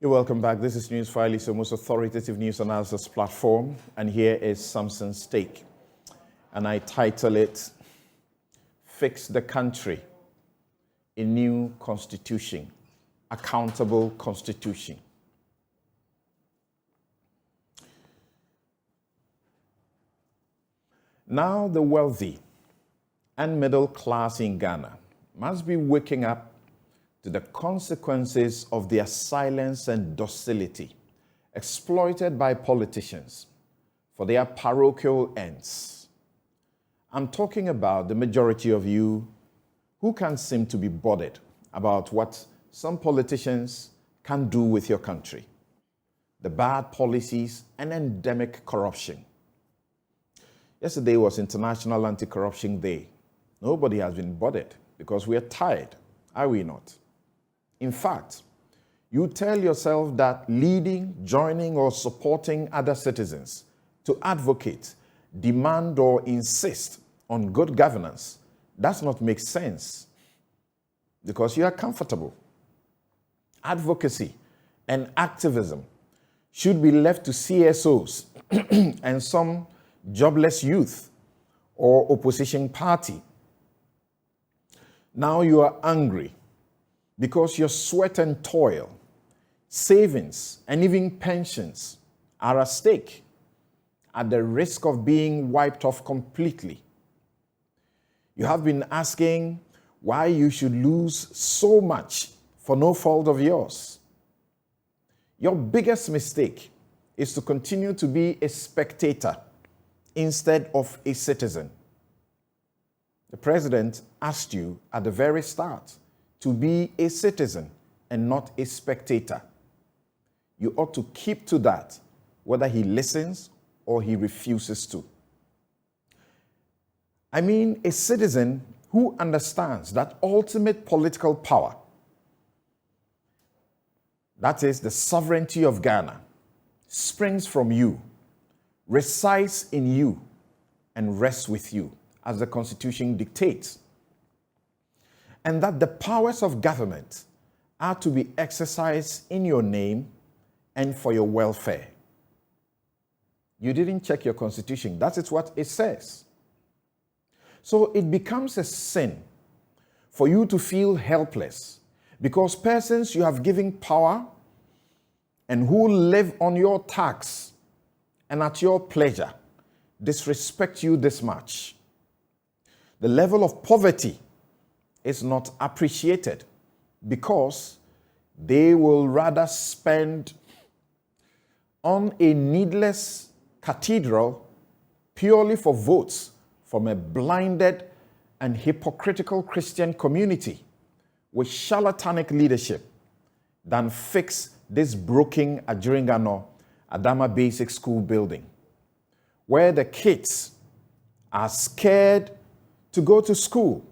You're welcome back. This is Newsfile, it's the most authoritative news analysis platform, and here is Samson's take. And I title it, Fix the Country, a New Constitution, Accountable Constitution. Now the wealthy and middle class in Ghana must be waking up to the consequences of their silence and docility, exploited by politicians for their parochial ends. I'm talking about the majority of you who can't seem to be bothered about what some politicians can do with your country, the bad policies and endemic corruption. Yesterday was International Anti-Corruption Day. Nobody has been bothered because we are tired, are we not? In fact, you tell yourself that leading, joining, or supporting other citizens to advocate, demand, or insist on good governance does not make sense because you are comfortable. Advocacy and activism should be left to CSOs and some jobless youth or opposition party. Now you are angry because your sweat and toil, savings, and even pensions are at stake at the risk of being wiped off completely. You have been asking why you should lose so much for no fault of yours. Your biggest mistake is to continue to be a spectator instead of a citizen. The president asked you at the very start to be a citizen and not a spectator. You ought to keep to that, whether he listens or he refuses to. I mean, a citizen who understands that ultimate political power, that is the sovereignty of Ghana, springs from you, resides in you, and rests with you, as the Constitution dictates. And that the powers of government are to be exercised in your name and for your welfare. You didn't check your Constitution. That is what it says. So it becomes a sin for you to feel helpless because persons you have given power and who live on your tax and at your pleasure disrespect you this much. The level of poverty is not appreciated because they will rather spend on a needless cathedral purely for votes from a blinded and hypocritical Christian community with charlatanic leadership than fix this broken Ajiringano Adama Basic School building, where the kids are scared to go to school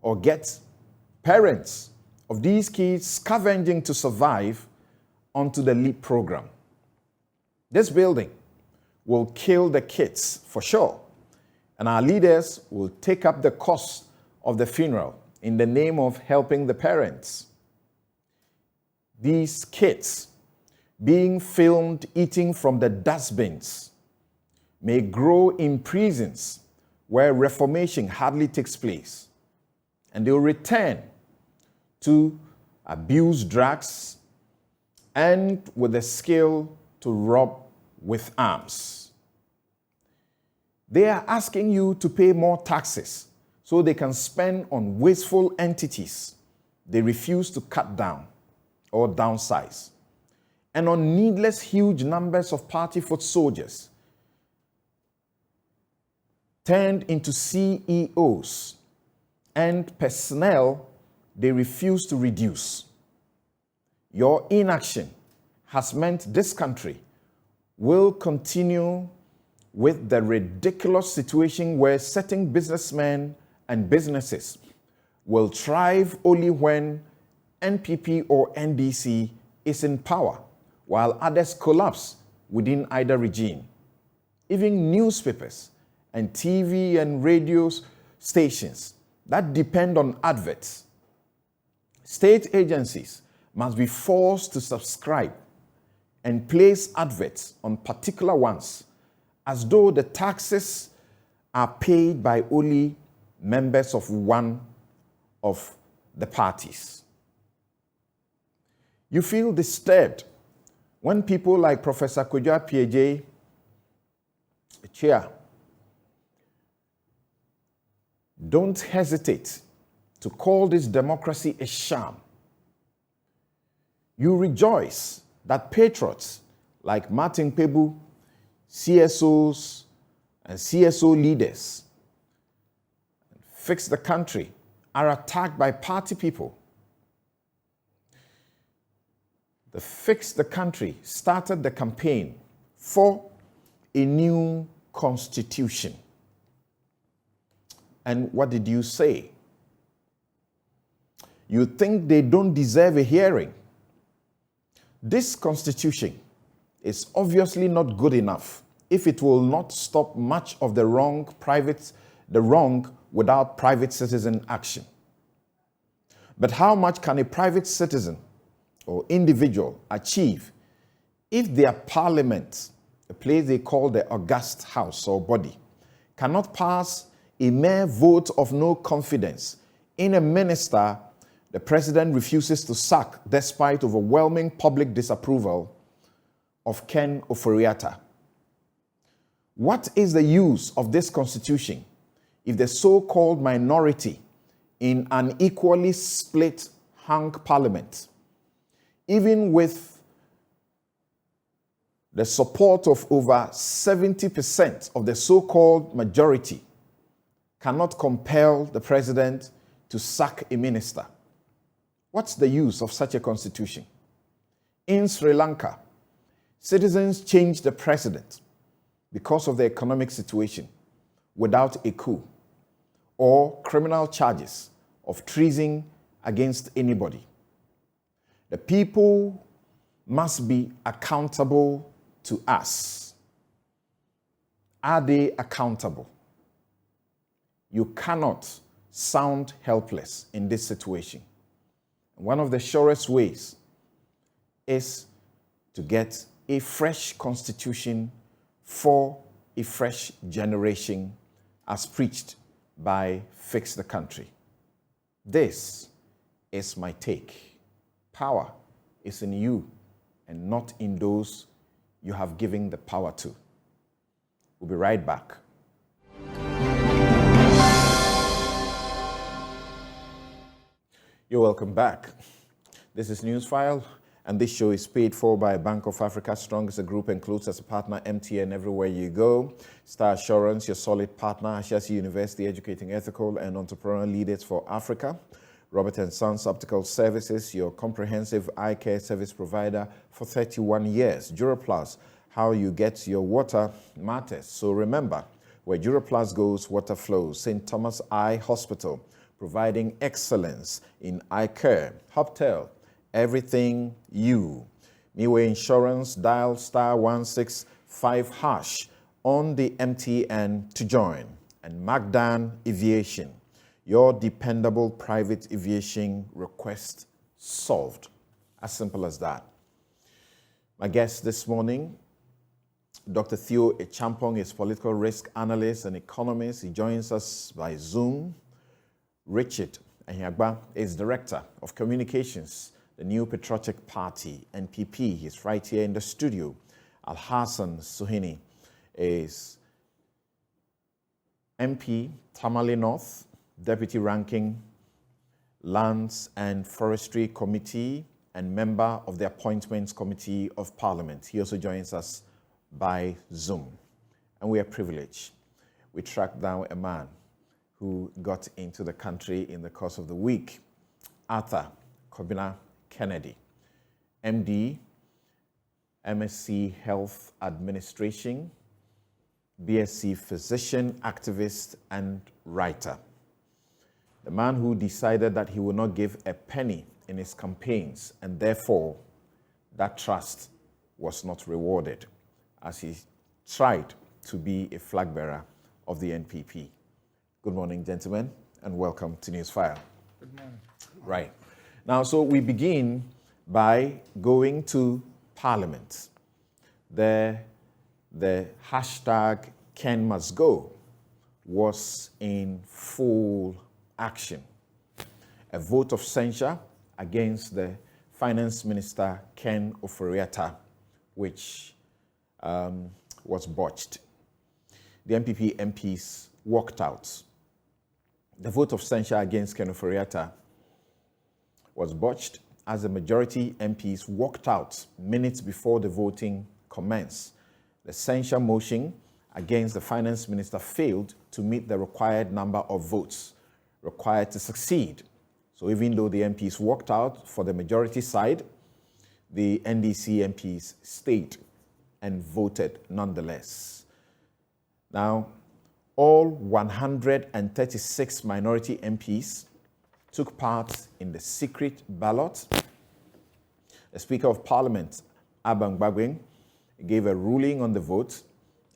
or get parents of these kids scavenging to survive onto the LEAP program. This building will kill the kids for sure, and our leaders will take up the cost of the funeral in the name of helping the parents. These kids being filmed eating from the dustbins may grow in prisons where reformation hardly takes place, and they'll return to abuse drugs and with the skill to rob with arms. They are asking you to pay more taxes so they can spend on wasteful entities they refuse to cut down or downsize, and on needless huge numbers of party foot soldiers turned into CEOs and personnel they refuse to reduce. Your inaction has meant this country will continue with the ridiculous situation where certain businessmen and businesses will thrive only when NPP or NDC is in power, while others collapse within either regime. Even newspapers and TV and radio stations that depend on adverts, state agencies must be forced to subscribe and place adverts on particular ones as though the taxes are paid by only members of one of the parties. You feel disturbed when people like Professor Kwadwo Appiagyei, chair, don't hesitate to call this democracy a sham. You rejoice that patriots like Martin Pebu, CSOs and CSO leaders, Fix the Country, are attacked by party people. The Fix the Country started the campaign for a new constitution. And what did you say? You think they don't deserve a hearing. This constitution is obviously not good enough if it will not stop much of the wrong without private citizen action. But how much can a private citizen or individual achieve if their parliament, a place they call the august house or body, cannot pass a mere vote of no confidence in a minister the president refuses to sack despite overwhelming public disapproval of Ken Ofori-Atta? What is the use of this constitution if the so-called minority in an equally split hung parliament, even with the support of over 70% of the so-called majority, cannot compel the president to sack a minister? What's the use of such a constitution? In Sri Lanka, citizens changed the president because of the economic situation without a coup or criminal charges of treason against anybody. The people must be accountable to us. Are they accountable? You cannot sound helpless in this situation. One of the surest ways is to get a fresh constitution for a fresh generation, as preached by Fix the Country. This is my take. Power is in you and not in those you have given the power to. We'll be right back. You're welcome back. This is Newsfile, and this show is paid for by Bank of Africa. Strong is a group and close as a partner, MTN everywhere you go. Star Assurance, your solid partner. Ashesi University, educating ethical and entrepreneurial leaders for Africa. Robert & Sons Optical Services, your comprehensive eye care service provider for 31 years. Duraplus, how you get your water matters. So remember, where Duraplus goes, water flows. St. Thomas Eye Hospital, providing excellence in eye care. Hoptel, everything you. Miwe Insurance, dial *165# on the MTN to join. And Magdan Aviation, your dependable private aviation request solved. As simple as that. My guest this morning, Dr. Theo Echampong, is political risk analyst and economist. He joins us by Zoom. Richard Ahiagba is Director of Communications, the New Patriotic Party, NPP. He's right here in the studio. Al-Hassan Suhini is MP, Tamale North, Deputy Ranking Lands and Forestry Committee, and member of the Appointments Committee of Parliament. He also joins us by Zoom. And we are privileged. We tracked down a man who got into the country in the course of the week, Arthur Kobina Kennedy, MD, MSc Health Administration, BSc Physician, activist, and writer. The man who decided that he would not give a penny in his campaigns, and therefore that trust was not rewarded as he tried to be a flag bearer of the NPP. Good morning, gentlemen, and welcome to Newsfile. Good morning. Right. Now, so we begin by going to Parliament. There, the hashtag Ken Must Go was in full action. A vote of censure against the Finance Minister, Ken Ofori-Atta, which was botched. The NPP MPs walked out. The vote of censure against Ken Ofori-Atta was botched as the majority MPs walked out minutes before the voting commenced. The censure motion against the Finance Minister failed to meet the required number of votes required to succeed. So even though the MPs walked out for the majority side, the NDC MPs stayed and voted nonetheless. Now, all 136 minority MPs took part in the secret ballot. The Speaker of Parliament, Abang Bagwing, gave a ruling on the vote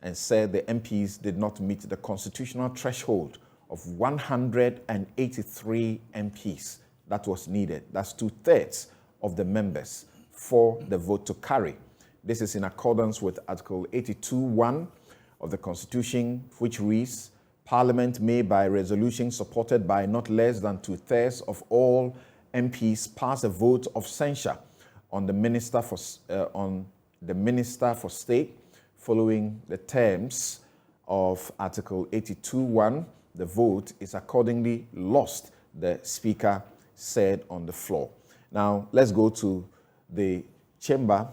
and said the MPs did not meet the constitutional threshold of 183 MPs that was needed. That's 2/3 of the members for the vote to carry. This is in accordance with Article 82(1) of the Constitution, which reads, Parliament may by resolution supported by not less than 2/3 of all MPs pass a vote of censure on the Minister for State following the terms of Article 82(1). The vote is accordingly lost, the Speaker said on the floor. Now, let's go to the chamber,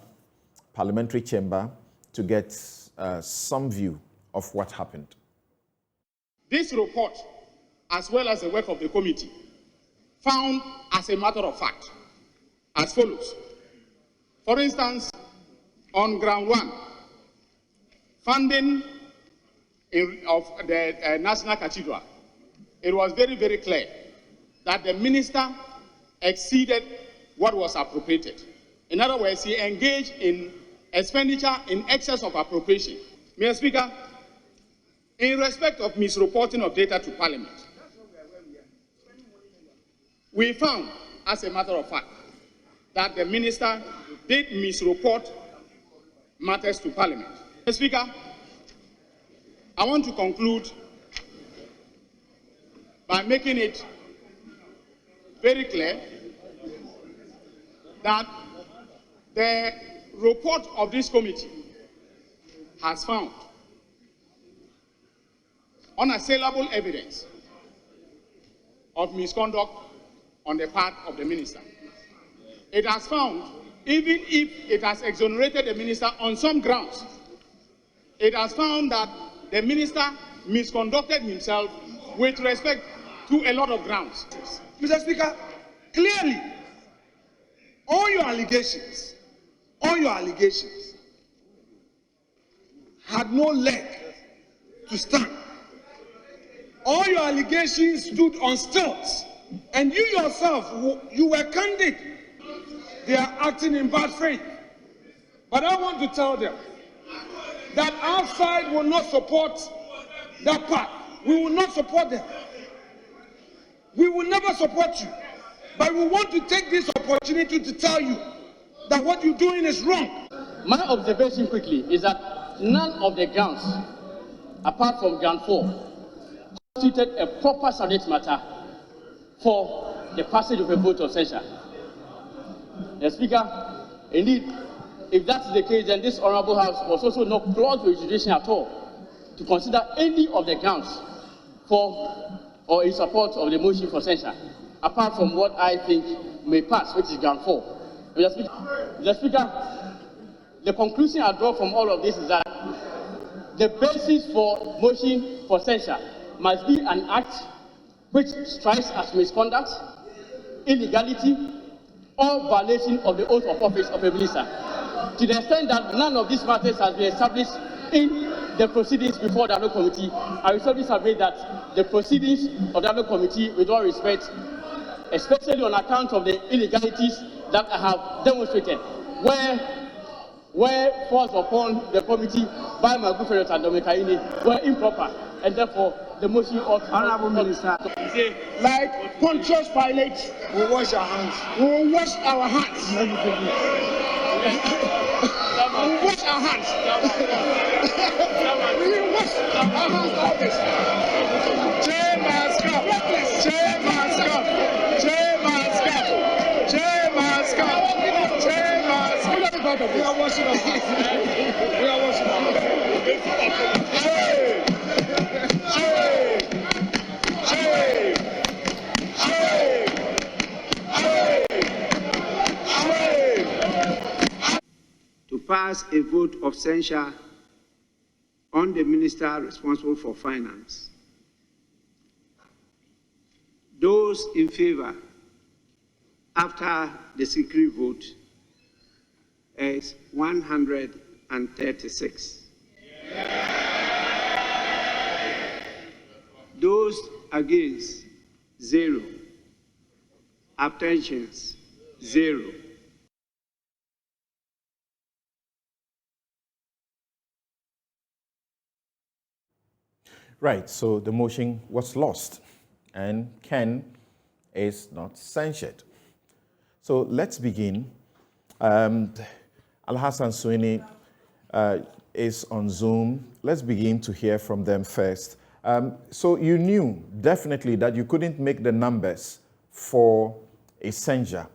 parliamentary chamber, to get some view of what happened. This report, as well as the work of the committee, found as a matter of fact as follows. For instance, on ground one, funding of the National Cathedral, it was very, very clear that the minister exceeded what was appropriated. In other words, he engaged in expenditure in excess of appropriation. Mr. Speaker, in respect of misreporting of data to Parliament, we found, as a matter of fact, that the minister did misreport matters to Parliament. Mr. Speaker, I want to conclude by making it very clear that the report of this committee has found unassailable evidence of misconduct on the part of the minister. It has found, even if it has exonerated the minister on some grounds, it has found that the minister misconducted himself with respect to a lot of grounds. Mr. Speaker, clearly, all your allegations had no leg to stand. All your allegations stood on stilts, and you yourself, you were candid. They are acting in bad faith. But I want to tell them that our side will not support that part. We will not support them. We will never support you. But we want to take this opportunity to tell you that what you're doing is wrong. My observation quickly is that none of the grounds, apart from ground 4, constituted a proper subject matter for the passage of a vote of censure. The Speaker, indeed, if that's the case, then this Honourable House was also not close to jurisdiction at all to consider any of the grounds for or in support of the motion for censure, apart from what I think may pass, which is ground 4. Mr. Speaker, the conclusion I draw from all of this is that the basis for motion for censure must be an act which strikes as misconduct, illegality, or violation of the oath of office of a minister. To the extent that none of these matters has been established in the proceedings before the Dialogue Committee, I will certainly submit that the proceedings of the Dialogue Committee, with all respect, especially on account of the illegalities that I have demonstrated, were forced upon the committee by my good friend Andomekaini, were improper, and therefore the motion ought Honorable Minister, Like Pontius Pilate, we wash our hands. we will wash our hands. We will wash our hands. We will wash our hands of this. Jay must come. Jay must come. Jay must come. Jay must come. Jay must come. We are washing our hands. We are washing our hands. To pass a vote of censure on the minister responsible for finance. Those in favor after the secret vote is 136. Those against, 0. Abstentions, 0. Right, so the motion was lost and Ken is not censured. So let's begin. Al-Hassan Sweeney is on Zoom. Let's begin to hear from them first. So you knew definitely that you couldn't make the numbers for a censure,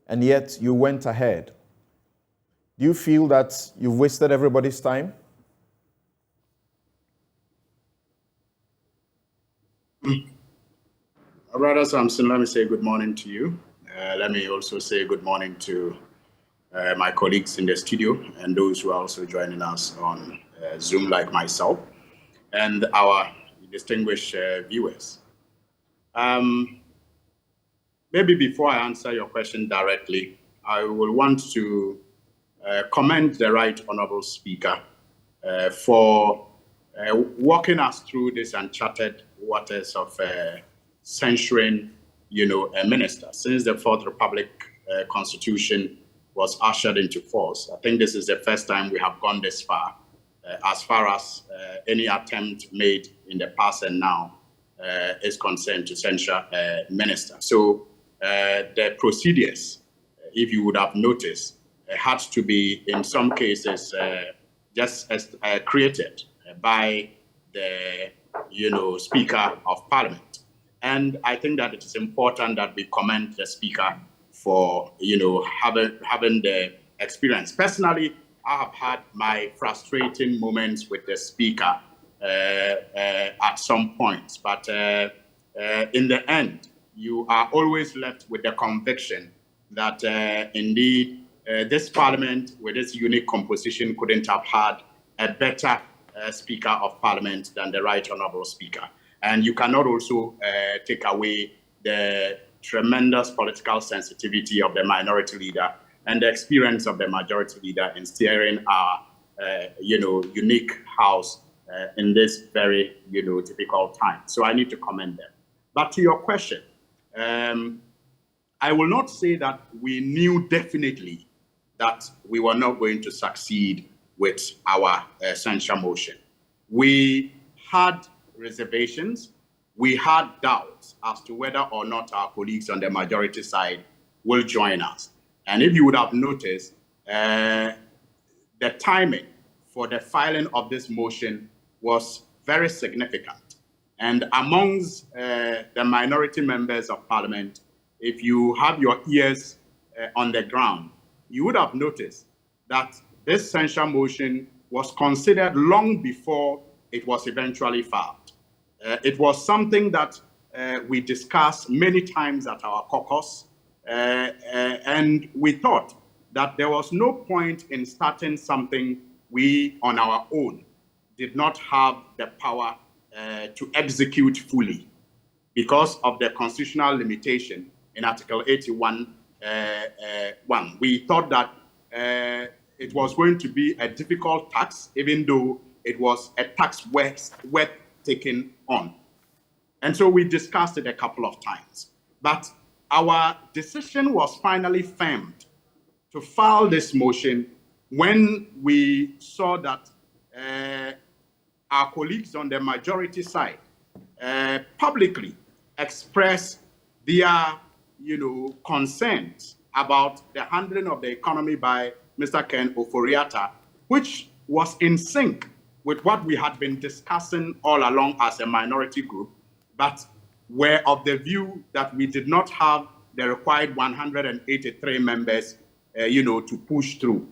and yet you went ahead. Do you feel that you've wasted everybody's time? Brother Samson, let me say good morning to you. Let me also say good morning to my colleagues in the studio and those who are also joining us on Zoom like myself, and our distinguished viewers. Maybe before I answer your question directly, I will want to commend the Right Honourable Speaker for walking us through this uncharted waters of censuring, a minister. Since the Fourth Republic Constitution was ushered into force, I think this is the first time we have gone this far as any attempt made in the past and now is concerned to censure a minister. So the procedures, if you would have noticed, had to be, in some cases, just as created by the, Speaker of Parliament. And I think that it is important that we commend the Speaker for, having the experience. Personally, I have had my frustrating moments with the Speaker at some points, but in the end, you are always left with the conviction that indeed this Parliament, with its unique composition, couldn't have had a better Speaker of Parliament than the Right Honourable Speaker. And you cannot also take away the tremendous political sensitivity of the minority leader and the experience of the majority leader in steering our, unique house in this very, difficult time. So I need to commend them. But to your question, I will not say that we knew definitely that we were not going to succeed with our censure motion. We had reservations. We had doubts as to whether or not our colleagues on the majority side will join us. And if you would have noticed, the timing for the filing of this motion was very significant. And amongst the minority members of Parliament, if you have your ears on the ground, you would have noticed that this censure motion was considered long before it was eventually filed. It was something that we discussed many times at our caucus, and we thought that there was no point in starting something we, on our own, did not have the power to execute fully because of the constitutional limitation in Article 81. We thought that it was going to be a difficult task, even though it was a tax worth taking on. And so we discussed it a couple of times. But our decision was finally firmed to file this motion when we saw that our colleagues on the majority side publicly express their, concerns about the handling of the economy by Mr. Ken Ofori-Atta, which was in sync with what we had been discussing all along as a minority group, but were of the view that we did not have the required 183 members, to push through.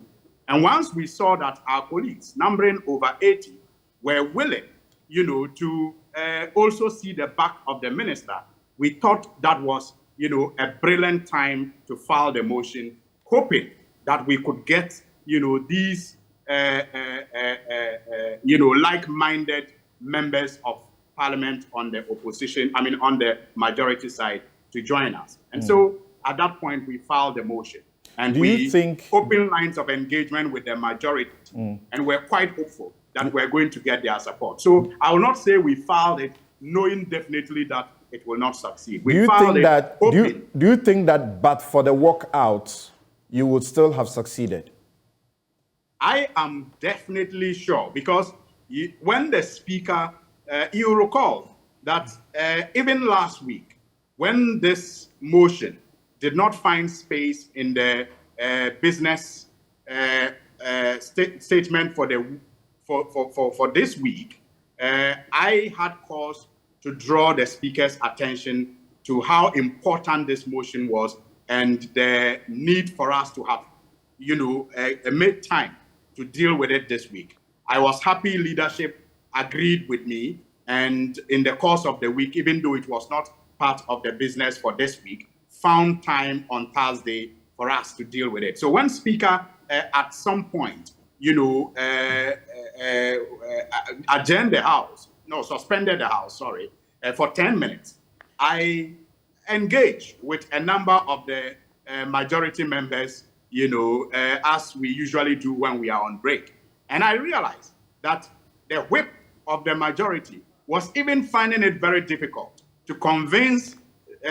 And once we saw that our colleagues, numbering over 80, were willing, to also see the back of the minister, we thought that was, a brilliant time to file the motion, hoping that we could get, these, like-minded members of Parliament on the on the majority side to join us. And so at that point, we filed the motion. And we opened lines of engagement with the majority, and we're quite hopeful that we're going to get their support. So I will not say we filed it knowing definitely that it will not succeed. Do you think that but for the walkout, you would still have succeeded? I am definitely sure, because when the speaker, you recall that even last week, when this motion did not find space in the business statement for this week, I had cause to draw the speaker's attention to how important this motion was and the need for us to have, made time to deal with it this week. I was happy leadership agreed with me, and in the course of the week, even though it was not part of the business for this week, found time on Thursday for us to deal with it. So when Speaker at some point, suspended the House, for 10 minutes, I engaged with a number of the majority members, as we usually do when we are on break. And I realized that the whip of the majority was even finding it very difficult to convince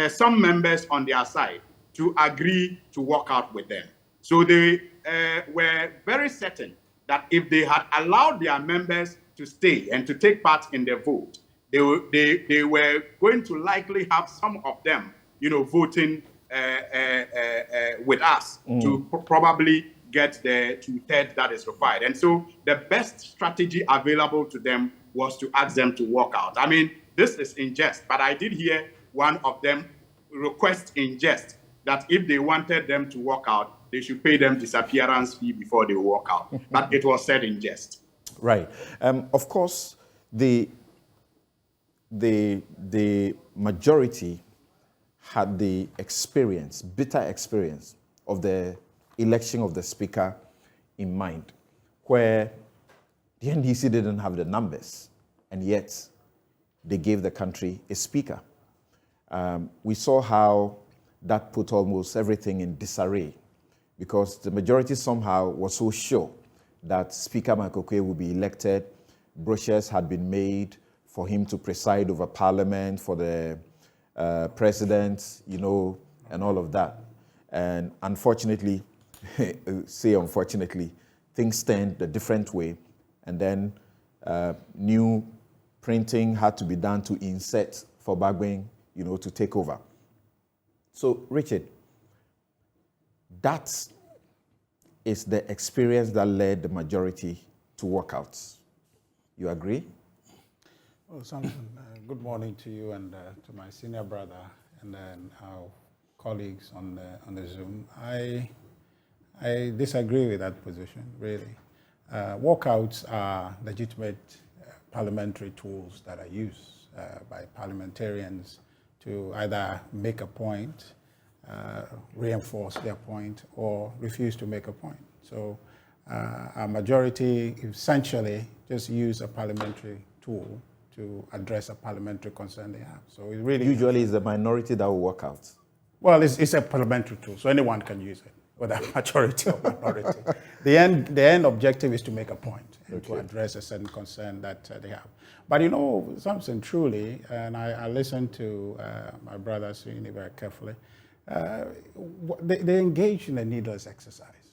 some members on their side to agree to work out with them. So they were very certain that if they had allowed their members to stay and to take part in the vote, they were going to likely have some of them, voting with us to probably get the 2/3 that is required. And so the best strategy available to them was to ask them to walk out. I mean, this is in jest, but I did hear one of them request in jest that if they wanted them to walk out, they should pay them disappearance fee before they walk out. But it was said in jest. Right. Of course, the majority had the experience, bitter experience of the election of the speaker in mind, where the NDC didn't have the numbers, and yet they gave the country a speaker. We saw how that put almost everything in disarray, because the majority somehow was so sure that Speaker Michael Oquaye would be elected. Brochures had been made for him to preside over Parliament, for the president, and all of that. And unfortunately, things turned a different way. And then new printing had to be done to insert for Bagwing, to take over. So, Richard, that is the experience that led the majority to walk out. You agree? Well, Samson, good morning to you and to my senior brother and then our colleagues on the Zoom. I disagree with that position, really. Walkouts are legitimate parliamentary tools that are used by parliamentarians to either make a point, reinforce their point, or refuse to make a point. So our majority essentially just use a parliamentary tool to address a parliamentary concern they have. So it really usually it's the minority that will walk out. Well, it's a parliamentary tool, so anyone can use it, whether majority or minority. The end objective is to make a point and to address a certain concern that they have. But Samson, truly, and I listened to my brother Sweeney very carefully, they engaged in a needless exercise,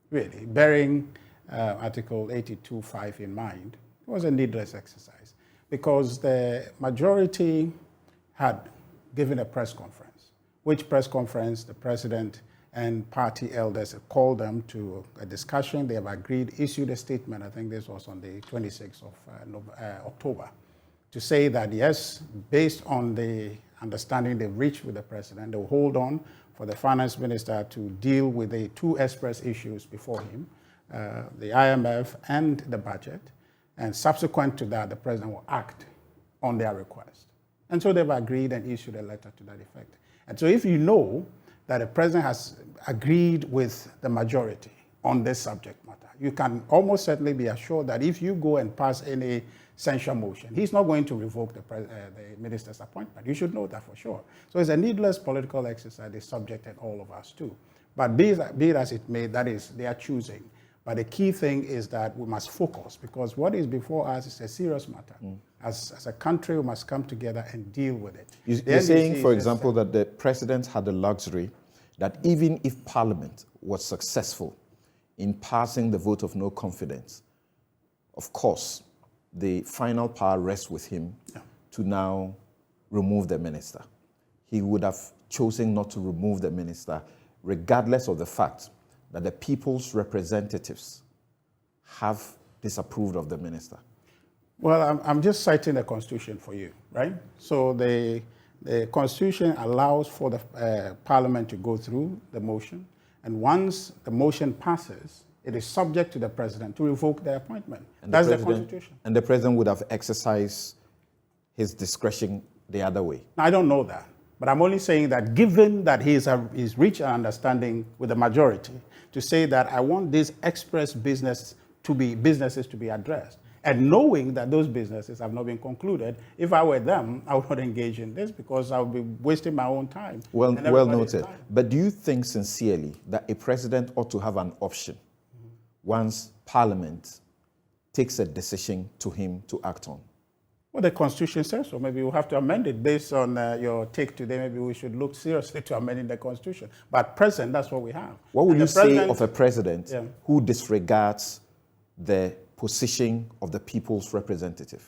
really. Bearing Article 82.5 in mind, it was a needless exercise. because the majority had given a press conference, which press conference the president and party elders called them to a discussion. They have agreed, issued a statement, I think this was on the 26th of October, to say that yes, based on the understanding they've reached with the president, they'll hold on for the finance minister to deal with the two express issues before him, the IMF and the budget, and subsequent to that, the president will act on their request. And so they've agreed and issued a letter to that effect. And so if you know that the president has agreed with the majority on this subject matter, you can almost certainly be assured that if you go and pass any censure motion, he's not going to revoke the minister's appointment. You should know that for sure. So it's a needless political exercise they subjected all of us to. But be it as it may, that is their choosing. But the key thing is that we must focus, because what is before us is a serious matter. As a country, we must come together and deal with it. You're saying, for example, that the president had the luxury that even if Parliament was successful in passing the vote of no confidence, of course, the final power rests with him to now remove the minister. He would have chosen not to remove the minister, regardless of the fact that the people's representatives have disapproved of the minister. Well, I'm just citing the Constitution for you, right? So the Constitution allows for the Parliament to go through the motion, and once the motion passes, it is subject to the president to revoke the appointment. And that's the Constitution. And the president would have exercised his discretion the other way. Now, I don't know that, but I'm only saying that given that he's reached an understanding with the majority to say that I want these express businesses to be addressed, and knowing that those businesses have not been concluded, if I were them, I would not engage in this because I would be wasting my own time. Well noted. Time. But do you think sincerely that a president ought to have an option once Parliament takes a decision to him to act on? Well, the Constitution says so. Maybe we'll have to amend it based on your take today. Maybe we should look seriously to amending the Constitution. But present, that's what we have. What would you say of a president who disregards the position of the people's representative?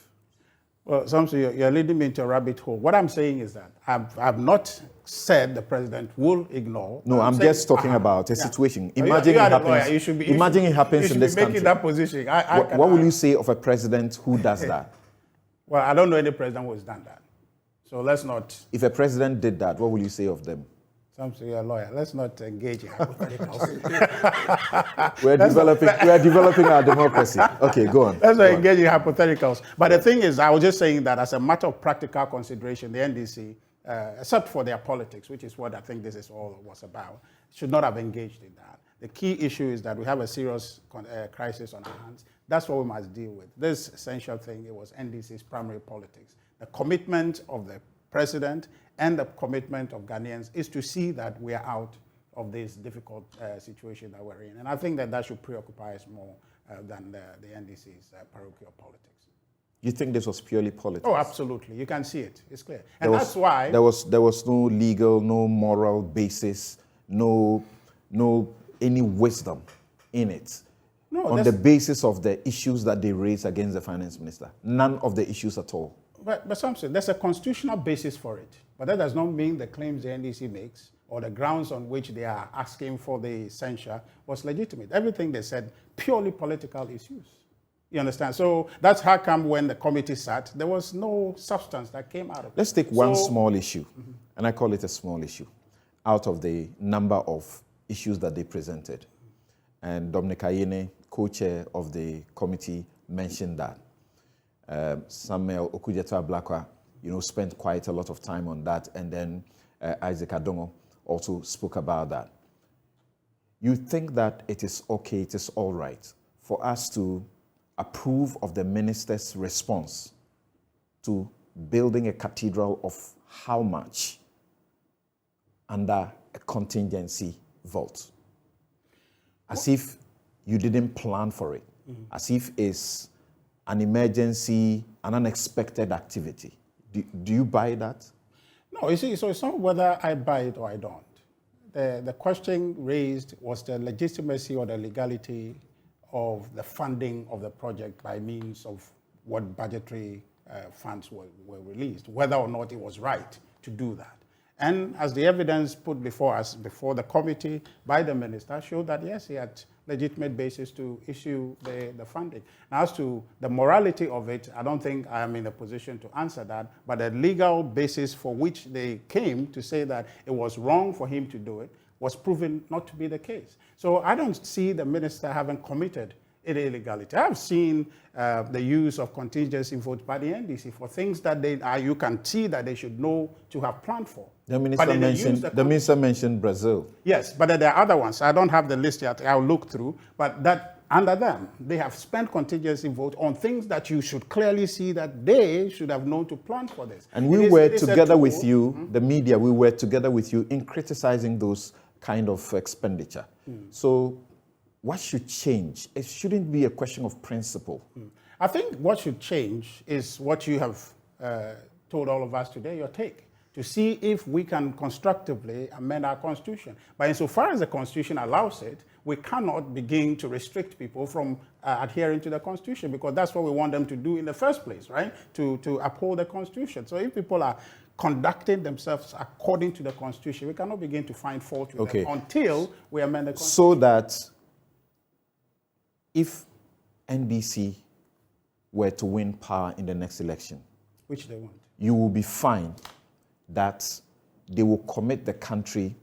Well, Samson, you're leading me into a rabbit hole. What I'm saying is that I've not said the president will ignore. No, I'm just talking about a situation. Imagine it happens in this country. Making that position. What will you say of a president who does that? Well, I don't know any president who has done that. So let's not. If a president did that, what will you say of them? Samson, you're a lawyer. Let's not engage in hypotheticals. We're developing our democracy. Okay, go on. Let's not engage in hypotheticals. But the thing is, I was just saying that as a matter of practical consideration, the NDC, except for their politics, which is what I think this is all was about, should not have engaged in that. The key issue is that we have a serious crisis on our hands. That's what we must deal with. This essential thing, it was NDC's primary politics. The commitment of the president and the commitment of Ghanaians is to see that we are out of this difficult situation that we're in. And I think that should preoccupy us more than the NDC's parochial politics. You think this was purely politics? Oh, absolutely. You can see it. It's clear. And that's why... There was no legal, no moral basis, no any wisdom in it. No, on the basis of the issues that they raised against the finance minister. None of the issues at all. But Samson, there's a constitutional basis for it. But that does not mean the claims the NDC makes or the grounds on which they are asking for the censure was legitimate. Everything they said, purely political issues. You understand? So that's how come when the committee sat, there was no substance that came out of it. Let's take one small issue, and I call it a small issue, out of the number of issues that they presented. And Dominic Ayene, co-chair of the committee, mentioned that. Samuel Okudzeto-Ablakwa, spent quite a lot of time on that, and then Isaac Adongo also spoke about that. You think that it is okay, it is all right for us to approve of the minister's response to building a cathedral of how much under a contingency vote? As if you didn't plan for it, as if it's an emergency, an unexpected activity. Do you buy that? No, you see, so it's not whether I buy it or I don't. The question raised was the legitimacy or the legality of the funding of the project by means of what budgetary funds were released, whether or not it was right to do that. And as the evidence put before us, before the committee by the minister, showed that yes, he had legitimate basis to issue the funding. Now, as to the morality of it, I don't think I am in a position to answer that, but the legal basis for which they came to say that it was wrong for him to do it was proven not to be the case. So I don't see the minister having committed illegality. I've seen the use of contingency votes by the NDC for things that you can see that they should know to have planned for. The minister mentioned Brazil. Yes, but there are other ones. I don't have the list yet. I'll look through. But that under them, they have spent contingency vote on things that you should clearly see that they should have known to plan for this. And we were together with you, the media, we were together with you in criticizing those kind of expenditure. So what should change? It shouldn't be a question of principle. I think what should change is what you have told all of us today, your take, to see if we can constructively amend our constitution. But insofar as the constitution allows it, we cannot begin to restrict people from adhering to the constitution, because that's what we want them to do in the first place, right? To uphold the constitution. So if people are conducting themselves according to the constitution, we cannot begin to find fault with them until we amend the constitution. So that if NDC were to win power in the next election, which they want, you will be fine that they will commit the country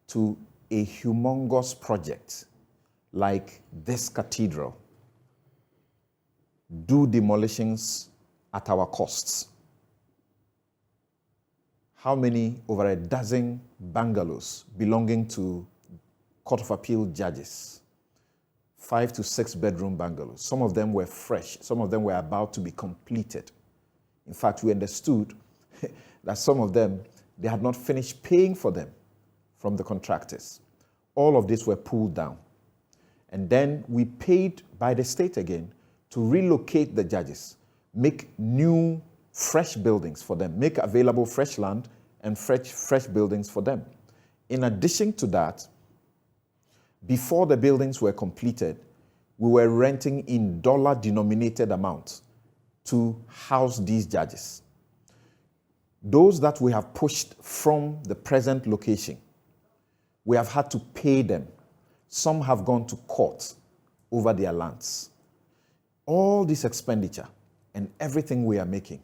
to a humongous project like this cathedral, do demolitions at our costs. How many? Over a dozen bungalows belonging to Court of Appeal judges. 5 to 6 bedroom bungalows. Some of them were fresh. Some of them were about to be completed. In fact, we understood that some of them, they had not finished paying for them from the contractors. All of these were pulled down. And then we paid by the state again to relocate the judges, make new, fresh buildings for them, make available fresh land and fresh buildings for them. In addition to that, before the buildings were completed, we were renting in dollar-denominated amounts to house these judges. Those that we have pushed from the present location, we have had to pay them. Some have gone to court over their lands. All this expenditure and everything we are making,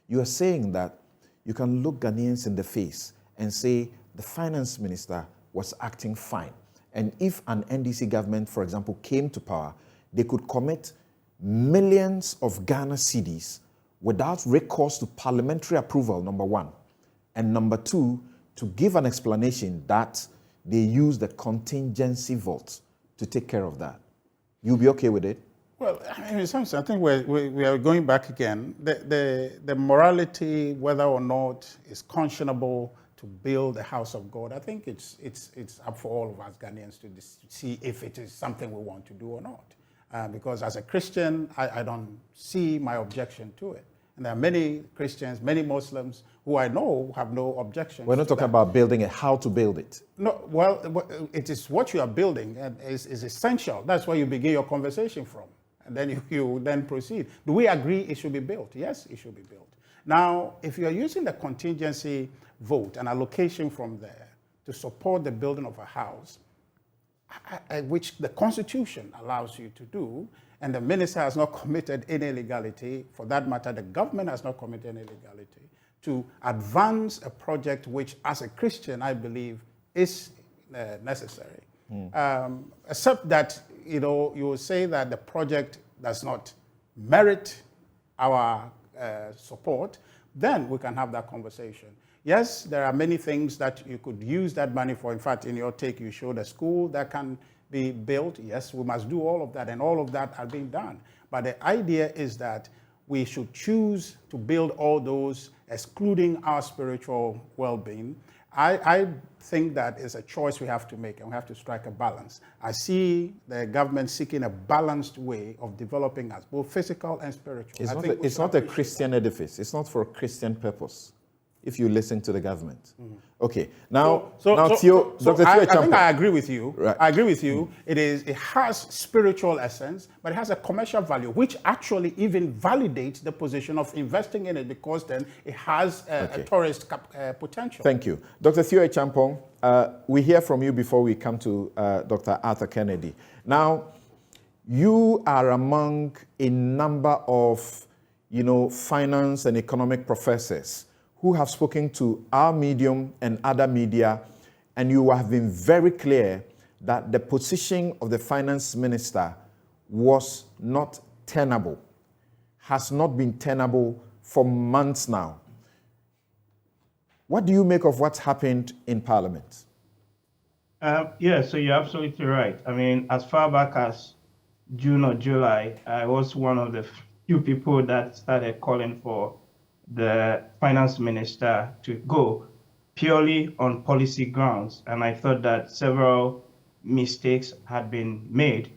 you are saying that you can look Ghanaians in the face and say the finance minister was acting fine. And if an NDC government, for example, came to power, they could commit millions of Ghana cedis without recourse to parliamentary approval, number one. And number two, to give an explanation that they use the contingency vote to take care of that. You'll be okay with it? Well, I mean, Samson, I think we are going back again. The morality, whether or not it's conscionable to build a house of God, I think it's up for all of us Ghanaians to see if it is something we want to do or not. Because as a Christian, I don't see my objection to it. And there are many Christians, many Muslims who I know have no objection. We're not talking about building it, how to build it. No, well, it is what you are building is essential. That's where you begin your conversation from. And then you then proceed. Do we agree it should be built? Yes, it should be built. Now, if you are using the contingency vote and allocation from there to support the building of a house, which the Constitution allows you to do, and the minister has not committed any illegality, for that matter, the government has not committed any illegality, to advance a project which, as a Christian, I believe is necessary. Except that, you will say that the project does not merit our support, then we can have that conversation. Yes, there are many things that you could use that money for. In fact, in your take, you showed a school that can be built. Yes, we must do all of that, and all of that are being done. But the idea is that we should choose to build all those, excluding our spiritual well-being. I think that is a choice we have to make, and we have to strike a balance. I see the government seeking a balanced way of developing us, both physical and spiritual. It's not a Christian edifice. It's not for a Christian purpose. if you listen to the government. Okay, now, So Theo, Dr. Theo I think Acheampong. I agree with you. Right. I agree with you. It has spiritual essence, but it has a commercial value, which actually even validates the position of investing in it, because then it has a tourist potential. Thank you. Dr. Theo Acheampong, we hear from you before we come to Dr. Arthur Kennedy. Now, you are among a number of, finance and economic professors who have spoken to our medium and other media, and you have been very clear that the position of the finance minister was not tenable, has not been tenable for months now. What do you make of what's happened in Parliament? Yeah, so you're absolutely right. I mean, as far back as June or July, I was one of the few people that started calling for the finance minister to go purely on policy grounds. And I thought that several mistakes had been made,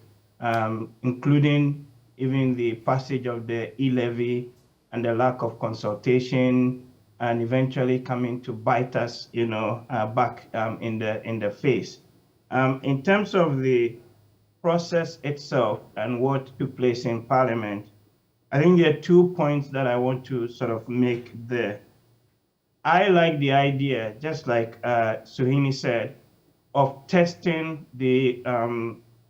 including even the passage of the e-levy and the lack of consultation, and eventually coming to bite us, back in the face. In terms of the process itself and what took place in Parliament, I think there are 2 points that I want to sort of make there. I like the idea, just like Suhini said, of testing the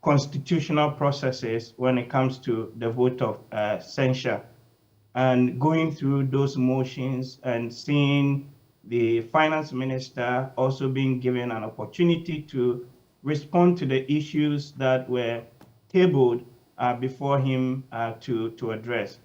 constitutional processes when it comes to the vote of censure, and going through those motions and seeing the finance minister also being given an opportunity to respond to the issues that were tabled before him to address.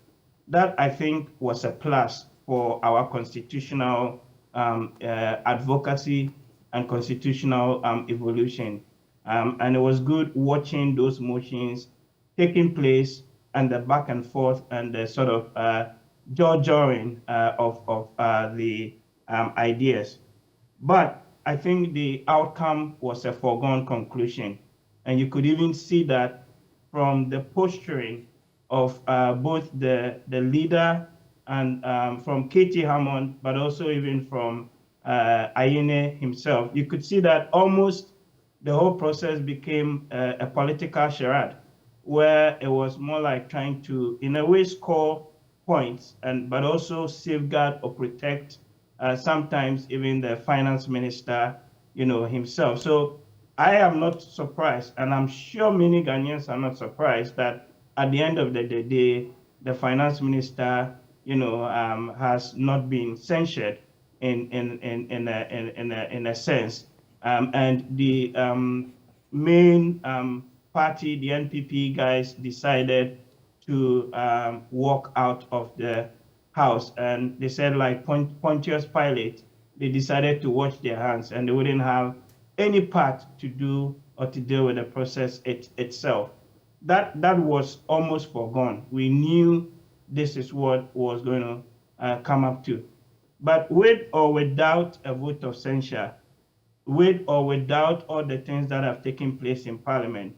That, I think, was a plus for our constitutional advocacy and constitutional evolution. And it was good watching those motions taking place, and the back and forth and the sort of jaw-jawing of the ideas. But I think the outcome was a foregone conclusion. And you could even see that from the posturing of both the leader and from K.T. Hammond, but also even from Ayine himself. You could see that almost the whole process became a political charade, where it was more like trying to, in a way, score points, but also safeguard or protect sometimes even the finance minister, himself. So I am not surprised, and I'm sure many Ghanaians are not surprised, that at the end of the day, the finance minister, has not been censured in a sense, and the main party, the NPP guys, decided to walk out of the house, and they said, like Pontius Pilate, they decided to wash their hands, and they wouldn't have any part to do or to deal with the process itself. That was almost foregone. We knew this is what was going to come up to. But with or without a vote of censure, with or without all the things that have taken place in Parliament,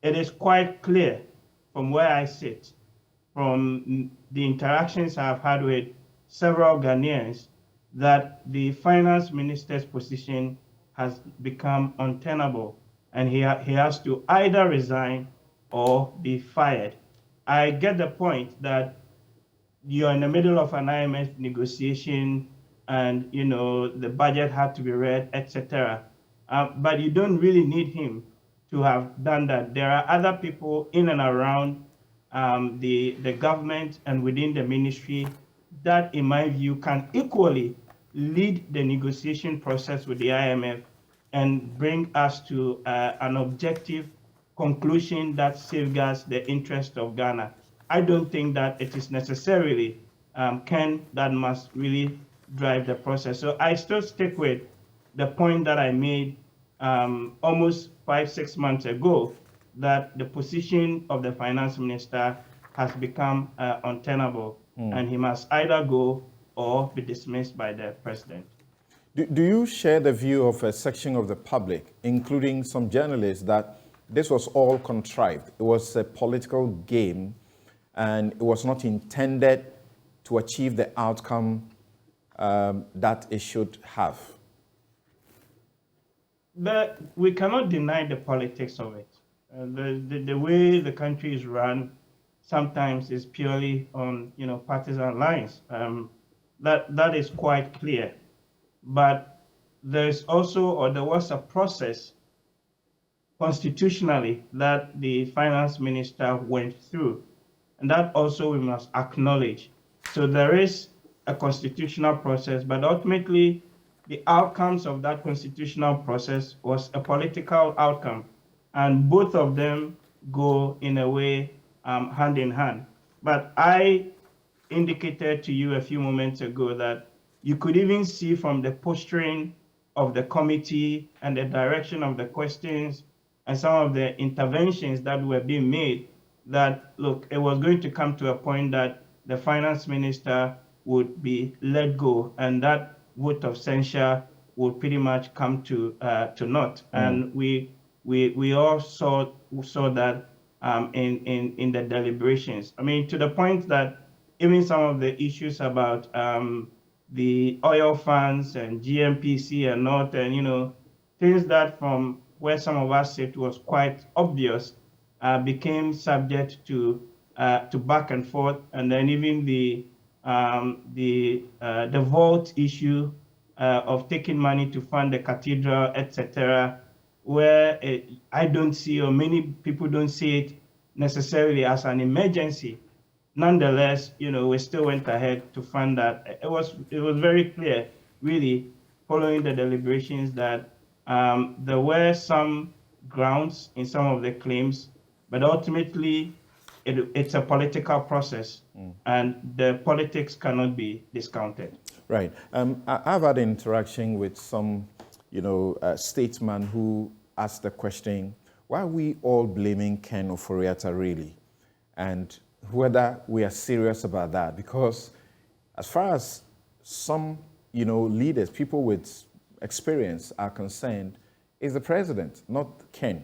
it is quite clear from where I sit, from the interactions I've had with several Ghanaians, that the finance minister's position has become untenable, and he has to either resign or be fired. I get the point that you're in the middle of an IMF negotiation, and the budget had to be read, etc. But you don't really need him to have done that. There are other people in and around the government and within the ministry that, in my view, can equally lead the negotiation process with the IMF and bring us to an objective conclusion that safeguards the interest of Ghana. I don't think that it is necessarily Ken that must really drive the process. So I still stick with the point that I made almost 5-6 months ago, that the position of the finance minister has become untenable, and he must either go or be dismissed by the president. Do you share the view of a section of the public, including some journalists, that this was all contrived? It was a political game, and it was not intended to achieve the outcome that it should have? But we cannot deny the politics of it. The way the country is run sometimes is purely on partisan lines. That is quite clear. But there was a process constitutionally that the finance minister went through, and that also we must acknowledge. So there is a constitutional process, but ultimately the outcomes of that constitutional process was a political outcome, and both of them go in a way hand in hand. But I indicated to you a few moments ago that you could even see from the posturing of the committee and the direction of the questions and some of the interventions that were being made that, look, it was going to come to a point that the finance minister would be let go, and that vote of censure would pretty much come to naught. And we all saw that in the deliberations. I mean, to the point that even some of the issues about the oil funds and GMPC and not, and things that from where some of us it was quite obvious, became subject to back and forth, and then even the vault issue of taking money to fund the cathedral, etc., where I don't see, or many people don't see it necessarily as an emergency. Nonetheless, we still went ahead to fund that. It was very clear, really, following the deliberations, that there were some grounds in some of the claims, but ultimately it's a political process, and the politics cannot be discounted. Right. I've had interaction with some, statesmen who asked the question, why are we all blaming Ken Ofori-Atta really? And whether we are serious about that, because as far as some, leaders, people with experience are concerned, is the president, not Ken.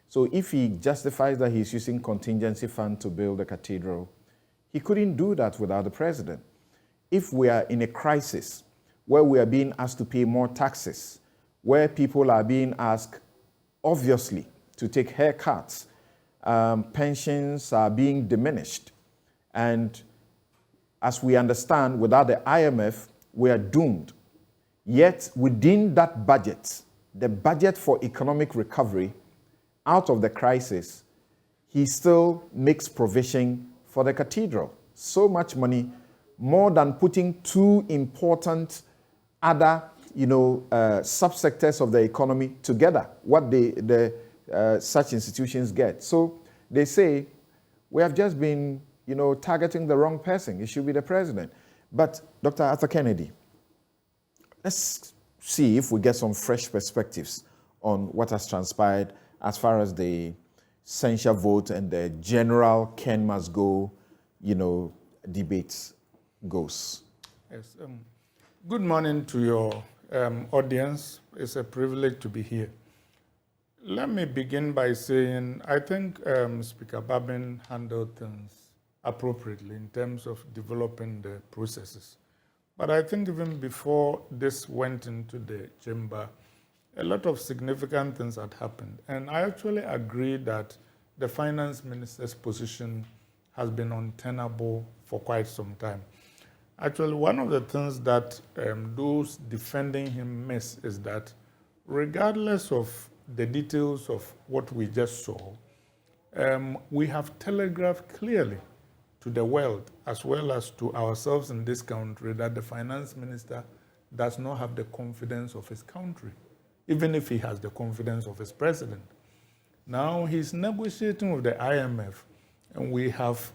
So if he justifies that he's using contingency fund to build a cathedral, he couldn't do that without the president. If we are in a crisis where we are being asked to pay more taxes, where people are being asked, obviously, to take haircuts, pensions are being diminished. And as we understand, without the IMF, we are doomed. Yet within that budget, the budget for economic recovery out of the crisis, he still makes provision for the cathedral. So much money, more than putting two important other subsectors of the economy together, what such institutions get. So they say, we have just been targeting the wrong person. It should be the president. But Dr. Arthur Kennedy, let's see if we get some fresh perspectives on what has transpired as far as the censure vote and the general Ken must go, debates goes. Yes. Good morning to your audience. It's a privilege to be here. Let me begin by saying I think Speaker Babin handled things appropriately in terms of developing the processes. But I think even before this went into the chamber, a lot of significant things had happened. And I actually agree that the finance minister's position has been untenable for quite some time. Actually, one of the things that those defending him miss is that regardless of the details of what we just saw, we have telegraphed clearly to the world as well as to ourselves in this country that the finance minister does not have the confidence of his country, even if he has the confidence of his president. Now he's negotiating with the IMF, and we have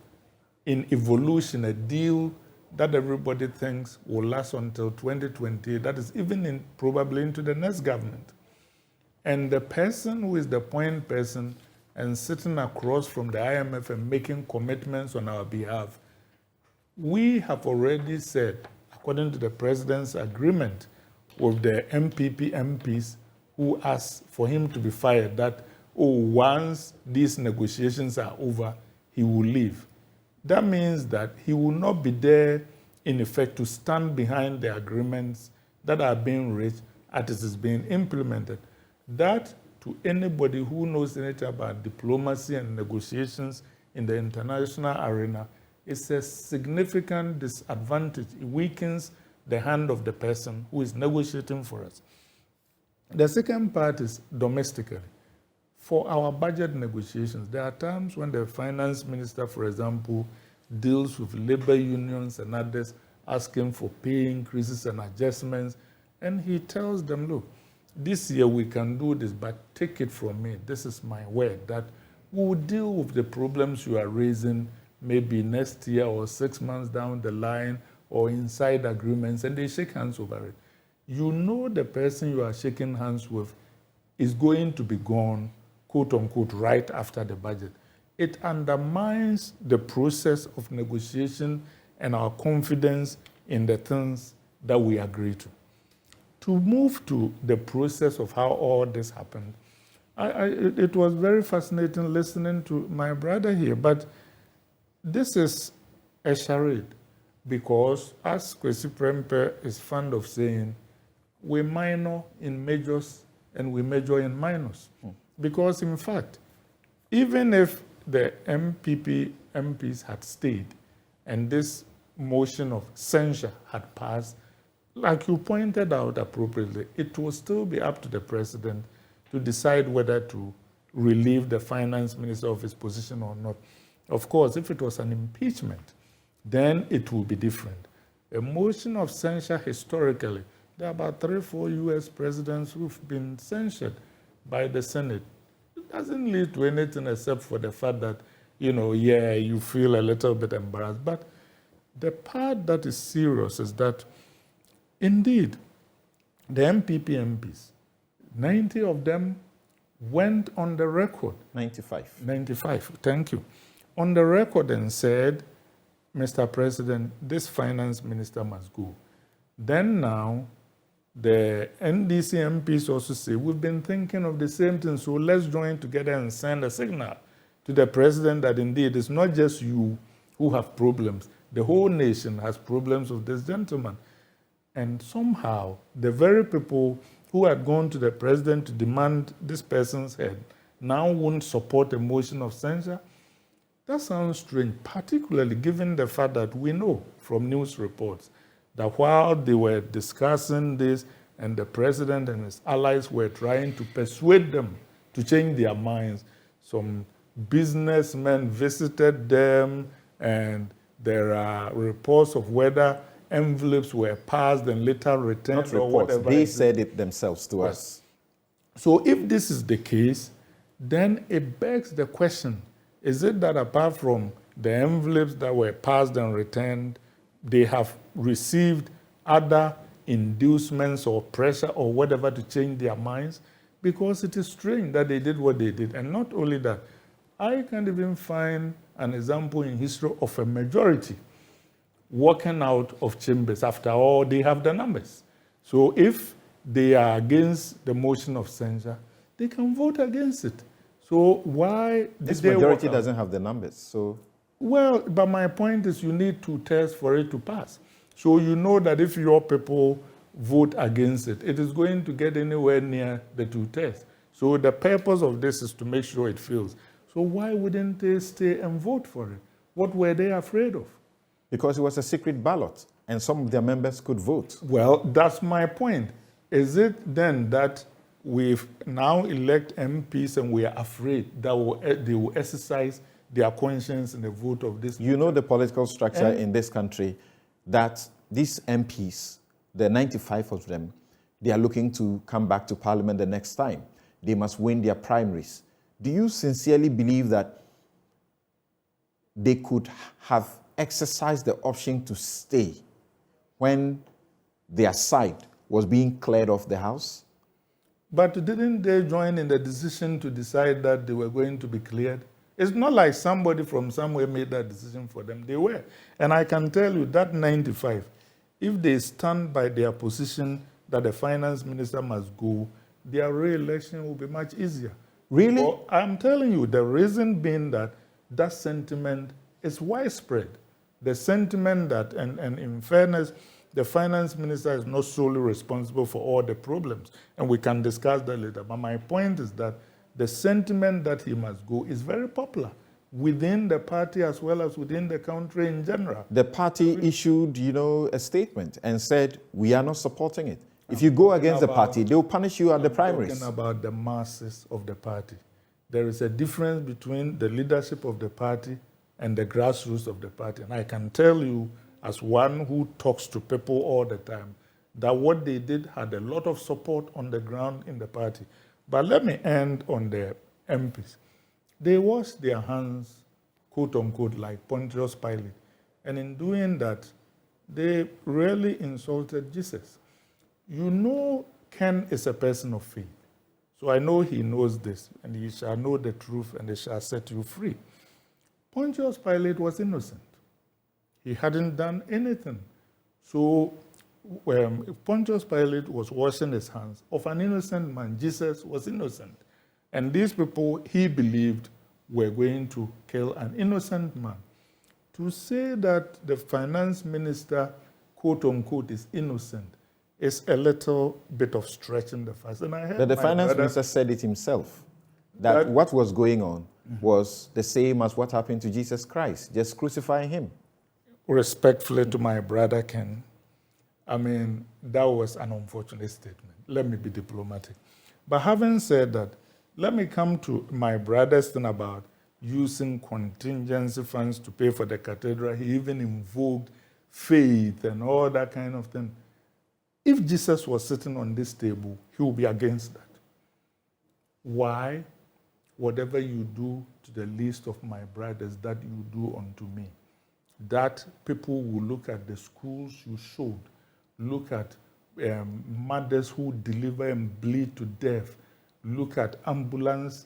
in evolution a deal that everybody thinks will last until 2020, that is even probably into the next government. And the person who is the point person and sitting across from the IMF and making commitments on our behalf, we have already said, according to the president's agreement with the MPP MPs who asked for him to be fired, that, once these negotiations are over, he will leave. That means that he will not be there in effect, to stand behind the agreements that are being reached as it is being implemented. That, to anybody who knows anything about diplomacy and negotiations in the international arena, is a significant disadvantage. It weakens the hand of the person who is negotiating for us. The second part is domestically. For our budget negotiations, there are times when the finance minister, for example, deals with labor unions and others asking for pay increases and adjustments, and he tells them, look, this year we can do this, but take it from me. This is my word that we will deal with the problems you are raising maybe next year or 6 months down the line or inside agreements, and they shake hands over it. You know the person you are shaking hands with is going to be gone, quote unquote, right after the budget. It undermines the process of negotiation and our confidence in the things that we agree to. To move to the process of how all this happened, it was very fascinating listening to my brother here, but this is a charade because, as Kwesi Prempeh is fond of saying, we minor in majors and we major in minors. Because, in fact, even if the MPs had stayed and this motion of censure had passed, like you pointed out appropriately, it will still be up to the president to decide whether to relieve the finance minister of his position or not. Of course, if it was an impeachment, then it will be different. A motion of censure historically, there are about 3 or 4 US presidents who've been censured by the Senate. It doesn't lead to anything except for the fact that, you feel a little bit embarrassed. But the part that is serious is that, indeed, the MPs, 90 of them went on the record. 95, thank you. On the record and said, Mr. President, this finance minister must go. Then now, the NDC MPs also say, we've been thinking of the same thing, so let's join together and send a signal to the president that indeed it's not just you who have problems. The whole nation has problems with this gentleman. And somehow, the very people who had gone to the president to demand this person's head now won't support a motion of censure. That sounds strange, particularly given the fact that we know from news reports that while they were discussing this and the president and his allies were trying to persuade them to change their minds, some businessmen visited them, and there are reports of whether envelopes were passed and later returned. Not reports, or whatever. They said it themselves to us. So if this is the case, then it begs the question, is it that apart from the envelopes that were passed and returned, they have received other inducements or pressure or whatever to change their minds? Because it is strange that they did what they did. And not only that, I can't even find an example in history of a majority walking out of chambers. After all, they have the numbers. So if they are against the motion of censure, they can vote against it. So why this majority doesn't have the numbers? So well, but my point is you need 2/3 for it to pass. So you know that if your people vote against it, it is going to get anywhere near the 2/3. So the purpose of this is to make sure it fails. So why wouldn't they stay and vote for it? What were they afraid of? Because it was a secret ballot and some of their members could vote. Well, that's my point. Is it then that we've now elect MPs and we are afraid that they will exercise their conscience in the vote of this? You know the political structure in this country, that these MPs, the 95 of them, they are looking to come back to Parliament the next time. They must win their primaries. Do you sincerely believe that they could have exercised the option to stay when their side was being cleared off the House? But didn't they join in the decision to decide that they were going to be cleared? It's not like somebody from somewhere made that decision for them. They were. And I can tell you that 95, if they stand by their position that the finance minister must go, their re-election will be much easier. Really? Well, I'm telling you, the reason being that that sentiment is widespread, The sentiment that, and in fairness, the finance minister is not solely responsible for all the problems, and we can discuss that later. But my point is that the sentiment that he must go is very popular within the party as well as within the country in general. The party issued, a statement and said, we are not supporting it. If you go against the party, they will punish you at the primaries. Talking about the masses of the party. There is a difference between the leadership of the party and the grassroots of the party. And I can tell you, as one who talks to people all the time, that what they did had a lot of support on the ground in the party. But let me end on the MPs. They washed their hands, quote unquote, like Pontius Pilate. And in doing that, they really insulted Jesus. You know, Ken is a person of faith. So I know he knows this, and he shall know the truth, and they shall set you free. Pontius Pilate was innocent. He hadn't done anything. So Pontius Pilate was washing his hands of an innocent man. Jesus was innocent. And these people, he believed, were going to kill an innocent man. To say that the finance minister, quote unquote, is innocent is a little bit of stretching the facts. And I heard but the finance minister said it himself, that what was going on was the same as what happened to Jesus Christ, just crucifying him. Respectfully to my brother Ken, I mean, that was an unfortunate statement. Let me be diplomatic. But having said that, let me come to my brother's thing about using contingency funds to pay for the cathedral. He even invoked faith and all that kind of thing. If Jesus was sitting on this table, he would be against that. Why? Whatever you do to the least of my brothers, that you do unto me. That people will look at the schools you showed, look at mothers who deliver and bleed to death, look at ambulances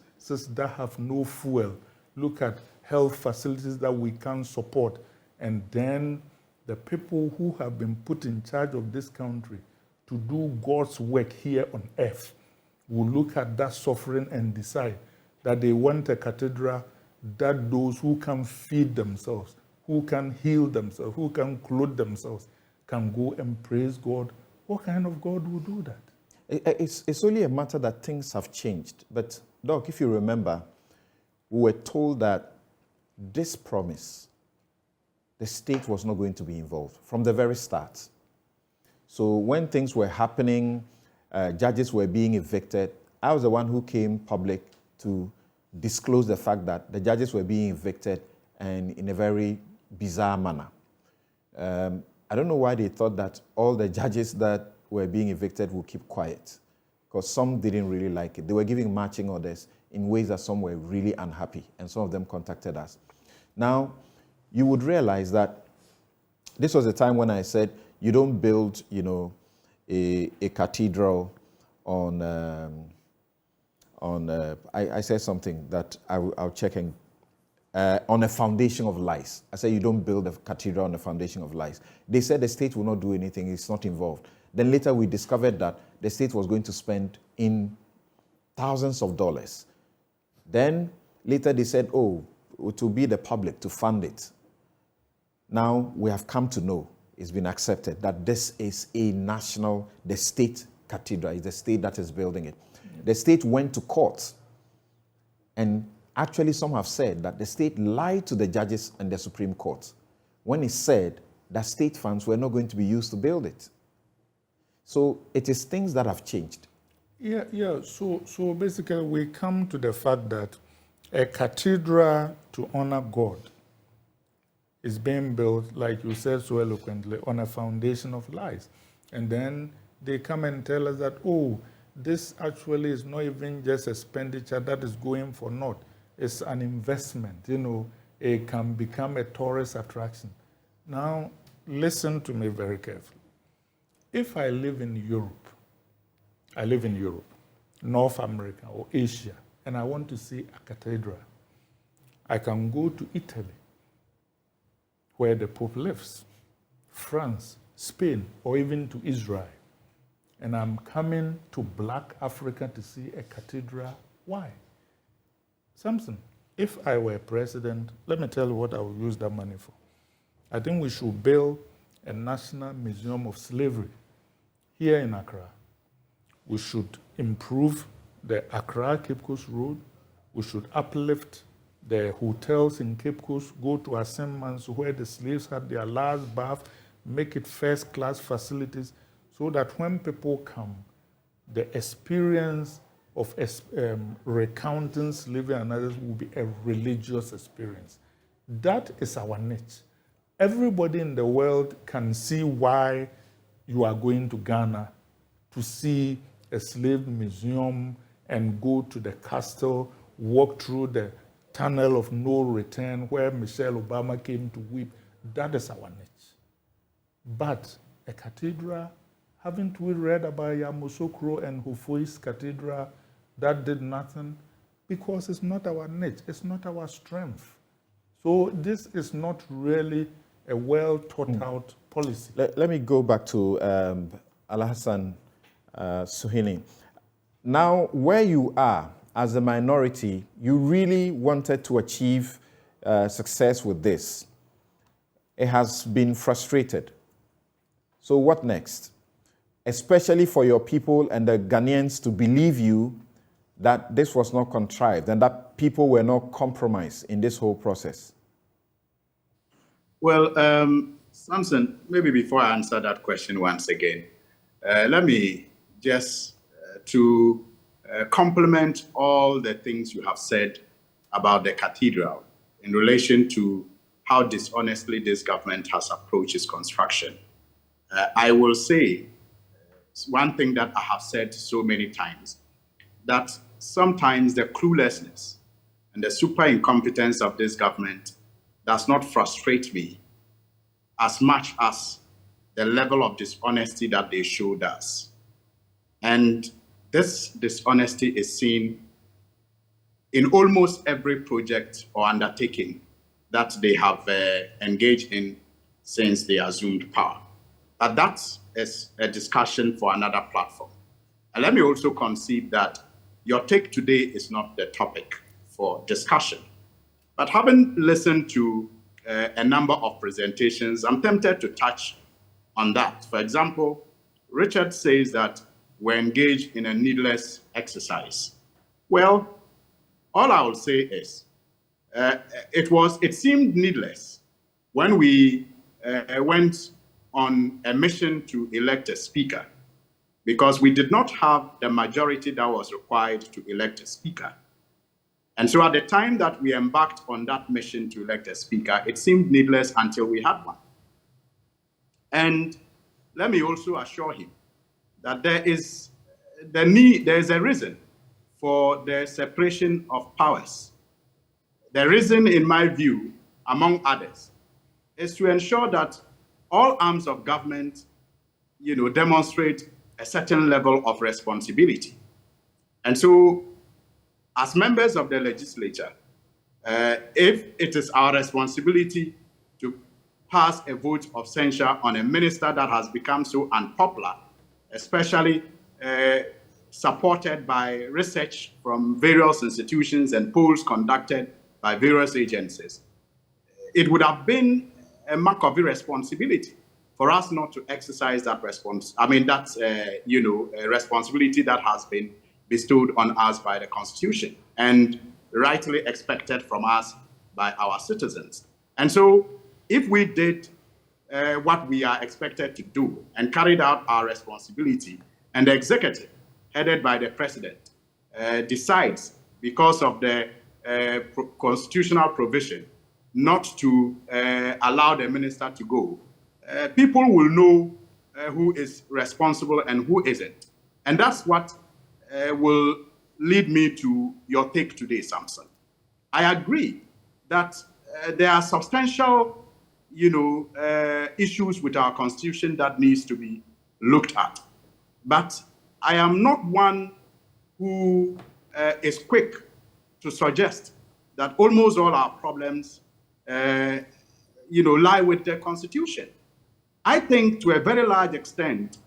that have no fuel, look at health facilities that we can't support, and then the people who have been put in charge of this country to do God's work here on earth will look at that suffering and decide that they want a cathedral that those who can feed themselves, who can heal themselves, who can clothe themselves, can go and praise God. What kind of God will do that? It's only a matter that things have changed. But, Doc, if you remember, we were told that this promise, the state was not going to be involved from the very start. So when things were happening, judges were being evicted, I was the one who came public to disclose the fact that the judges were being evicted and in a very bizarre manner. I don't know why they thought that all the judges that were being evicted would keep quiet, because some didn't really like it. They were giving marching orders in ways that some were really unhappy, and some of them contacted us. Now, you would realize that this was the time when I said, you don't build, a cathedral on I said something that I'll check and on a foundation of lies. I said you don't build a cathedral on a foundation of lies. They said the state will not do anything, it's not involved. Then later we discovered that the state was going to spend in thousands of dollars. Then later they said, oh, to be the public, to fund it. Now we have come to know, it's been accepted, that this is the state cathedral, it's the state that is building it. The state went to court, and actually some have said that the state lied to the judges and the Supreme Court when it said that state funds were not going to be used to build it. So it is things that have changed. Yeah. So basically we come to the fact that a cathedral to honor God is being built, like you said so eloquently, on a foundation of lies. And then they come and tell us that, oh, this actually is not even just expenditure that is going for naught. It's an investment, it can become a tourist attraction. Now, listen to me very carefully. If I live in Europe, North America or Asia, and I want to see a cathedral, I can go to Italy, where the Pope lives, France, Spain, or even to Israel. And I'm coming to Black Africa to see a cathedral. Why? Samson, if I were president, let me tell you what I would use that money for. I think we should build a National Museum of Slavery here in Accra. We should improve the Accra Cape Coast Road. We should uplift the hotels in Cape Coast, go to Asemans where the slaves had their last bath, make it first-class facilities so that when people come, the experience of recounting slavery and others will be a religious experience. That is our niche. Everybody in the world can see why you are going to Ghana to see a slave museum and go to the castle, walk through the tunnel of no return where Michelle Obama came to weep. That is our niche. But a cathedral, haven't we read about Yamoussoukro and Hufoi's cathedral that did nothing? Because it's not our niche, it's not our strength. So this is not really a well thought out policy. Let me go back to Alhassan Suhuyini. Now, where you are as a minority, you really wanted to achieve success with this. It has been frustrated. So what next? Especially for your people and the Ghanaians to believe you that this was not contrived and that people were not compromised in this whole process. Well, Samson, maybe before I answer that question once again, let me just to complement all the things you have said about the cathedral in relation to how dishonestly this government has approached its construction. I will say one thing that I have said so many times, that sometimes the cluelessness and the super incompetence of this government does not frustrate me as much as the level of dishonesty that they showed us. And this dishonesty is seen in almost every project or undertaking that they have engaged in since they assumed power. But that is a discussion for another platform. And let me also concede that your take today is not the topic for discussion. But having listened to a number of presentations, I'm tempted to touch on that. For example, Richard says that we're engaged in a needless exercise. Well, all I will say is it seemed needless when we went on a mission to elect a speaker, because we did not have the majority that was required to elect a speaker. And so at the time that we embarked on that mission to elect a speaker, it seemed needless until we had one. And let me also assure him that there is a reason for the separation of powers. The reason, in my view, among others, is to ensure that all arms of government, demonstrate a certain level of responsibility. And so, as members of the legislature, if it is our responsibility to pass a vote of censure on a minister that has become so unpopular, especially supported by research from various institutions and polls conducted by various agencies, it would have been a mark of irresponsibility for us not to exercise that responsibility that has been bestowed on us by the Constitution and rightly expected from us by our citizens. And so if we did what we are expected to do and carried out our responsibility, and the executive, headed by the president, decides, because of the constitutional provision, not to allow the minister to go, people will know who is responsible and who isn't. And that's what will lead me to your take today, Samson. I agree that there are substantial, issues with our constitution that needs to be looked at. But I am not one who is quick to suggest that almost all our problems, lie with the Constitution. I think to a very large extent,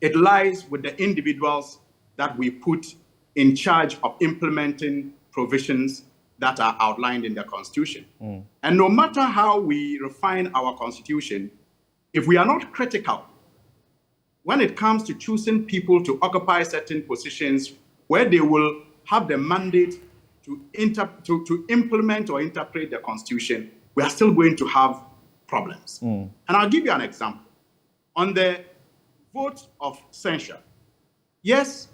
it lies with the individuals that we put in charge of implementing provisions that are outlined in the Constitution. And no matter how we refine our Constitution, if we are not critical when it comes to choosing people to occupy certain positions where they will have the mandate to implement or interpret the Constitution, we are still going to have problems. And I'll give you an example. On the vote of censure, yes,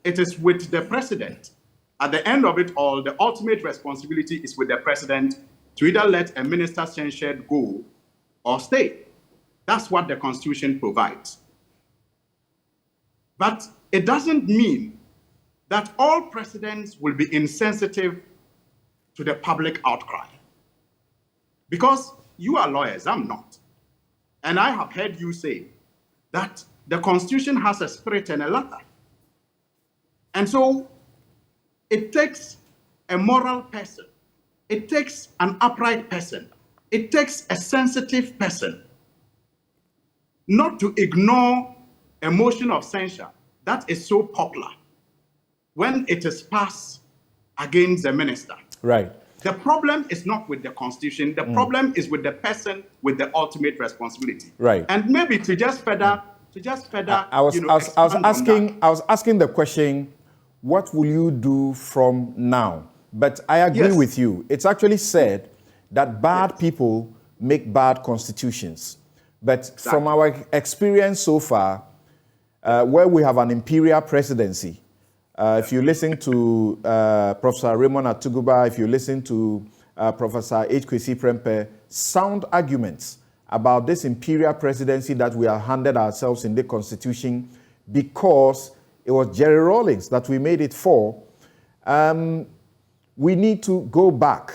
it is with the president. At the end of it all, the ultimate responsibility is with the president to either let a minister censured go or stay. That's what the Constitution provides. But it doesn't mean that all presidents will be insensitive to the public outcry. Because you are lawyers, I'm not. And I have heard you say that the Constitution has a spirit and a letter. And so it takes a moral person, it takes an upright person, it takes a sensitive person not to ignore a motion of censure that is so popular when it is passed against the minister. Right. The problem is not with the Constitution. The problem is with the person with the ultimate responsibility. Right. And maybe to just further, I was asking the question, what will you do from now? But I agree with you. It's actually said that bad people make bad constitutions. But from our experience so far, where we have an imperial presidency, if you listen to Professor Raymond Atuguba, if you listen to Professor H. Kwesi Prempeh, sound arguments about this imperial presidency that we have handed ourselves in the Constitution because it was Jerry Rawlings that we made it for. We need to go back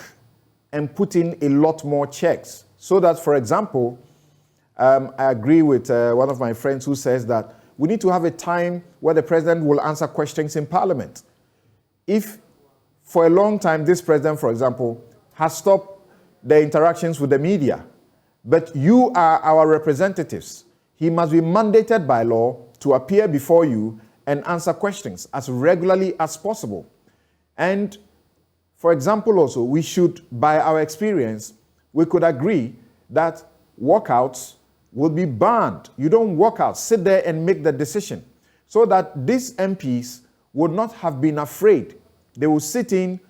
and put in a lot more checks so that, for example, I agree with one of my friends who says that we need to have a time where the president will answer questions in Parliament. If for a long time this president, for example, has stopped the interactions with the media, but you are our representatives, he must be mandated by law to appear before you and answer questions as regularly as possible. And for example also, we should, by our experience, we could agree that walkouts will be banned. You don't walk out, sit there and make the decision. So that these MPs would not have been afraid. They will sit in,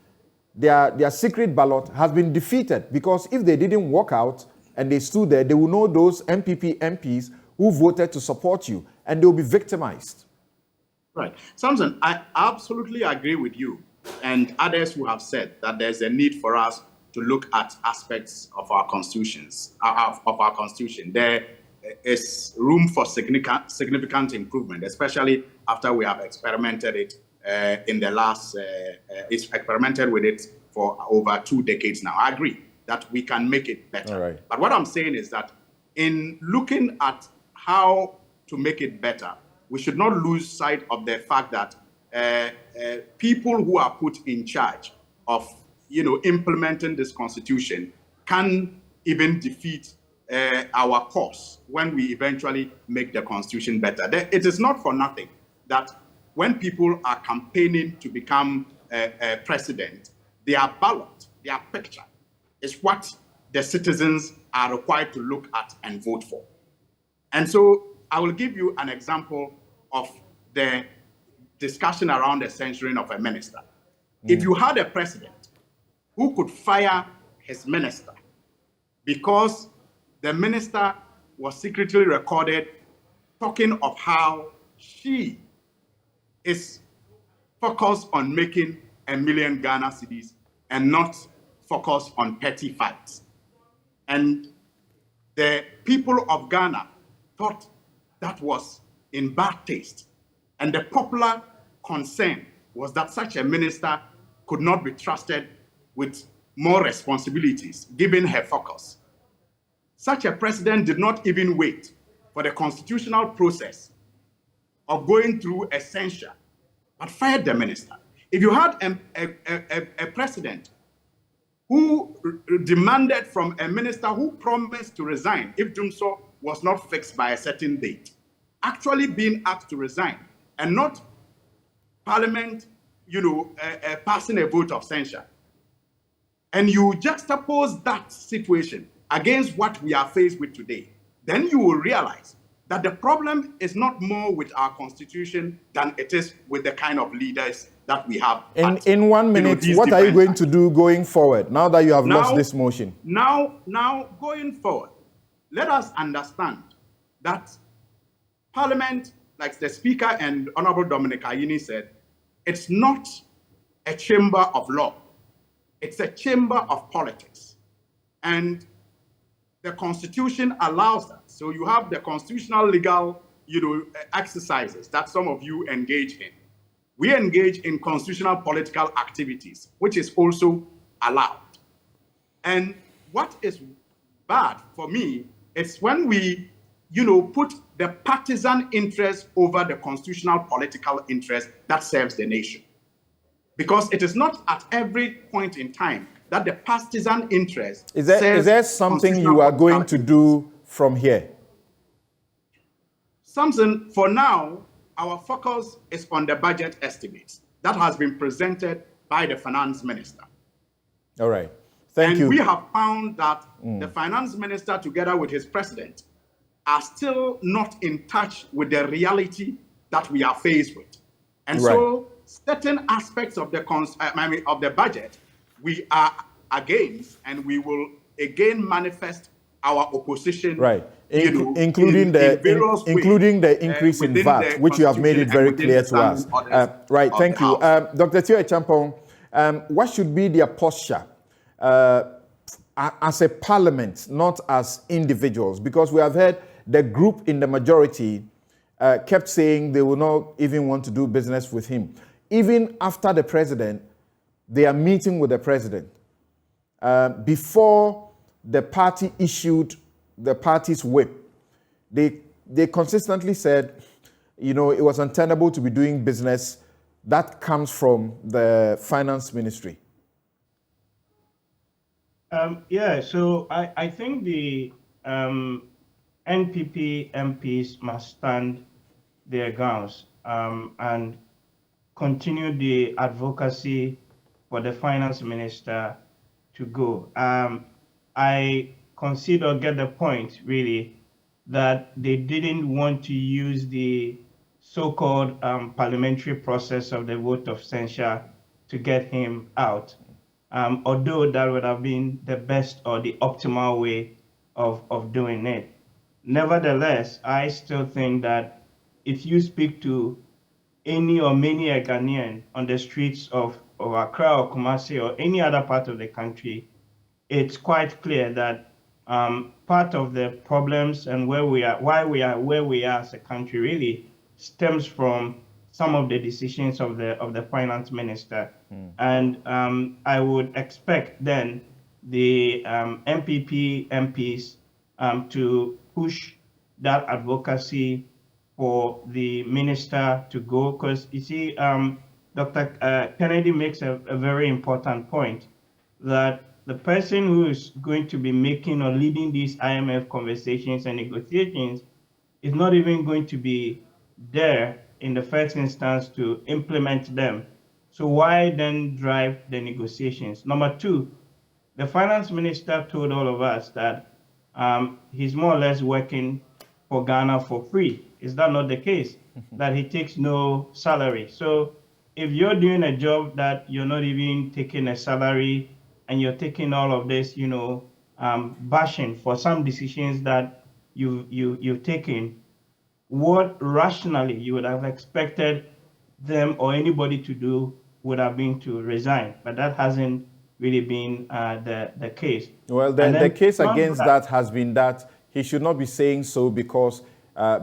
their secret ballot has been defeated, because if they didn't walk out and they stood there, they will know those MPP MPs who voted to support you, and they will be victimized. Right. Samson, I absolutely agree with you and others who have said that there's a need for us to look at aspects of our constitutions, of our constitution. There is room for significant improvement, especially after we have experimented it in the last, experimented with it for over 2 decades now. I agree that we can make it better. All right. But what I'm saying is that in looking at how to make it better, we should not lose sight of the fact that people who are put in charge of implementing this constitution can even defeat our cause when we eventually make the constitution better. It is not for nothing that when people are campaigning to become a president, their ballot, their picture is what the citizens are required to look at and vote for. And so I will give you an example of the discussion around the censuring of a minister. If you had a president who could fire his minister because the minister was secretly recorded talking of how she is focused on making 1 million Ghana cedis and not focused on petty fights. And the people of Ghana thought that was in bad taste. And the popular concern was that such a minister could not be trusted with more responsibilities, given her focus. Such a president did not even wait for the constitutional process of going through a censure, but fired the minister. If you had a president who demanded from a minister who promised to resign if doing so was not fixed by a certain date, actually being asked to resign and not Parliament, passing a vote of censure, and you juxtapose that situation against what we are faced with today, then you will realize that the problem is not more with our constitution than it is with the kind of leaders that we have. In 1 minute, what are you going to do going forward now that you have lost this motion? Now, going forward, let us understand that Parliament, like the Speaker and Honorable Dominic Ayini said, it's not a chamber of law. It's a chamber of politics. And the Constitution allows that. So you have the constitutional legal, exercises that some of you engage in. We engage in constitutional political activities, which is also allowed. And what is bad for me is when we, put the partisan interest over the constitutional political interest that serves the nation. Because it is not at every point in time that the partisan interest is there something you are going to do from here? Samson, for now, our focus is on the budget estimates that has been presented by the finance minister. All right. Thank you. And we have found that the finance minister, together with his president, are still not in touch with the reality that we are faced with. And so certain aspects of the budget we are against, and we will again manifest our opposition. Right, including the increase in VAT, which you have made it very clear to us. Right, thank you. Dr. Tio Champong, what should be their posture as a parliament, not as individuals? Because we have heard the group in the majority kept saying they will not even want to do business with him. Even after the president, they are meeting with the president. Before the party issued the party's whip, they consistently said, it was untenable to be doing business. That comes from the finance ministry. So I think the NPP MPs must stand their grounds and continue the advocacy for the finance minister to go. I get the point, really, that they didn't want to use the so-called parliamentary process of the vote of censure to get him out, although that would have been the best or the optimal way of doing it. Nevertheless, I still think that if you speak to any or many a Ghanaian on the streets of Accra or Kumasi or any other part of the country, it's quite clear that part of the problems and why we are where we are as a country really stems from some of the decisions of the finance minister. And I would expect then the MPP MPs to push that advocacy for the minister to go, because you see, Dr. Kennedy makes a very important point, that the person who is going to be making or leading these IMF conversations and negotiations is not even going to be there in the first instance to implement them. So why then drive the negotiations? Number two, the finance minister told all of us that he's more or less working for Ghana for free. Is that not the case? That he takes no salary. So if you're doing a job that you're not even taking a salary and you're taking all of this, bashing for some decisions that you've taken, what rationally you would have expected them or anybody to do would have been to resign. But that hasn't really been the case. Well, the case against that has been that he should not be saying so because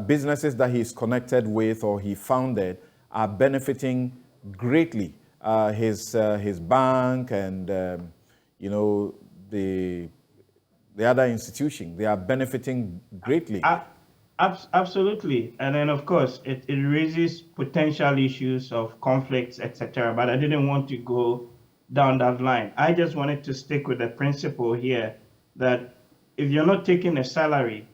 businesses that he's connected with or he founded are benefiting greatly. His bank and the other institution, they are benefiting greatly. Absolutely. And then, of course, it raises potential issues of conflicts, etc. But I didn't want to go down that line. I just wanted to stick with the principle here that if you're not taking a salary,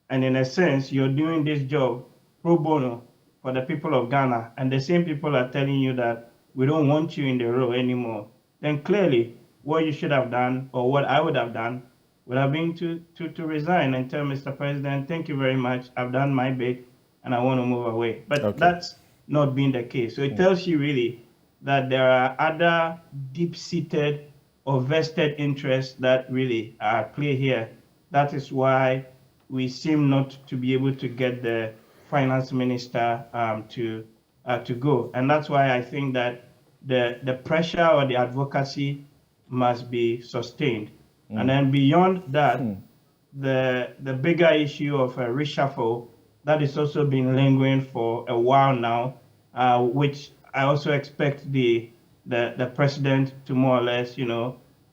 and in a sense, you're doing this job pro bono for the people of Ghana, and the same people are telling you that we don't want you in the role anymore, then clearly what you should have done, or what I would have done, would have been to resign and tell Mr. President, thank you very much, I've done my bit, and I want to move away. But that's not been the case. So it tells you really that there are other deep-seated or vested interests that really are at play here. That is why we seem not to be able to get the finance minister to go. And that's why I think that the pressure or the advocacy must be sustained. And then beyond that, the bigger issue of a reshuffle that is also been lingering for a while now, which I also expect the president to more or less,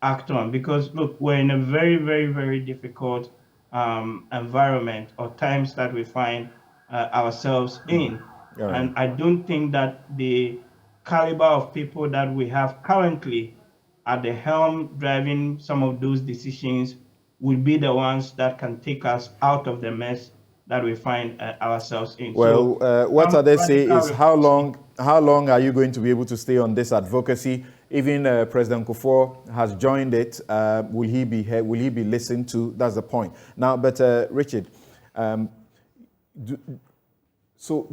act on. Because look, we're in a very, very, very difficult environment or times that we find ourselves in. Right. And I don't think that the caliber of people that we have currently at the helm driving some of those decisions will be the ones that can take us out of the mess that we find ourselves in. Well, so, what others say is how long are you going to be able to stay on this advocacy? Even President Kufuor has joined it. Will he be listened to? That's the point. Now, but Richard, do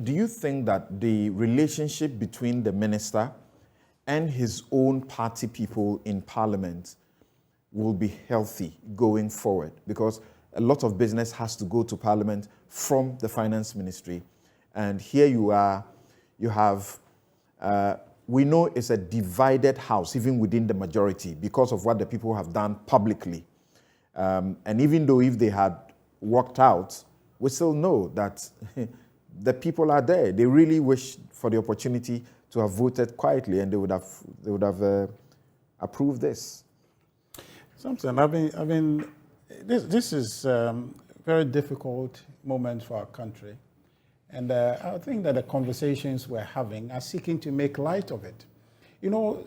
you think that the relationship between the minister and his own party people in Parliament will be healthy going forward? Because a lot of business has to go to Parliament from the Finance Ministry. And here you are, you have, we know it's a divided house, even within the majority, because of what the people have done publicly. And even though if they had walked out, we still know that the people are there. They really wish for the opportunity to have voted quietly, and they would have approved this. Samson, this is a very difficult moment for our country. And I think that the conversations we're having are seeking to make light of it.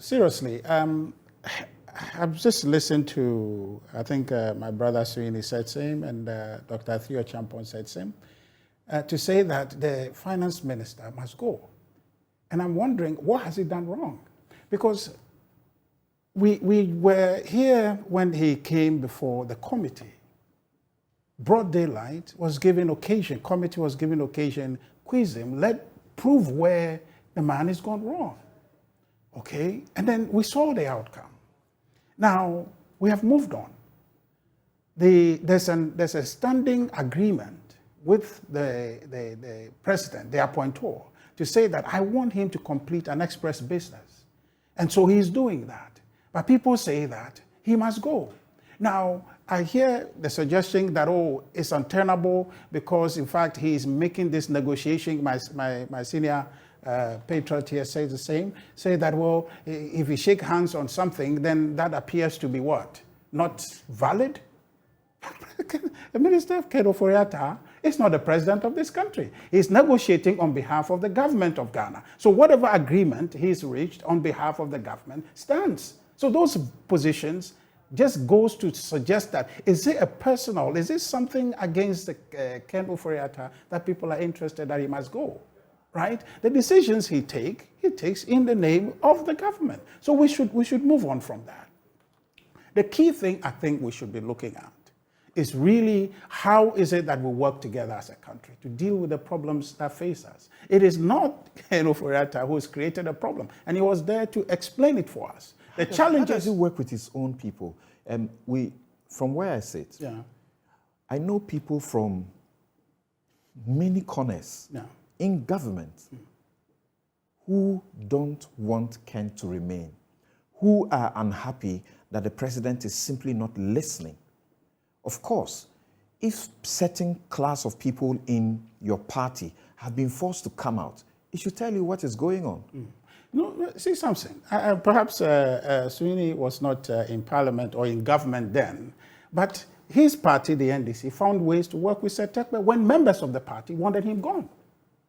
Seriously, I've just listened to, I think my brother Suini said same, and Dr. Theo Champon said same, to say that the finance minister must go. And I'm wondering, what has he done wrong? Because we were here when he came before the committee. Broad daylight was given occasion, committee was given occasion, quiz him, prove where the man has gone wrong. Okay? And then we saw the outcome. Now, we have moved on. There's a standing agreement with the president, the appointor, to say that I want him to complete an express business. And so he's doing that. But people say that he must go. Now, I hear the suggestion that, it's untenable because, in fact, he's making this negotiation. My senior patriot here says the same. Say that, if we shake hands on something, then that appears to be what? Not valid? The Minister of Kedo Foriata is not the president of this country. He's negotiating on behalf of the government of Ghana. So whatever agreement he's reached on behalf of the government stands. So those positions just goes to suggest that, is it something against the Kedo Foriata that people are interested that he must go, right? The decisions he takes in the name of the government. So we should move on from that. The key thing I think we should be looking at is really how is it that we work together as a country to deal with the problems that face us. It is not Kedo Foriata who has created a problem, and he was there to explain it for us. The challenges. How does he work with his own people? From where I sit, I know people from many corners in government who don't want Ken to remain, who are unhappy that the president is simply not listening. Of course, if certain class of people in your party have been forced to come out, it should tell you what is going on. No, see something. Perhaps Suini was not in parliament or in government then, but his party, the NDC, found ways to work with Setekbe when members of the party wanted him gone.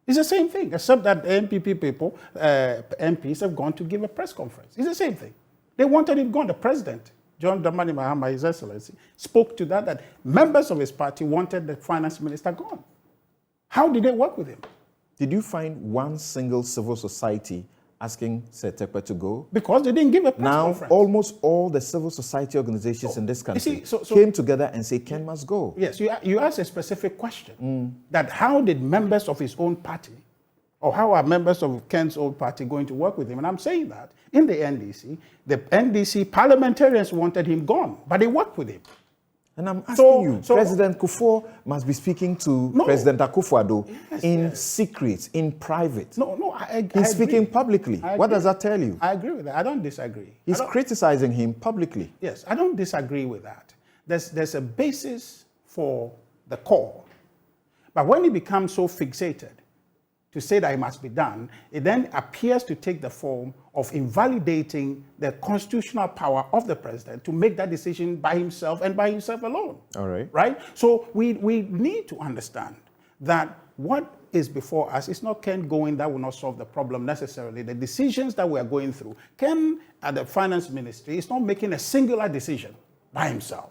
It's the same thing, except that the MPP people, MPs, have gone to give a press conference. It's the same thing. They wanted him gone. The president, John Dramani Mahama, His Excellency, spoke to that members of his party wanted the finance minister gone. How did they work with him? Did you find one single civil society asking Sir Tekwe to go. Because they didn't give a press Now, conference. almost all the civil society organizations in this country came together and said Ken must go. Yes, you asked a specific question, that how did members of his own party, or how are members of Ken's own party going to work with him? And I'm saying that in the NDC parliamentarians wanted him gone, but they worked with him. And I'm asking you, President Kufuor must be speaking to President Akufo-Addo in secret, in private. He's speaking publicly. What does that tell you? I agree with that. I don't disagree. He's criticizing him publicly. Yes, I don't disagree with that. There's a basis for the call. But when he becomes so fixated to say that it must be done, it then appears to take the form of invalidating the constitutional power of the president to make that decision by himself and by himself alone. All right. Right? So we need to understand that what is before us is not Ken going that will not solve the problem necessarily. The decisions that we are going through, Ken at the finance ministry is not making a singular decision by himself.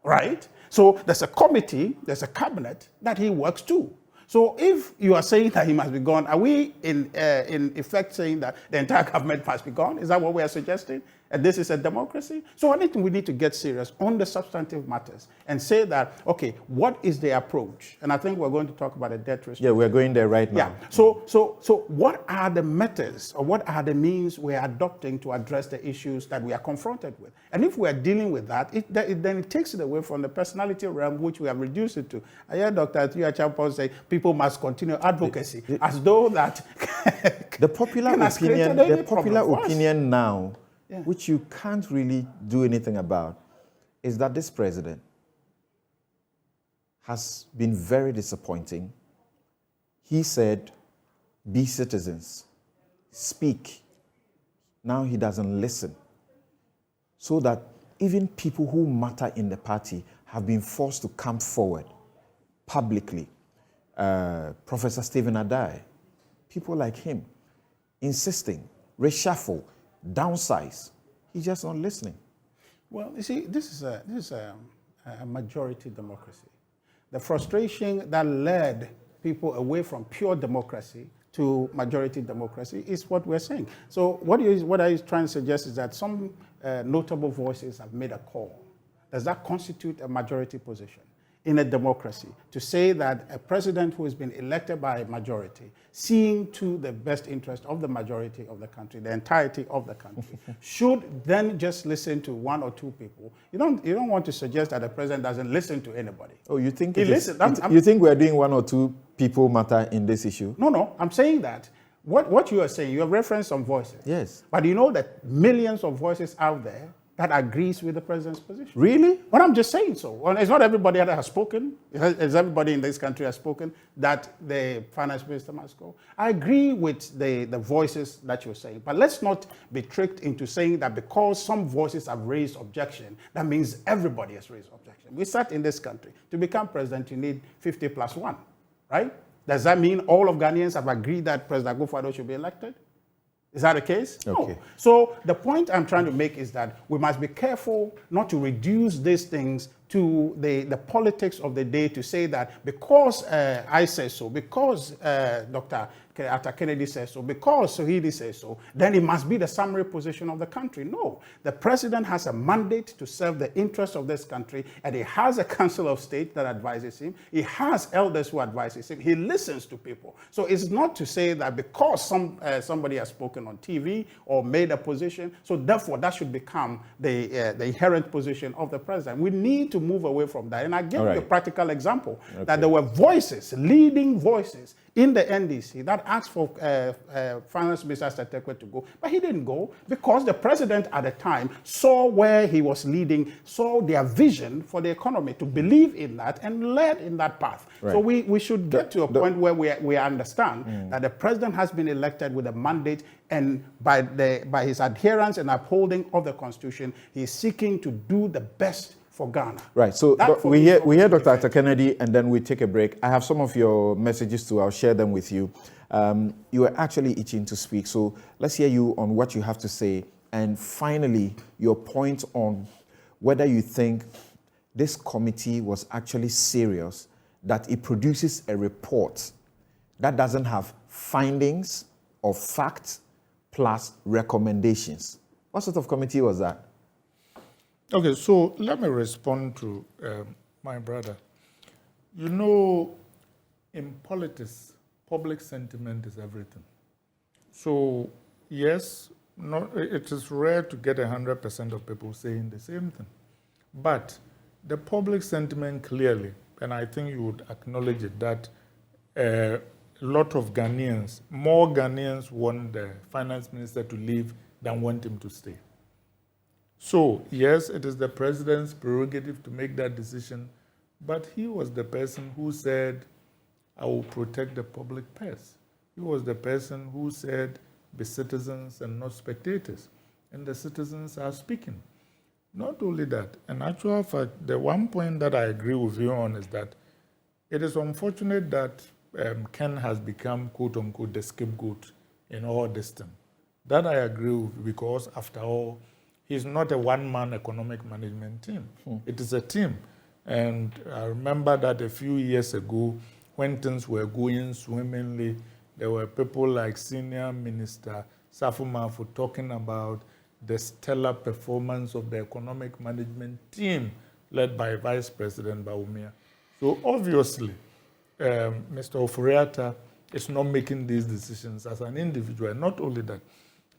Right? So there's a committee, there's a cabinet that he works to. So if you are saying that he must be gone, are we in effect saying that the entire government must be gone? Is that what we are suggesting? And this is a democracy? So I think we need to get serious on the substantive matters and say that, okay, what is the approach? And I think we're going to talk about a debt restriction. Yeah, we're going there right now. Yeah. So what are the methods or what are the means we are adopting to address the issues that we are confronted with? And if we are dealing with that, then it takes it away from the personality realm, which we have reduced it to. I hear Dr. Atuya Champon say people must continue advocacy, as though that the popular opinion now, which you can't really do anything about, is that this president has been very disappointing. He said, be citizens, speak. Now he doesn't listen. So that even people who matter in the party have been forced to come forward publicly. Professor Stephen Adai, people like him, insisting, reshuffle, downsize. He's just not listening. Well, you see, this is a majority democracy. The frustration that led people away from pure democracy to majority democracy is what we're saying. So what I was trying to suggest is that some notable voices have made a call. Does that constitute a majority position in a democracy, to say that a president who has been elected by a majority, seeing to the best interest of the majority of the country, the entirety of the country, should then just listen to one or two people? You don't want to suggest that the president doesn't listen to anybody. Oh, you think you think we're doing one or two people matter in this issue? No, I'm saying that what you are saying, you have referenced some voices. Yes. But you know that millions of voices out there that agrees with the president's position. Really? Well, I'm just saying so. Well, it's not everybody that has spoken. It's everybody in this country has spoken that the finance minister must go. I agree with the voices that you're saying, but let's not be tricked into saying that because some voices have raised objection, that means everybody has raised objection. We sat in this country. To become president, you need 50 plus 1, right? Does that mean all of Ghanaians have agreed that President Akufo-Addo should be elected? Is that the case? Okay. No. So the point I'm trying to make is that we must be careful not to reduce these things to the politics of the day, to say that because I say so, because Dr. Atta Kennedy says so, because Sohidi says so, then it must be the summary position of the country. No. The president has a mandate to serve the interests of this country, and he has a council of state that advises him. He has elders who advises him. He listens to people. So it's not to say that because somebody has spoken on TV or made a position, so therefore that should become the inherent position of the president. We need to move away from that. And I give you a practical example, that there were voices, leading voices in the NDC that asked for Finance Minister Tekwe to go, but he didn't go because the president at the time saw where he was leading, saw their vision for the economy, to believe in that and led in that path. Right. So we should get to a point where we understand that the president has been elected with a mandate, and by his adherence and upholding of the Constitution, he is seeking to do the best for Ghana. Right. So we hear Dr. Atta Kennedy, and then we take a break. I have some of your messages too. I'll share them with you. You are actually itching to speak, so let's hear you on what you have to say, and finally your point on whether you think this committee was actually serious, that it produces a report that doesn't have findings or facts plus recommendations. What sort of committee was that? Okay, so let me respond to my brother. You know, in politics, public sentiment is everything. So, yes, it is rare to get 100% of people saying the same thing. But the public sentiment clearly, and I think you would acknowledge it, that a lot of Ghanaians, more Ghanaians want the finance minister to leave than want him to stay. So, yes, it is the president's prerogative to make that decision, but he was the person who said, I will protect the public purse. He was the person who said, be citizens and not spectators. And the citizens are speaking. Not only that, in actual fact, the one point that I agree with you on is that it is unfortunate that Ken has become, quote unquote, the scapegoat in all this thing. That I agree with, because after all, he's not a one-man economic management team. It is a team. And I remember that a few years ago, when things were going swimmingly, there were people like Senior Minister Safumafu talking about the stellar performance of the economic management team led by Vice President Bawumia. So obviously, Mr. Oforiatta is not making these decisions as an individual. Not only that,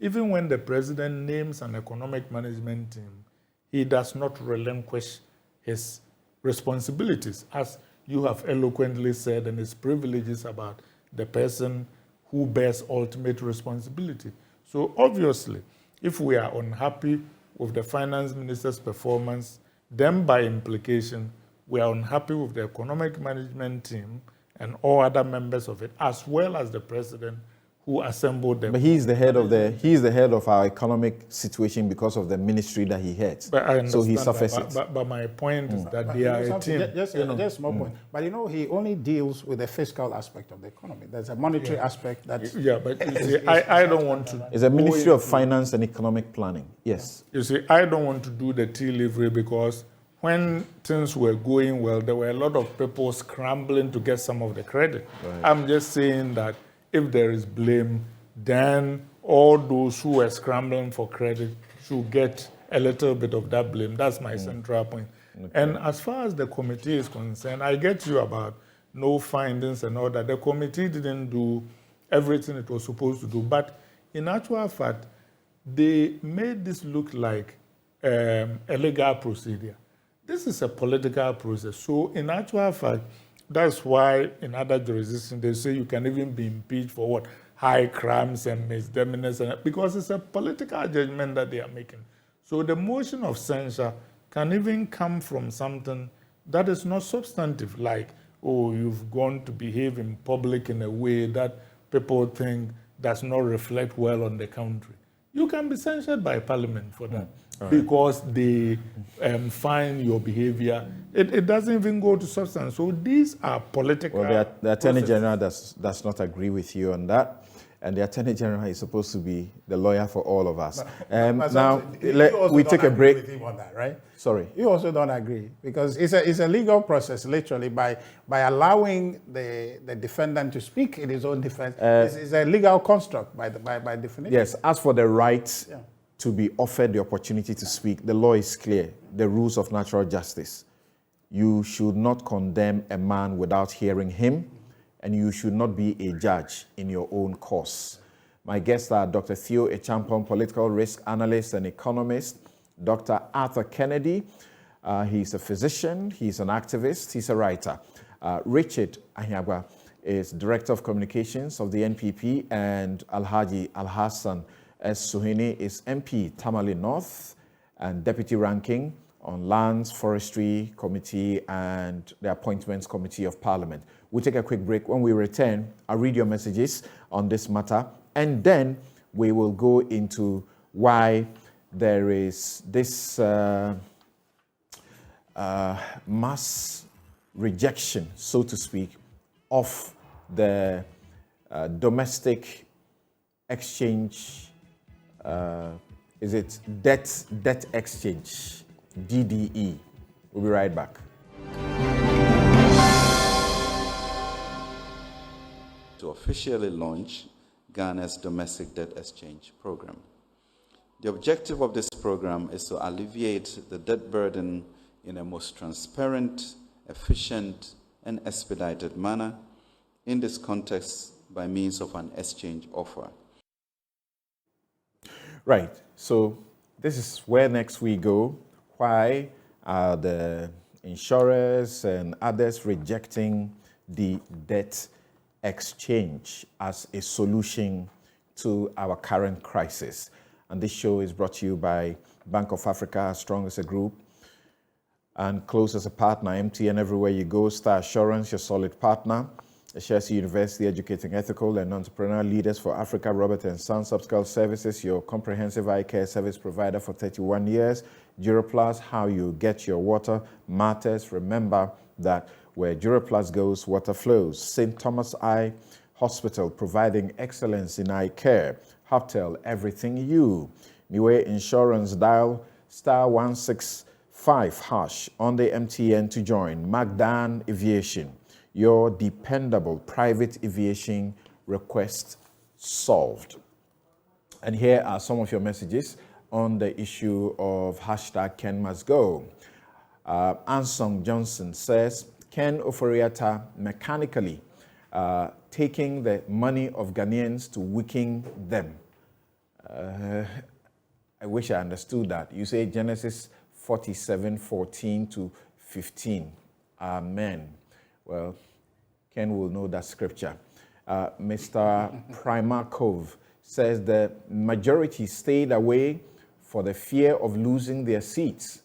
even when the president names an economic management team, he does not relinquish his responsibilities, as you have eloquently said, and his privileges about the person who bears ultimate responsibility. So obviously, if we are unhappy with the finance minister's performance, then by implication, we are unhappy with the economic management team and all other members of it, as well as the president who assembled them. But he is the head of our economic situation because of the ministry that he heads. But I understand so he suffers it. But my point is that they are a team. Just a small point. But you know, he only deals with the fiscal aspect of the economy. There's a monetary aspect that. Yeah, but you see, I don't want to. It's a Ministry of Finance and Economic Planning. Yes. You see, I don't want to do the tea livery, because when things were going well, there were a lot of people scrambling to get some of the credit. Right. I'm just saying that if there is blame, then all those who were scrambling for credit should get a little bit of that blame. That's my central point. Okay. And as far as the committee is concerned, I get you about no findings and all that. The committee didn't do everything it was supposed to do. But in actual fact, they made this look like a legal procedure. This is a political process. So in actual fact, that's why in other jurisdictions they say you can even be impeached for what? High crimes and misdemeanors, because it's a political judgment that they are making. So the motion of censure can even come from something that is not substantive, like, oh, you've gone to behave in public in a way that people think does not reflect well on the country. You can be censured by Parliament for that. Right. Because they find your behavior. It doesn't even go to substance. So these are political. Well, the Attorney General does not agree with you on that. And the Attorney General is supposed to be the lawyer for all of us. Now, we take a break. With him on that, right? Sorry. You also don't agree, because it's a legal process, literally, by allowing the defendant to speak in his own defense. It's a legal construct by definition. Yes, as for the right to be offered the opportunity to speak, the law is clear, the rules of natural justice. You should not condemn a man without hearing him, and you should not be a judge in your own cause. My guests are Dr. Theo Echampong, political risk analyst and economist, Dr. Arthur Kennedy, he's a physician, he's an activist, he's a writer. Richard Anyagwa is Director of Communications of the NPP, and Alhaji Alhassan S. Suhini is MP, Tamale North, and Deputy Ranking on Lands, Forestry Committee and the Appointments Committee of Parliament. We'll take a quick break. When we return, I'll read your messages on this matter, and then we will go into why there is this mass rejection, so to speak, of the domestic exchange, is it debt exchange, DDE. We'll be right back. To officially launch Ghana's domestic debt exchange program. The objective of this program is to alleviate the debt burden in a most transparent, efficient, and expedited manner in this context by means of an exchange offer. Right. So this is where next we go. Why are the insurers and others rejecting the debt exchange as a solution to our current crisis? And this show is brought to you by Bank of Africa, strong as a group and close as a partner. MTN everywhere you go. Star Assurance, your solid partner. Chelsea University, educating ethical and entrepreneurial leaders for Africa. Robert & Sons Upscale Services, your comprehensive eye care service provider for 31 years. Duraplus, how you get your water matters. Remember that where Duraplus goes, water flows. St. Thomas Eye Hospital, providing excellence in eye care. Hoptel, everything you. Niue Insurance, dial *165# on the MTN to join. Magdan Aviation, your dependable private aviation request solved. And here are some of your messages on the issue of #Ken Must Go. Ansong Johnson says, Ken Oforiatta mechanically taking the money of Ghanaians to weaken them. I wish I understood that. You say Genesis 47:14-15. Amen. Well, Ken will know that scripture. Mr. Primakov says the majority stayed away for the fear of losing their seats.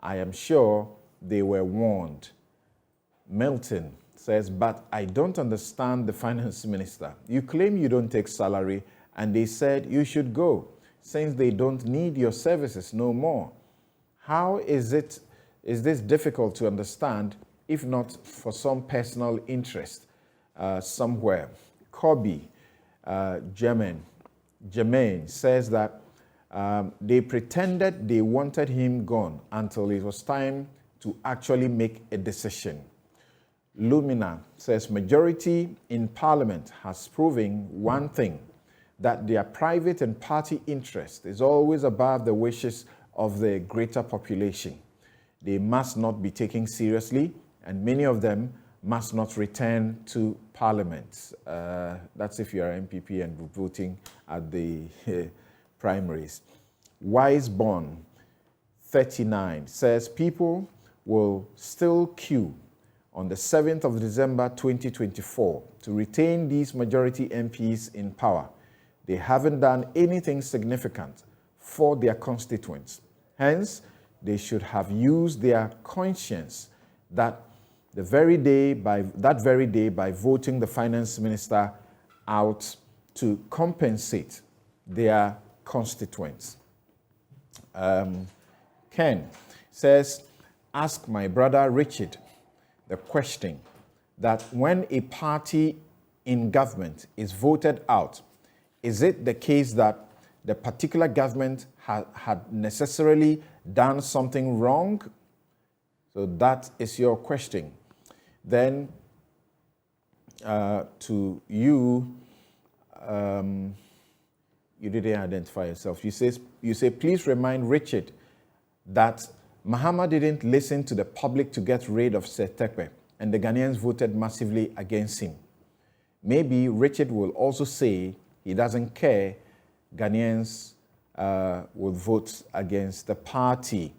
I am sure they were warned. Milton says, but I don't understand the finance minister. You claim you don't take salary, and they said you should go, since they don't need your services no more. How is this difficult to understand, if not for some personal interest somewhere? Kobe Jermaine says that they pretended they wanted him gone until it was time to actually make a decision. Lumina says majority in Parliament has proven one thing, that their private and party interest is always above the wishes of the greater population. They must not be taken seriously, and many of them must not return to Parliament. That's if you are MPP and voting at the primaries. Wiseborn 39 says people will still queue on the 7th of December 2024 to retain these majority MPs in power. They haven't done anything significant for their constituents. Hence, they should have used their conscience that very day by voting the finance minister out to compensate their constituents. Ken says, ask my brother Richard the question that when a party in government is voted out, is it the case that the particular government had necessarily done something wrong? So that is your question. Then to you, you didn't identify yourself. You say, please remind Richard that Mahama didn't listen to the public to get rid of Setekwe, and the Ghanaians voted massively against him. Maybe Richard will also say he doesn't care Ghanaians will vote against the party.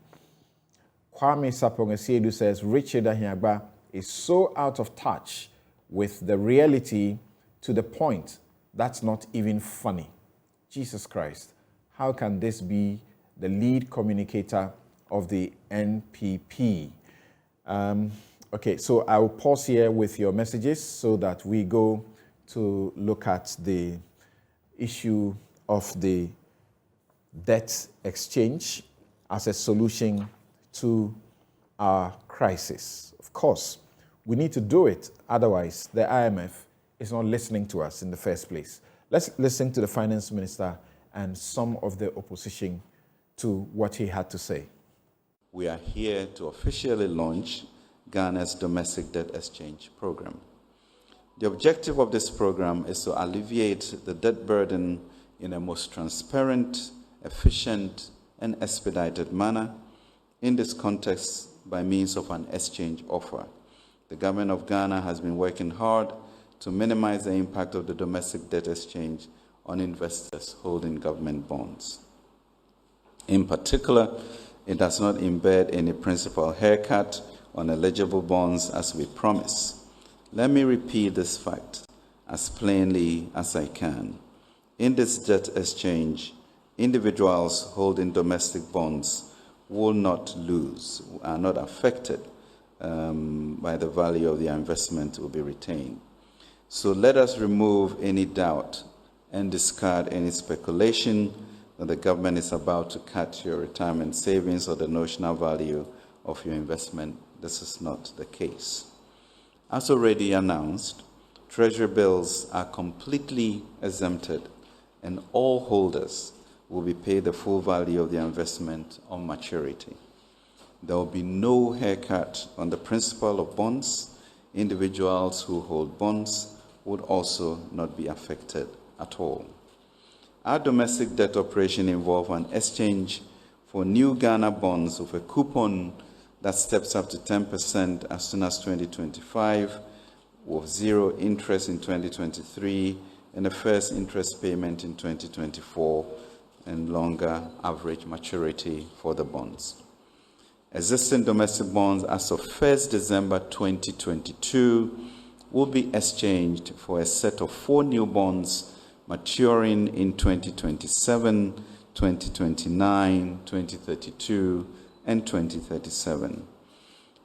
Kwame Sapong-Asiedu says, Richard Ahiagba is so out of touch with the reality to the point that's not even funny. Jesus Christ, how can this be the lead communicator of the NPP? Okay, so I will pause here with your messages so that we go to look at the issue of the debt exchange as a solution to our crisis. Of course, we need to do it. Otherwise, the IMF is not listening to us in the first place. Let's listen to the finance minister and some of the opposition to what he had to say. We are here to officially launch Ghana's domestic debt exchange program. The objective of this program is to alleviate the debt burden in a most transparent, efficient, and expedited manner. In this context, by means of an exchange offer, the government of Ghana has been working hard to minimize the impact of the domestic debt exchange on investors holding government bonds. In particular, it does not embed any principal haircut on eligible bonds as we promise. Let me repeat this fact as plainly as I can. In this debt exchange, individuals holding domestic bonds will not lose, are not affected by the value of their investment will be retained. So let us remove any doubt and discard any speculation that the government is about to cut your retirement savings or the notional value of your investment. This is not the case. As already announced, Treasury bills are completely exempted and all holders will be paid the full value of their investment on maturity. There will be no haircut on the principal of bonds. Individuals who hold bonds would also not be affected at all. Our domestic debt operation involves an exchange for new Ghana bonds with a coupon that steps up to 10% as soon as 2025, with zero interest in 2023, and the first interest payment in 2024, and longer average maturity for the bonds. Existing domestic bonds as of 1st December 2022 will be exchanged for a set of 4 new bonds maturing in 2027, 2029, 2032, and 2037.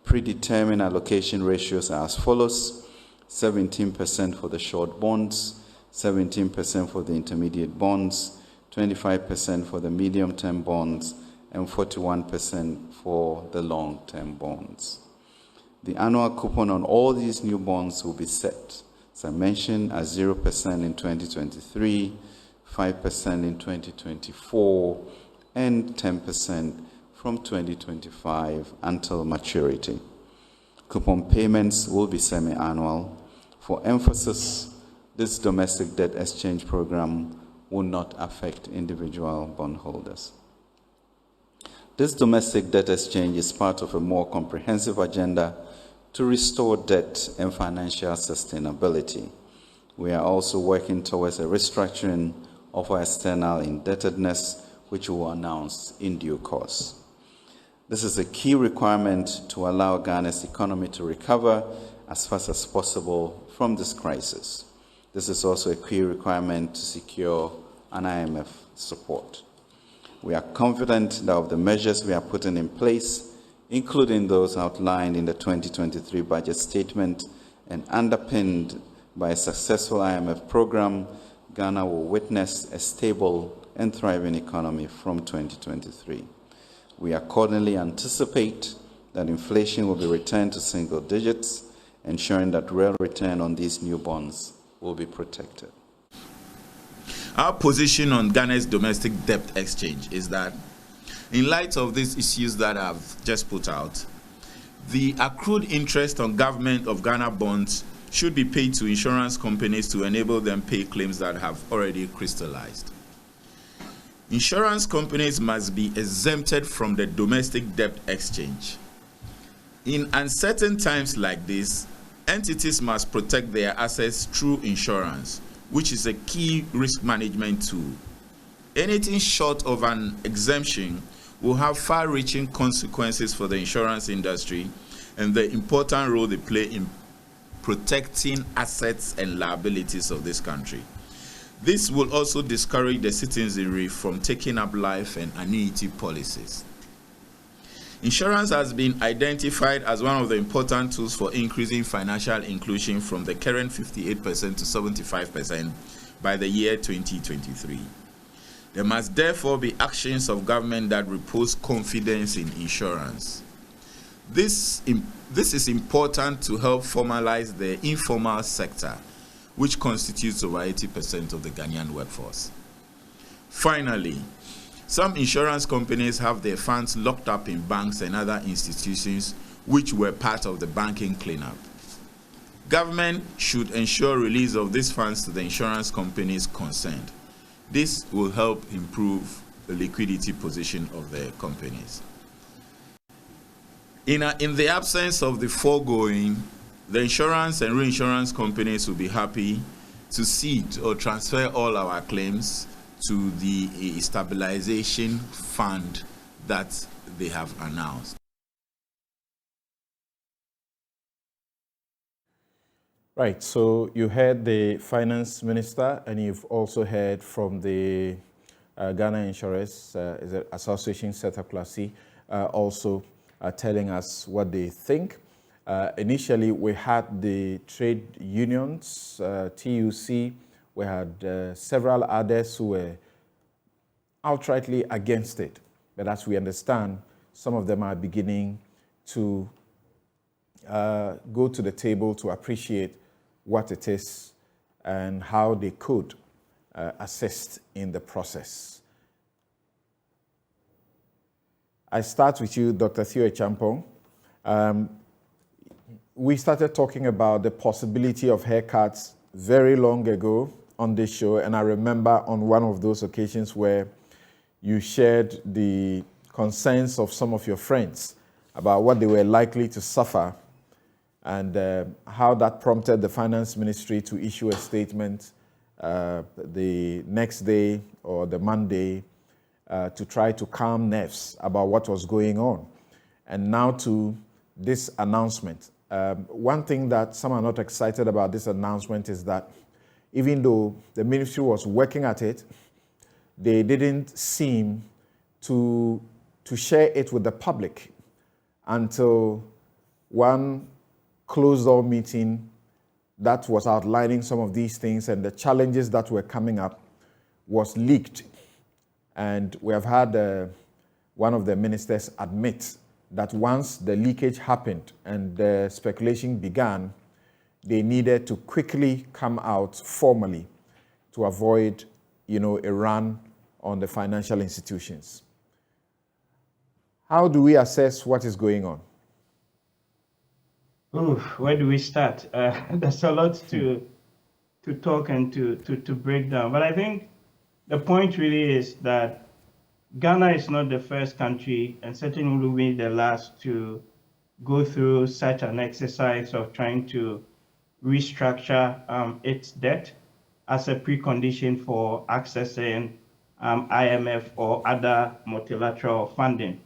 Predetermined allocation ratios are as follows: 17% for the short bonds, 17% for the intermediate bonds, 25% for the medium-term bonds, and 41% for the long-term bonds. The annual coupon on all these new bonds will be set, as I mentioned, at 0% in 2023, 5% in 2024, and 10% from 2025 until maturity. Coupon payments will be semi-annual. For emphasis, this domestic debt exchange program will not affect individual bondholders. This domestic debt exchange is part of a more comprehensive agenda to restore debt and financial sustainability. We are also working towards a restructuring of our external indebtedness, which we will announce in due course. This is a key requirement to allow Ghana's economy to recover as fast as possible from this crisis. This is also a key requirement to secure an IMF support. We are confident that of the measures we are putting in place, including those outlined in the 2023 budget statement and underpinned by a successful IMF program, Ghana will witness a stable and thriving economy from 2023. We accordingly anticipate that inflation will be returned to single digits, ensuring that real return on these new bonds will be protected. Our position on Ghana's domestic debt exchange is that, in light of these issues that I've just put out, the accrued interest on government of Ghana bonds should be paid to insurance companies to enable them pay claims that have already crystallized. Insurance companies must be exempted from the domestic debt exchange. In uncertain times like this, entities must protect their assets through insurance, which is a key risk management tool. Anything short of an exemption will have far-reaching consequences for the insurance industry and the important role they play in protecting assets and liabilities of this country. This will also discourage the citizenry from taking up life and annuity policies. Insurance has been identified as one of the important tools for increasing financial inclusion from the current 58% to 75% by the year 2023. There must therefore be actions of government that repose confidence in insurance. This is important to help formalize the informal sector, which constitutes over 80% of the Ghanaian workforce. Finally, some insurance companies have their funds locked up in banks and other institutions which were part of the banking cleanup. Government should ensure release of these funds to the insurance companies concerned. This will help improve the liquidity position of the companies. In the absence of the foregoing, the insurance and reinsurance companies will be happy to cede or transfer all our claims to the stabilization fund that they have announced. Right, so you heard the finance minister, and you've also heard from the Ghana Insurers Association Setup Class C, also telling us what they think. Initially, we had the trade unions, TUC, we had several others who were outrightly against it. But as we understand, some of them are beginning to go to the table to appreciate what it is and how they could assist in the process. I start with you, Dr. Theo Champong. We started talking about the possibility of haircuts very long ago on this show, and I remember on one of those occasions where you shared the concerns of some of your friends about what they were likely to suffer, and how that prompted the finance ministry to issue a statement the next day or the Monday to try to calm nerves about what was going on. And now to this announcement. One thing that some are not excited about this announcement is that even though the ministry was working at it, they didn't seem to share it with the public until one closed-door meeting that was outlining some of these things and the challenges that were coming up was leaked. And we have had one of the ministers admit that once the leakage happened and the speculation began, they needed to quickly come out formally to avoid, a run on the financial institutions. How do we assess what is going on? Where do we start? There's a lot to talk and to break down. But I think the point really is that Ghana is not the first country, and certainly will be the last, to go through such an exercise of trying to restructure its debt as a precondition for accessing IMF or other multilateral funding.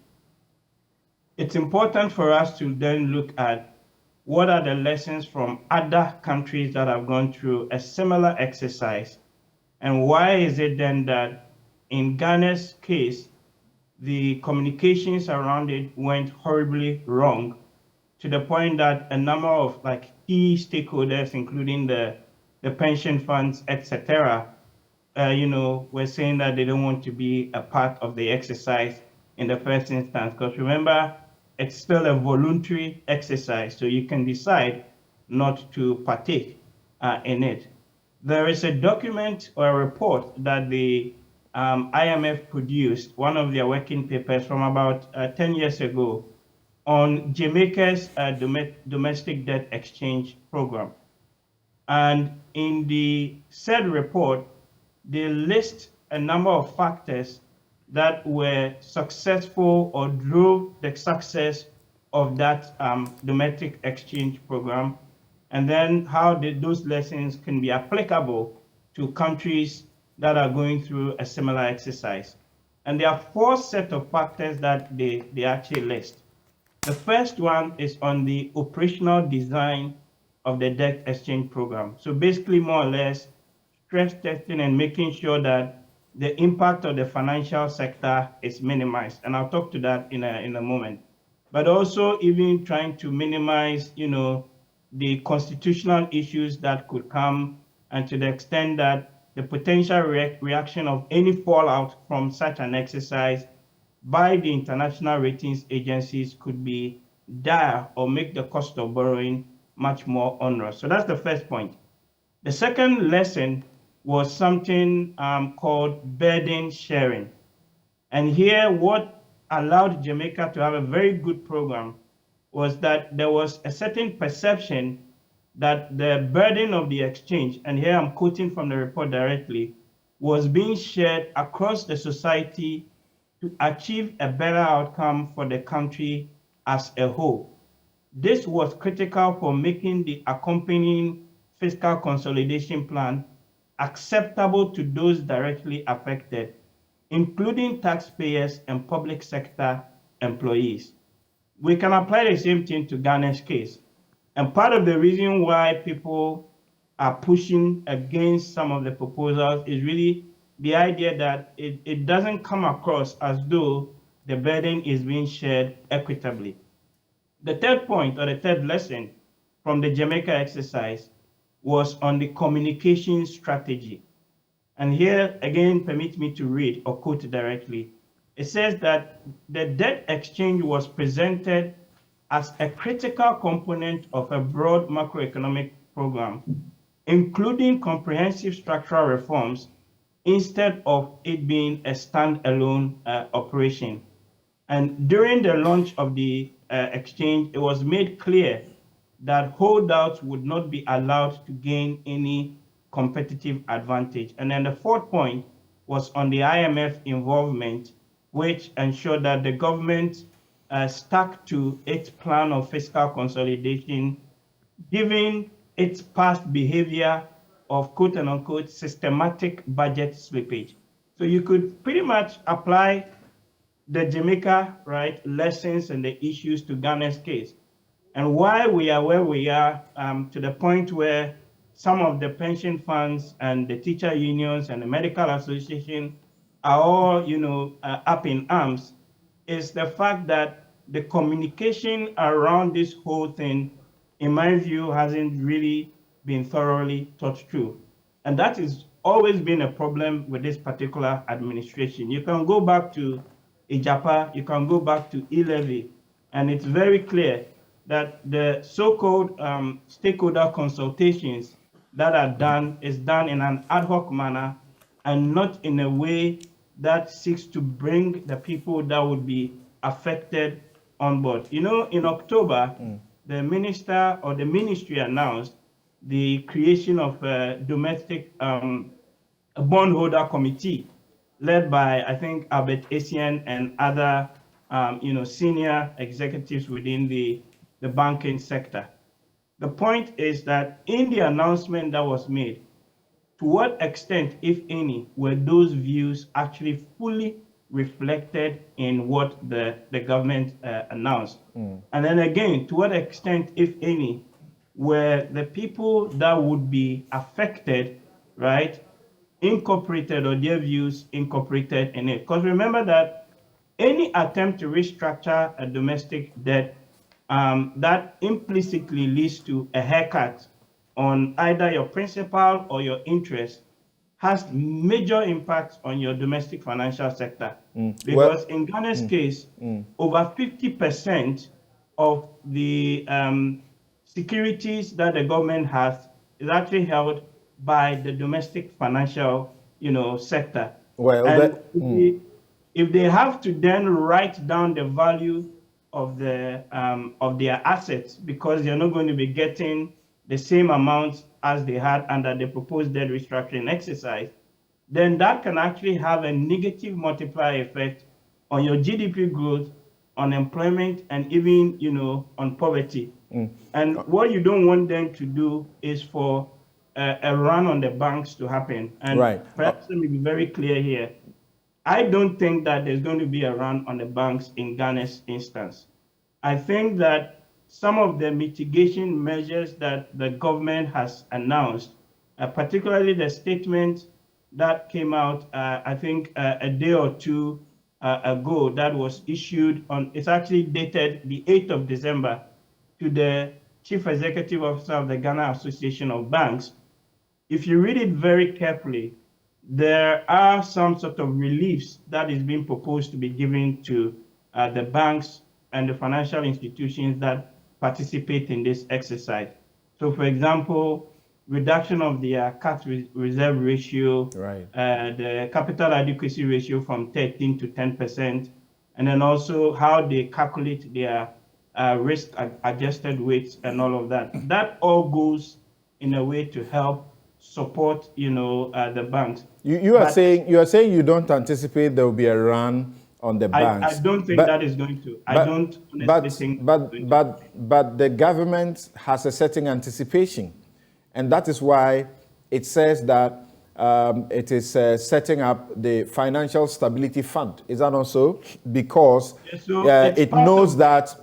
It's important for us to then look at what are the lessons from other countries that have gone through a similar exercise, and why is it then that in Ghana's case, the communications around it went horribly wrong, to the point that a number of key stakeholders, including the pension funds, etc., were saying that they don't want to be a part of the exercise in the first instance. Because remember, it's still a voluntary exercise, so you can decide not to partake in it. There is a document or a report that the IMF produced, one of their working papers from about 10 years ago, on Jamaica's domestic debt exchange program. And in the said report, they list a number of factors that were successful or drove the success of that domestic exchange program, and then how those lessons can be applicable to countries that are going through a similar exercise. And there are 4 sets of factors that they actually list. The first one is on the operational design of the debt exchange program. So basically, more or less, stress testing and making sure that the impact of the financial sector is minimized. And I'll talk to that in a moment. But also even trying to minimize, the constitutional issues that could come, and to the extent that the potential reaction of any fallout from such an exercise by the international ratings agencies could be dire or make the cost of borrowing much more onerous. So that's the first point. The second lesson was something called burden sharing. And here, what allowed Jamaica to have a very good program was that there was a certain perception that the burden of the exchange, and here I'm quoting from the report directly, was being shared across the society to achieve a better outcome for the country as a whole. This was critical for making the accompanying fiscal consolidation plan acceptable to those directly affected, including taxpayers and public sector employees. We can apply the same thing to Ghana's case. And part of the reason why people are pushing against some of the proposals is really the idea that it doesn't come across as though the burden is being shared equitably. The third point, or the third lesson from the Jamaica exercise, was on the communication strategy. And here, again, permit me to read or quote directly. It says that the debt exchange was presented as a critical component of a broad macroeconomic program, including comprehensive structural reforms, instead of it being a standalone operation. And during the launch of the exchange, it was made clear that holdouts would not be allowed to gain any competitive advantage. And then the fourth point was on the IMF involvement, which ensured that the government stuck to its plan of fiscal consolidation, given its past behavior of quote unquote systematic budget slippage. So you could pretty much apply the Jamaica, right, lessons and the issues to Ghana's case. And why we are where we are, to the point where some of the pension funds and the teacher unions and the medical association are all, up in arms, is the fact that the communication around this whole thing, in my view, hasn't really been thoroughly thought through. And that has always been a problem with this particular administration. You can go back to Ijapa, you can go back to e-levy, and it's very clear that the so-called stakeholder consultations that are done is done in an ad hoc manner and not in a way that seeks to bring the people that would be affected on board. You know, in October, the minister or the ministry announced the creation of a domestic bondholder committee led by, I think, Albert Essien and other senior executives within the banking sector. The point is that in the announcement that was made, to what extent, if any, were those views actually fully reflected in what the government announced? And then again, to what extent, if any, were the people that would be affected, right, incorporated, or their views incorporated in it? Because remember that any attempt to restructure a domestic debt that implicitly leads to a haircut on either your principal or your interest has major impacts on your domestic financial sector. Because in Ghana's case, over 50% of the securities that the government has is actually held by the domestic financial, sector. Well, and if they have to then write down the value of their assets because they're not going to be getting the same amount as they had under the proposed debt restructuring exercise, then that can actually have a negative multiplier effect on your GDP growth, on employment, and even on poverty. And what you don't want them to do is for a run on the banks to happen. And perhaps let me be very clear here. I don't think that there's going to be a run on the banks in Ghana's instance. I think that some of the mitigation measures that the government has announced, particularly the statement that came out, I think a day or two ago, that was issued on, it's actually dated the 8th of December, to the Chief Executive Officer of the Ghana Association of Banks. If you read it very carefully, there are some sort of reliefs that is being proposed to be given to the banks and the financial institutions that participate in this exercise. So, for example, reduction of the cash reserve ratio, the capital adequacy ratio from 13 to 10%, and then also how they calculate their risk-adjusted weights and all of that. That all goes in a way to help support, the banks. You are saying you don't anticipate there will be a run on the banks. I don't think that is going to. I don't honestly think. But the government has a certain anticipation, and that is why it says that it is setting up the Financial Stability Fund. Is that not so? Because it knows that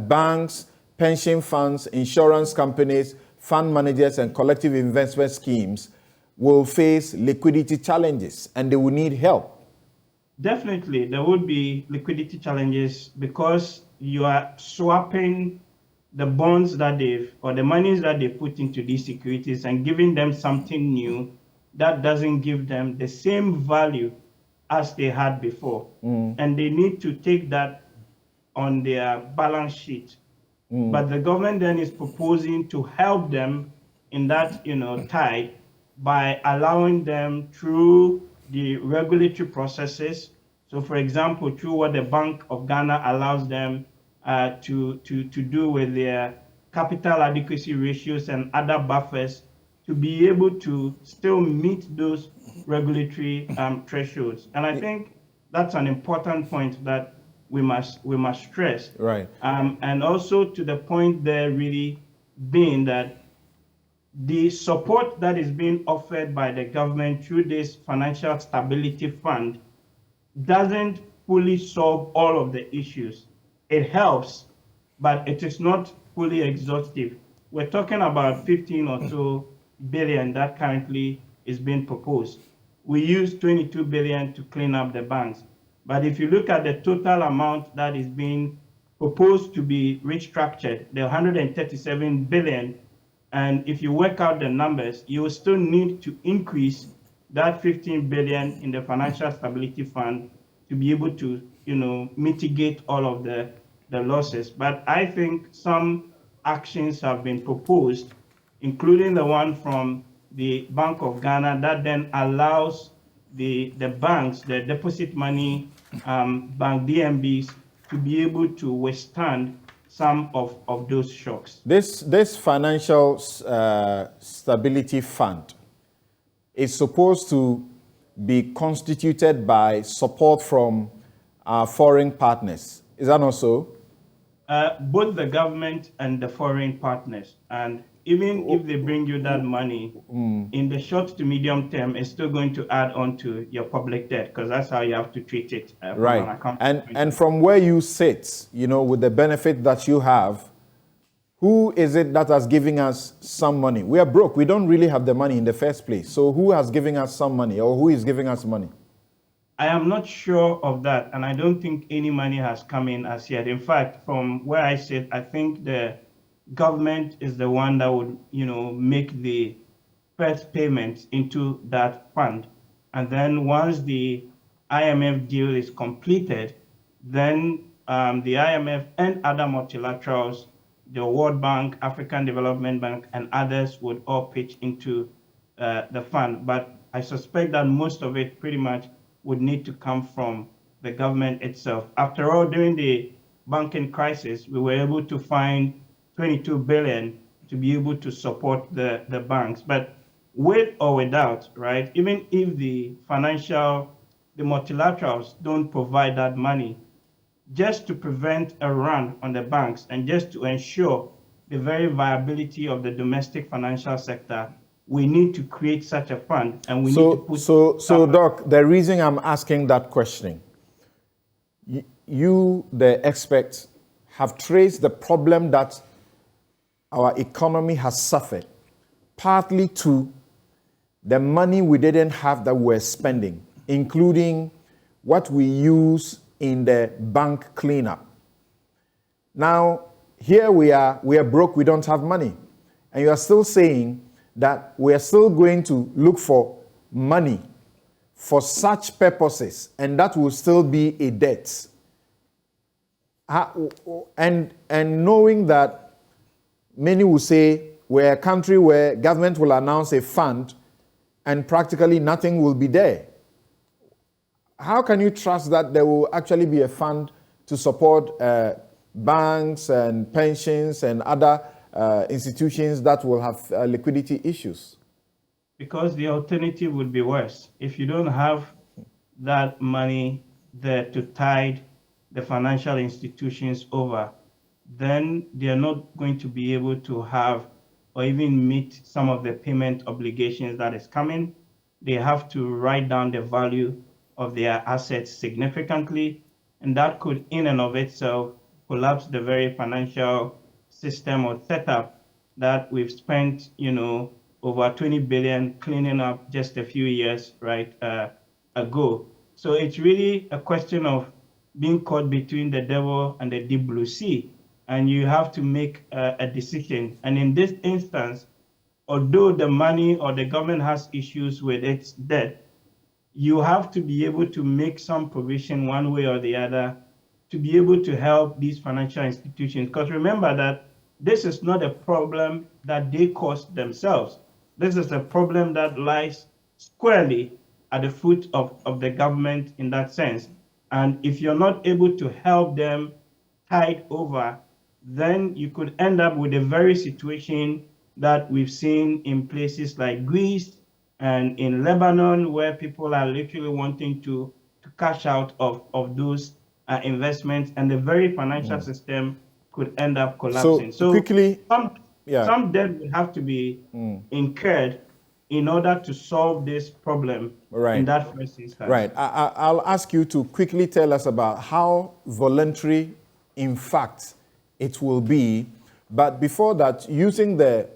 banks, pension funds, insurance companies, fund managers, and collective investment schemes will face liquidity challenges and they will need help. Definitely, there would be liquidity challenges because you are swapping the bonds that or the monies that they put into these securities and giving them something new that doesn't give them the same value as they had before. And they need to take that on their balance sheet. But the government then is proposing to help them in that, tide by allowing them through the regulatory processes. So, for example, through what the Bank of Ghana allows them to do with their capital adequacy ratios and other buffers to be able to still meet those regulatory thresholds. And I think that's an important point that we must stress. Right. And also to the point there really being that the support that is being offered by the government through this Financial Stability Fund doesn't fully solve all of the issues. It helps, but it is not fully exhaustive. We're talking about 15 or so billion that currently is being proposed. We use 22 billion to clean up the banks. But if you look at the total amount that is being proposed to be restructured, the 137 billion, and if you work out the numbers, you will still need to increase that 15 billion in the Financial Stability Fund to be able to, mitigate all of the losses. But I think some actions have been proposed, including the one from the Bank of Ghana that then allows the banks, the deposit money bank DMBs, to be able to withstand some of those shocks. This Financial Stability Fund is supposed to be constituted by support from our foreign partners. Is that not so? Both the government and the foreign partners. And even if they bring you that money, in the short to medium term, it's still going to add on to your public debt, because that's how you have to treat it. Right. And from where you sit, with the benefit that you have, who is it that has given us some money? We are broke. We don't really have the money in the first place. So who has given us some money, or who is giving us money? I am not sure of that, and I don't think any money has come in as yet. In fact, from where I sit, I think the government is the one that would, make the first payments into that fund. And then once the IMF deal is completed, then the IMF and other multilaterals, the World Bank, African Development Bank, and others would all pitch into the fund. But I suspect that most of it pretty much would need to come from the government itself. After all, during the banking crisis, we were able to find 22 billion to be able to support the banks. But with or without, right, even if the multilaterals don't provide that money, just to prevent a run on the banks and just to ensure the very viability of the domestic financial sector, we need to create such a fund, and we need to put... So, Doc, the reason I'm asking that question, you, the experts, have traced the problem that our economy has suffered, partly to the money we didn't have that we're spending, including what we use in the bank cleanup. Now, here we are broke, we don't have money. And you are still saying that we are still going to look for money for such purposes, and that will still be a debt. And knowing that many will say we're a country where government will announce a fund and practically nothing will be there. How can you trust that there will actually be a fund to support banks and pensions and other institutions that will have liquidity issues? Because the alternative would be worse. If you don't have that money there to tide the financial institutions over, then they are not going to be able to have or even meet some of the payment obligations that is coming. They have to write down the value of their assets significantly, and that could in and of itself collapse the very financial system or setup that we've spent, over 20 billion cleaning up just a few years ago. So it's really a question of being caught between the devil and the deep blue sea, and you have to make a decision. And in this instance, although the money or the government has issues with its debt, you have to be able to make some provision one way or the other to be able to help these financial institutions. Because remember that this is not a problem that they caused themselves. This is a problem that lies squarely at the foot of the government in that sense. And if you're not able to help them tide over, then you could end up with a very situation that we've seen in places like Greece and in Lebanon, where people are literally wanting to cash out of those investments, and the very financial system could end up collapsing. So quickly, some debt will have to be incurred in order to solve this problem in that first instance. Right. I'll ask you to quickly tell us about how voluntary, in fact, it will be. But before that, using the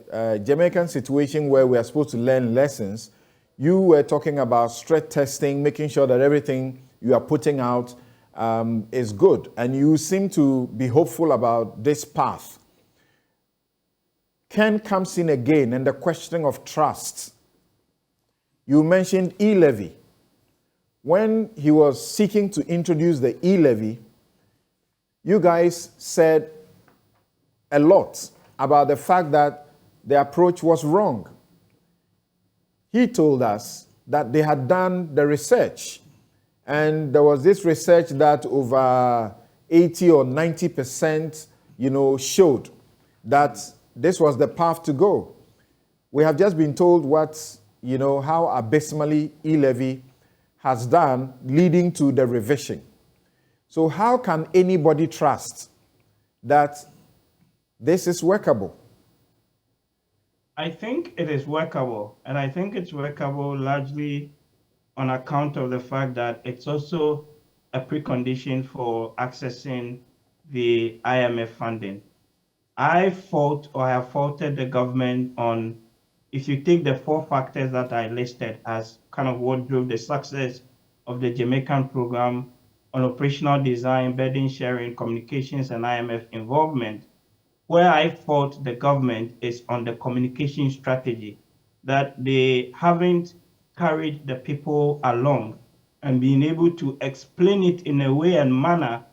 Jamaican situation where we are supposed to learn lessons, you were talking about stress testing, making sure that everything you are putting out is good. And you seem to be hopeful about this path. Ken comes in again, and the question of trust. You mentioned e-levy. When he was seeking to introduce the e-levy, you guys said a lot about the fact that the approach was wrong. He told us that they had done the research, and there was this research that over 80 or 90%, showed that this was the path to go. We have just been told how abysmally e-levy has done, leading to the revision. So how can anybody trust that this is workable? I think it is workable, and I think it's workable largely on account of the fact that it's also a precondition for accessing the IMF funding. I have faulted the government on, if you take the 4 factors that I listed as kind of what drove the success of the Jamaican program on operational design, burden sharing, communications, and IMF involvement, where I fault the government is on the communication strategy, that they haven't carried the people along and being able to explain it in a way and manner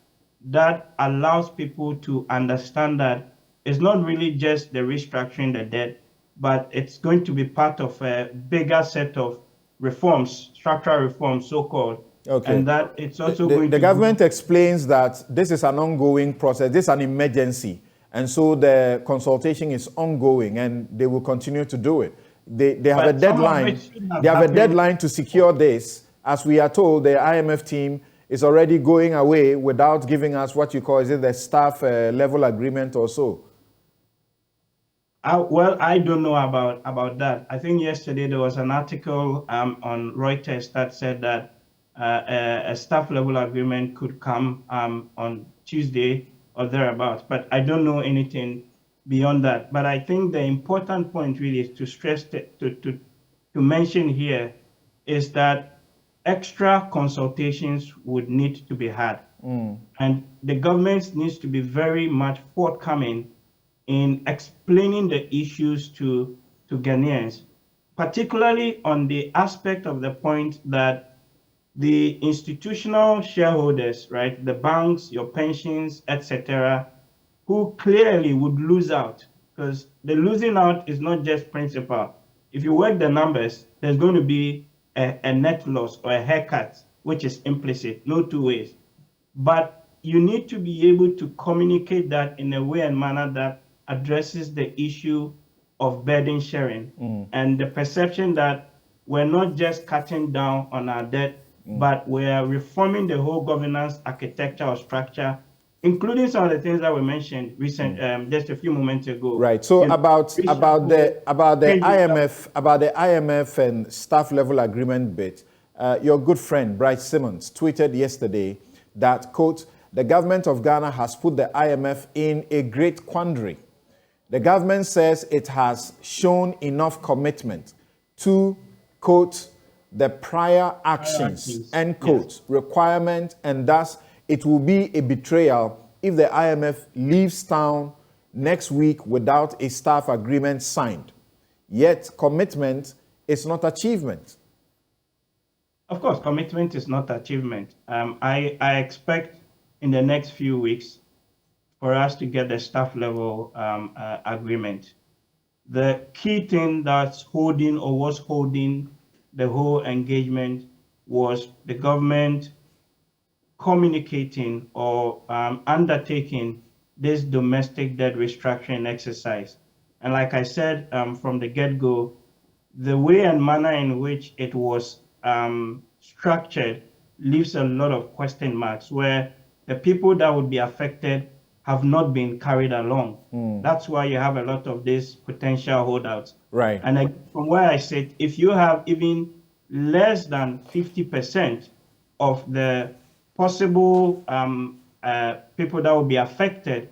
that allows people to understand that it's not really just the restructuring the debt, but it's going to be part of a bigger set of reforms, structural reforms, so-called. Okay. And that it's also going to... The government explains that this is an ongoing process, this is an emergency. And so the consultation is ongoing, and they will continue to do it. They have a deadline. They have a deadline to secure this. As we are told, the IMF team is already going away without giving us what you call, is it the staff level agreement or so? Well, I don't know about that. I think yesterday there was an article on Reuters that said that a staff level agreement could come on Tuesday or thereabouts, but I don't know anything beyond that. But I think the important point really is to stress to mention here is that extra consultations would need to be had. And the government needs to be very much forthcoming in explaining the issues to Ghanaians, particularly on the aspect of the point that the institutional shareholders, right, the banks, your pensions, etc., who clearly would lose out, because the losing out is not just principal. If you work the numbers, there's going to be a net loss or a haircut, which is implicit, no two ways. But you need to be able to communicate that in a way and manner that addresses the issue of burden sharing and the perception that we're not just cutting down on our debt, but we're reforming the whole governance architecture or structure, including some of the things that were mentioned just a few moments ago. Right. So about the IMF and staff level agreement bit, your good friend Bright Simmons tweeted yesterday that, quote, the government of Ghana has put the IMF in a great quandary. The government says it has shown enough commitment to, quote, the prior actions, end quote, requirement, and thus it will be a betrayal if the IMF leaves town next week without a staff agreement signed. Yet commitment is not achievement. Of course, commitment is not achievement. I expect in the next few weeks for us to get the staff level agreement. The key thing that's holding or was holding the whole engagement was the government communicating or undertaking this domestic debt restructuring exercise. And like I said from the get-go, the way and manner in which it was structured leaves a lot of question marks, where the people that would be affected have not been carried along. That's why you have a lot of these potential holdouts. Right. And from where I sit, if you have even less than 50% of the possible people that will be affected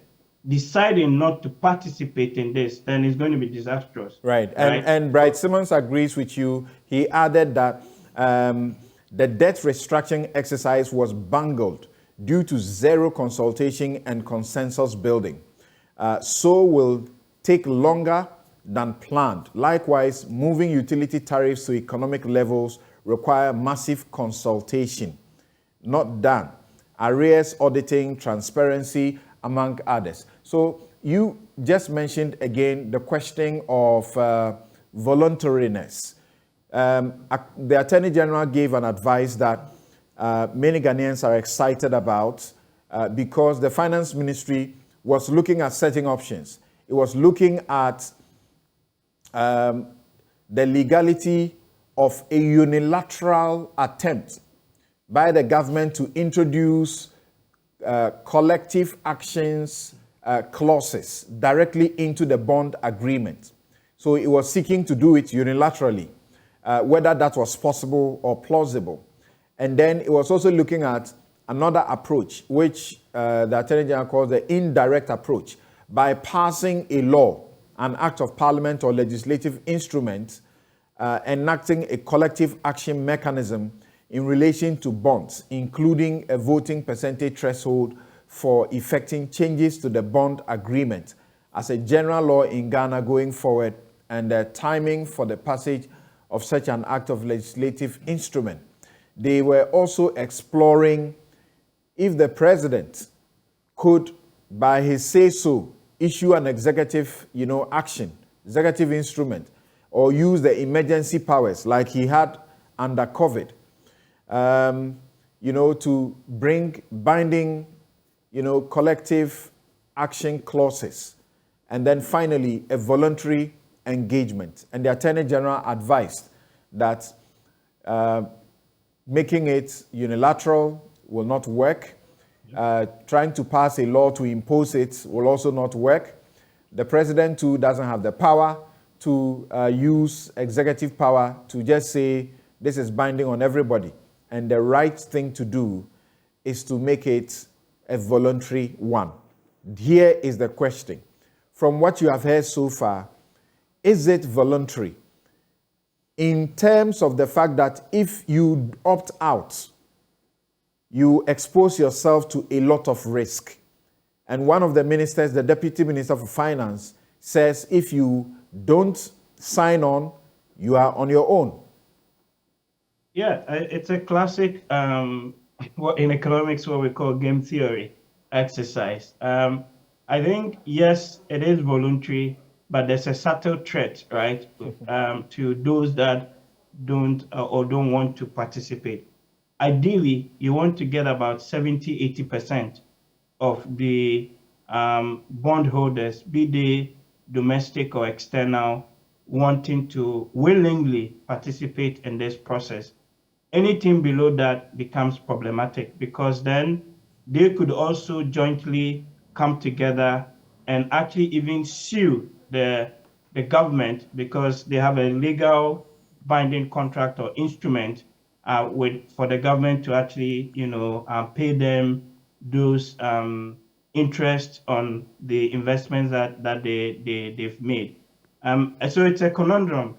deciding not to participate in this, then it's going to be disastrous. Right. And Bright Simmons agrees with you. He added that the debt restructuring exercise was bungled due to zero consultation and consensus building. So will take longer than planned. Likewise, moving utility tariffs to economic levels require massive consultation. Not done. Arrears auditing, transparency, among others. So you just mentioned again the question of voluntariness. The Attorney General gave an advice that many Ghanaians are excited about because the Finance Ministry was looking at certain options. It was looking at the legality of a unilateral attempt by the government to introduce collective actions clauses directly into the bond agreement. So it was seeking to do it unilaterally, whether that was possible or plausible. And then it was also looking at another approach, which the Attorney General calls the indirect approach, by passing a law, an act of parliament or legislative instrument, enacting a collective action mechanism in relation to bonds, including a voting percentage threshold for effecting changes to the bond agreement as a general law in Ghana going forward, and the timing for the passage of such an act of legislative instrument. They were also exploring if the president could, by his say-so, issue an executive, action, executive instrument, or use the emergency powers like he had under COVID, to bring binding, collective action clauses. And then finally, a voluntary engagement. And the Attorney General advised that making it unilateral will not work. Trying to pass a law to impose it will also not work. The president, too, doesn't have the power to use executive power to just say this is binding on everybody. And the right thing to do is to make it a voluntary one. Here is the question. From what you have heard so far, is it voluntary? In terms of the fact that if you opt out, you expose yourself to a lot of risk. And one of the ministers, the Deputy Minister for Finance, says if you don't sign on, you are on your own. Yeah, it's a classic, what in economics, what we call game theory exercise. I think, yes, it is voluntary, but there's a subtle threat, right, to those that don't want to participate. Ideally, you want to get about 70, 80% of the bondholders, be they domestic or external, wanting to willingly participate in this process. Anything below that becomes problematic, because then they could also jointly come together and actually even sue the government, because they have a legal binding contract or instrument for the government to actually, pay them those interest on the investments that they've made. So it's a conundrum.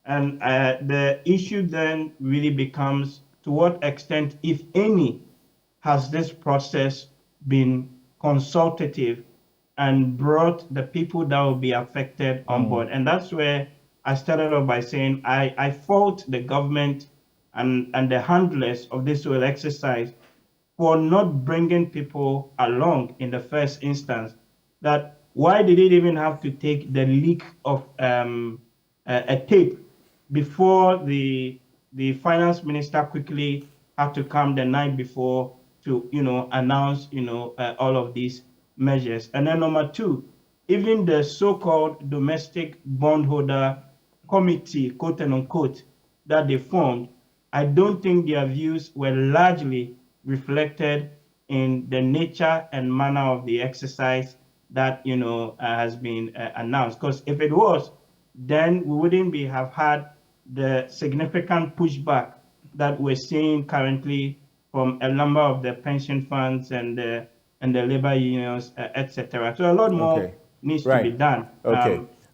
And the issue then really becomes, to what extent, if any, has this process been consultative and brought the people that will be affected on board? And that's where I started off by saying I fault the government and the handlers of this whole exercise for not bringing people along in the first instance. That why did it even have to take the leak of a tape before the finance minister quickly had to come the night before to announce all of these measures? And then number two, even the so-called domestic bondholder committee, quote and unquote, that they formed, I don't think their views were largely reflected in the nature and manner of the exercise that has been announced. Because if it was, then we wouldn't have had the significant pushback that we're seeing currently from a number of the pension funds and the labor unions, etc. So a lot more needs to be done.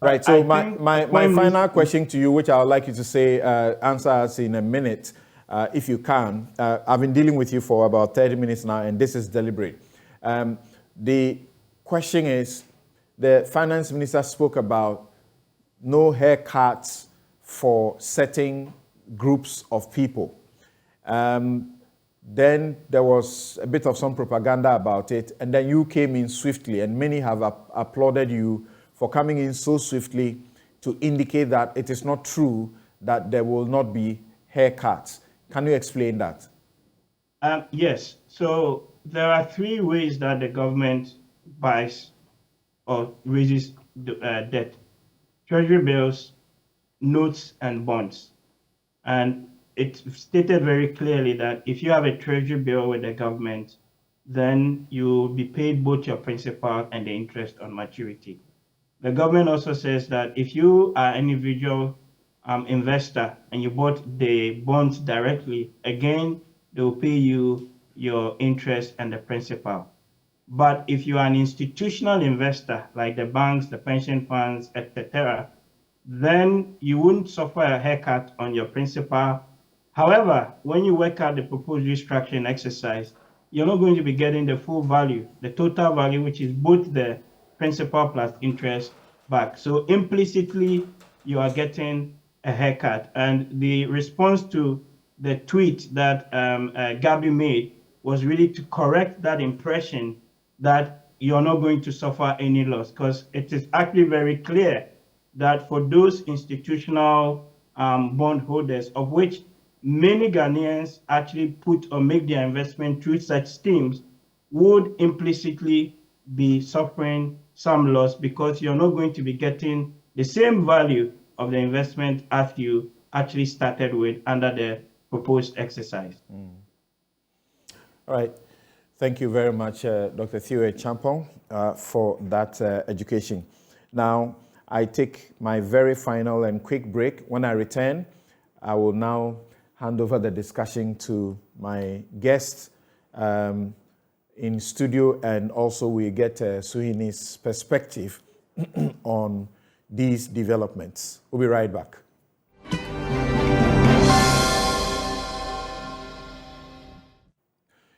Right. So my final question to you, which I would like you to say, answer us in a minute, if you can. I've been dealing with you for about 30 minutes now, and this is deliberate. The question is, the finance minister spoke about no haircuts for certain groups of people. Then there was a bit of some propaganda about it, and then you came in swiftly, and many have applauded you for coming in so swiftly to indicate that it is not true that there will not be haircuts. Can you explain that? Yes. So there are three ways that the government buys or raises debt: treasury bills, notes, and bonds. And it's stated very clearly that if you have a treasury bill with the government, then you will be paid both your principal and the interest on maturity. The government also says that if you are an individual investor and you bought the bonds directly, again, they will pay you your interest and the principal. But if you are an institutional investor, like the banks, the pension funds, etc., then you wouldn't suffer a haircut on your principal. However, when you work out the proposed restructuring exercise, you're not going to be getting the full value, the total value, which is both the principal plus interest back. So implicitly, you are getting a haircut. And the response to the tweet that Gabi made was really to correct that impression that you're not going to suffer any loss, because it is actually very clear that for those institutional bondholders, of which many Ghanaians actually put or make their investment through such schemes, would implicitly be suffering some loss, because you're not going to be getting the same value of the investment as you actually started with under the proposed exercise. All right. Thank you very much, Dr. Theo Champong, for that education. Now, I take my very final and quick break. When I return, I will now hand over the discussion to my guests in studio, and also we get Suhini's perspective on these developments. We'll be right back.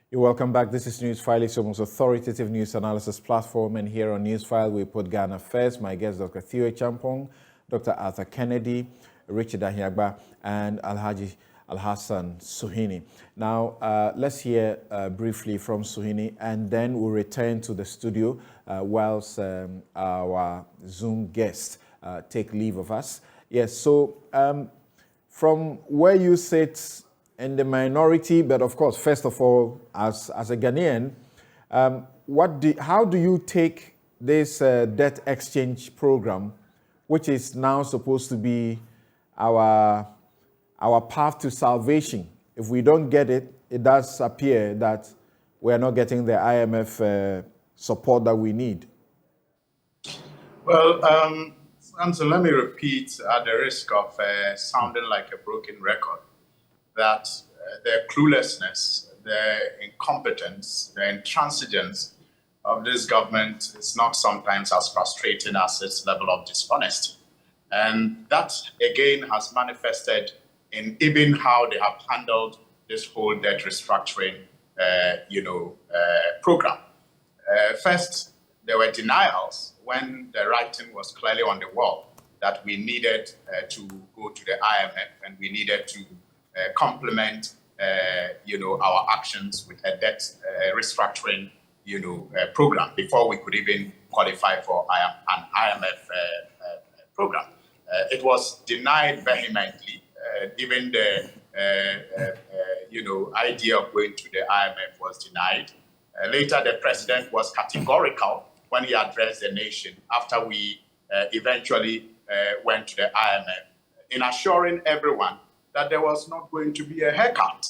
You're welcome back. This is Newsfile, it's your most authoritative news analysis platform, and here on Newsfile we put Ghana first. My guests, Dr. Theo Champong, Dr. Arthur Kennedy, Richard Ahiagba, and Alhaji Alhassan Suhini. Now, let's hear briefly from Suhini, and then we'll return to the studio whilst our Zoom guests take leave of us. Yes, so from where you sit in the minority, but of course, first of all, as a Ghanaian, how do you take this debt exchange program, which is now supposed to be our path to salvation? If we don't get it, it does appear that we are not getting the IMF support that we need. Well, Samson, let me repeat at the risk of sounding like a broken record, that the cluelessness, the incompetence, the intransigence of this government is not sometimes as frustrating as its level of dishonesty. And that, again, has manifested in even how they have handled this whole debt restructuring, program. First, there were denials when the writing was clearly on the wall that we needed to go to the IMF and we needed to complement, our actions with a debt restructuring, program before we could even qualify for an IMF program. It was denied vehemently. Even the idea of going to the IMF was denied. Later, the president was categorical when he addressed the nation after we eventually went to the IMF, in assuring everyone that there was not going to be a haircut.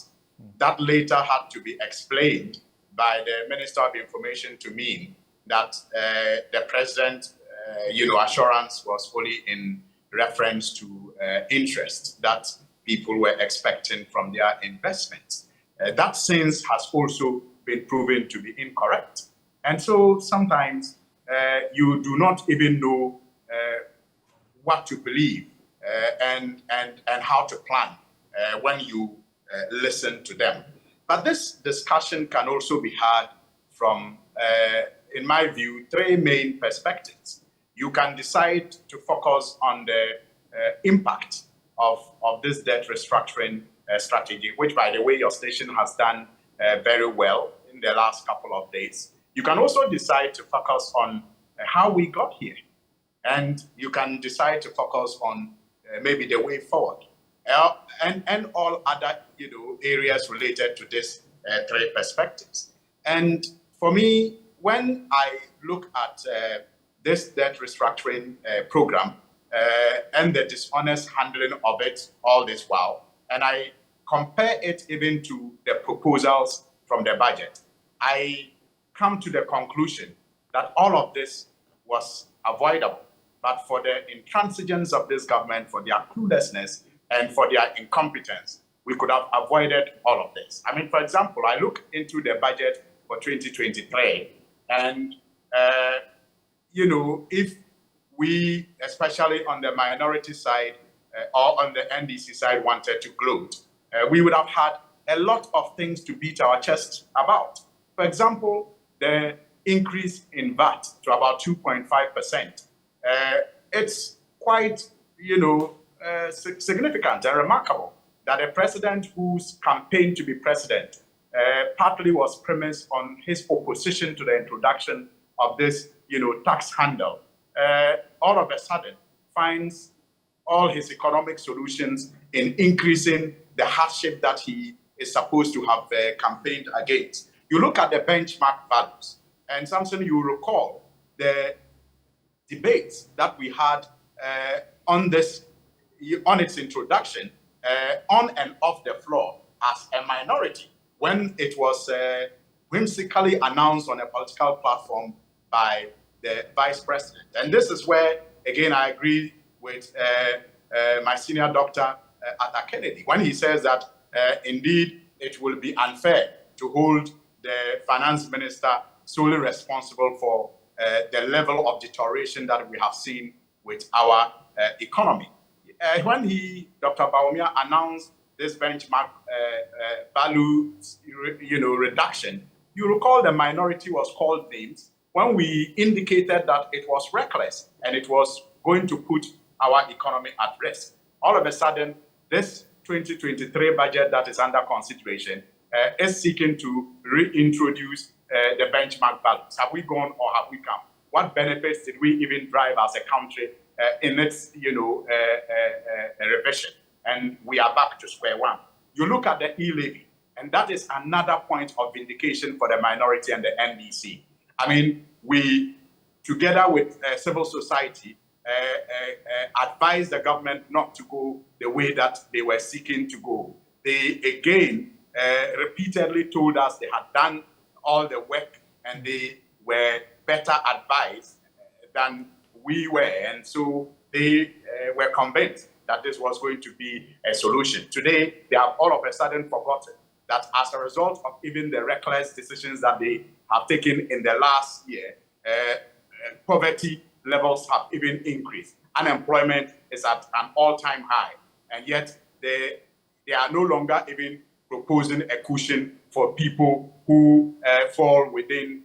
That later had to be explained by the Minister of Information to mean that the president, assurance was only in reference to interest that people were expecting from their investments. That sense has also been proven to be incorrect. And so sometimes you do not even know what to believe and how to plan when you listen to them. But this discussion can also be had from, in my view, three main perspectives. You can decide to focus on the impact of this debt restructuring strategy, which, by the way, your station has done very well in the last couple of days. You can also decide to focus on how we got here. And you can decide to focus on maybe the way forward and all other areas related to these three perspectives. And for me, when I look at this debt restructuring program and the dishonest handling of it all this while, and I compare it even to the proposals from the budget, I come to the conclusion that all of this was avoidable. But for the intransigence of this government, for their cluelessness, and for their incompetence, we could have avoided all of this. I mean, for example, I look into the budget for 2023, and, if we, especially on the minority side or on the NDC side, wanted to gloat, we would have had a lot of things to beat our chest about. For example, the increase in VAT to about 2.5%. It's quite, significant and remarkable that a president whose campaign to be president partly was premised on his opposition to the introduction of this, tax handle, all of a sudden finds all his economic solutions in increasing the hardship that he is supposed to have campaigned against. You look at the benchmark values, and Samson, you recall the debates that we had on its introduction, on and off the floor as a minority, when it was whimsically announced on a political platform by the vice president. And this is where, again, I agree with my senior doctor, Arthur Kennedy, when he says that indeed it will be unfair to hold the finance minister solely responsible for the level of deterioration that we have seen with our economy. When Dr. Bawumia, announced this benchmark value, reduction, you recall the minority was called names when we indicated that it was reckless and it was going to put our economy at risk. All of a sudden, this 2023 budget that is under consideration is seeking to reintroduce the benchmark values. Have we gone or have we come? What benefits did we even drive as a country in its, revision? And we are back to square one. You look at the e-levy, and that is another point of vindication for the minority and the NDC. I mean, we, together with civil society, advised the government not to go the way that they were seeking to go. They, again, repeatedly told us they had done all the work and they were better advised than we were. And so they were convinced that this was going to be a solution. Today, they have all of a sudden forgotten that as a result of even the reckless decisions that they have taken in the last year, poverty levels have even increased. Unemployment is at an all-time high, and yet they are no longer even proposing a cushion for people who fall within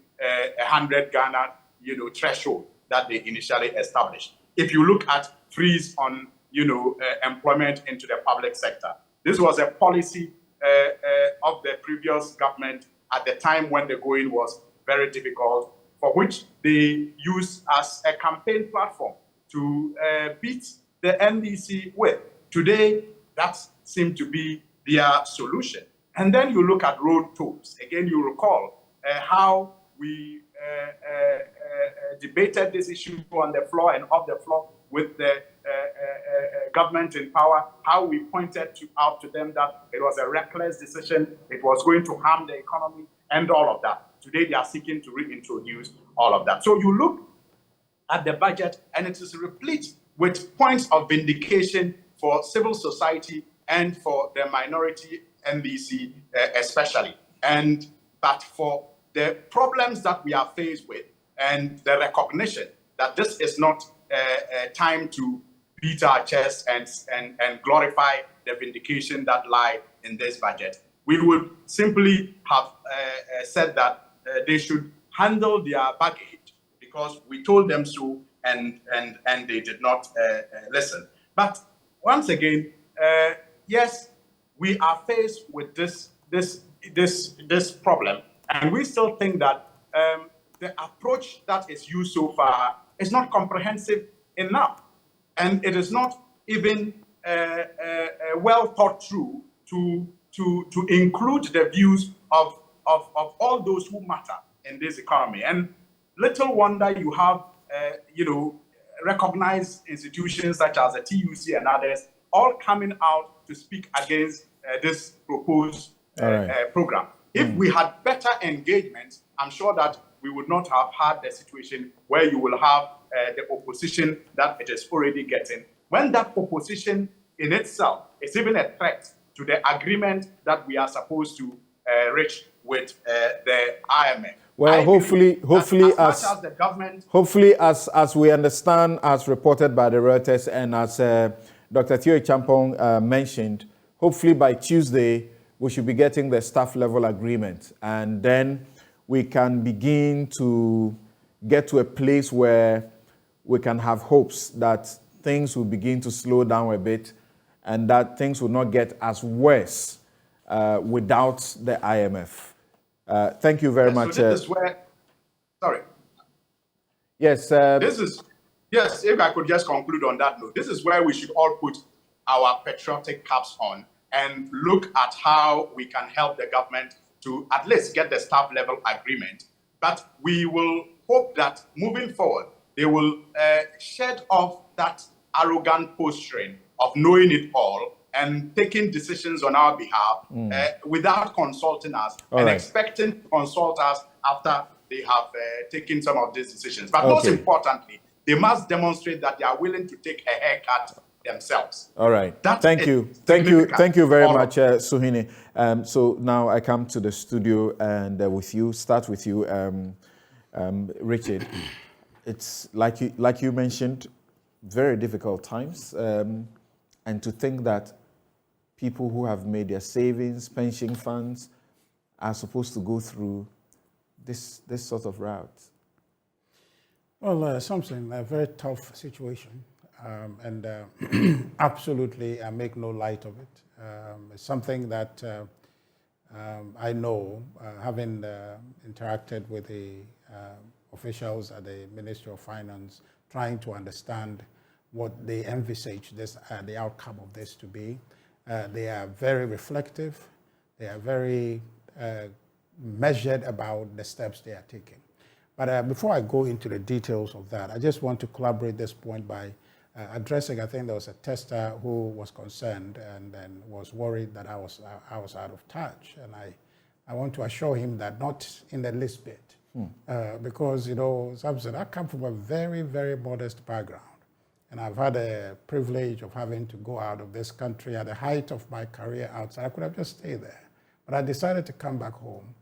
100 Ghana, threshold that they initially established. If you look at freeze on, employment into the public sector, this was a policy of the previous government at the time when the going was very difficult, for which they used as a campaign platform to beat the NDC with. Today, that seemed to be their solution. And then you look at road tolls. Again, you recall how we debated this issue on the floor and off the floor with the government in power, how we pointed out to them that it was a reckless decision, it was going to harm the economy and all of that. Today, they are seeking to reintroduce all of that. So you look at the budget and it is replete with points of vindication for civil society and for the minority NDC especially. But for the problems that we are faced with and the recognition that this is not a time to beat our chest and glorify the vindication that lie in this budget, we would simply have said that they should handle their baggage because we told them so and they did not listen. But once again, yes, we are faced with this problem, and we still think that the approach that is used so far is not comprehensive enough, and it is not even well thought through to include the views of all those who matter in this economy. And little wonder you have, recognized institutions such as the TUC and others all coming out to speak against this proposed program. If we had better engagement, I'm sure that we would not have had the situation where you will have the opposition that it is already getting. When that opposition in itself is even a threat to the agreement that we are supposed to reach with the IMF. Well, hopefully, as we understand, as reported by the Reuters, and as Dr. Theo Champong mentioned, hopefully by Tuesday we should be getting the staff level agreement, and then we can begin to get to a place where we can have hopes that things will begin to slow down a bit, and that things will not get as worse without the IMF. Thank you very much. So this is where, sorry. Yes. Yes, if I could just conclude on that note, this is where we should all put our patriotic caps on and look at how we can help the government to at least get the staff level agreement. But we will hope that moving forward, they will shed off that arrogant posturing of knowing it all and taking decisions on our behalf without consulting us expecting to consult us after they have taken some of these decisions. But most importantly, they must demonstrate that they are willing to take a haircut themselves. All right. Thank you very much, Suhini. So now I come to the studio and start with you, Richard. It's like you mentioned, very difficult times, and to think that people who have made their savings, pension funds, are supposed to go through this sort of route. Well, Samson, a very tough situation, and absolutely I make no light of it. It's something that I know, having interacted with the officials at the Ministry of Finance, trying to understand what they envisage the outcome of this to be. They are very reflective. They are very measured about the steps they are taking. But before I go into the details of that, I just want to collaborate this point by addressing, I think there was a tester who was concerned and then was worried that I was out of touch. And I want to assure him that not in the least bit. Because, Samson, I come from a very, very modest background. And I've had a privilege of having to go out of this country at the height of my career outside. I could have just stayed there. But I decided to come back home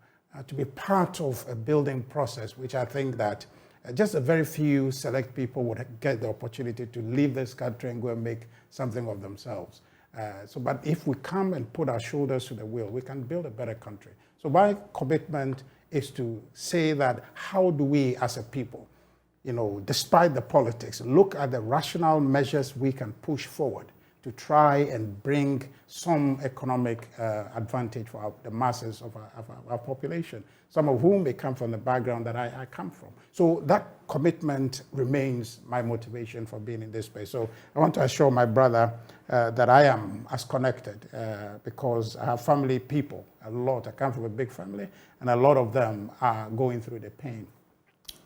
to be part of a building process, which I think that just a very few select people would get the opportunity to leave this country and go and make something of themselves. But if we come and put our shoulders to the wheel, we can build a better country. So my commitment is to say that how do we as a people, despite the politics, look at the rational measures we can push forward to try and bring some economic advantage for the masses of our population, some of whom may come from the background that I come from. So that commitment remains my motivation for being in this space. So I want to assure my brother that I am as connected because I have family people, a lot. I come from a big family, and a lot of them are going through the pain.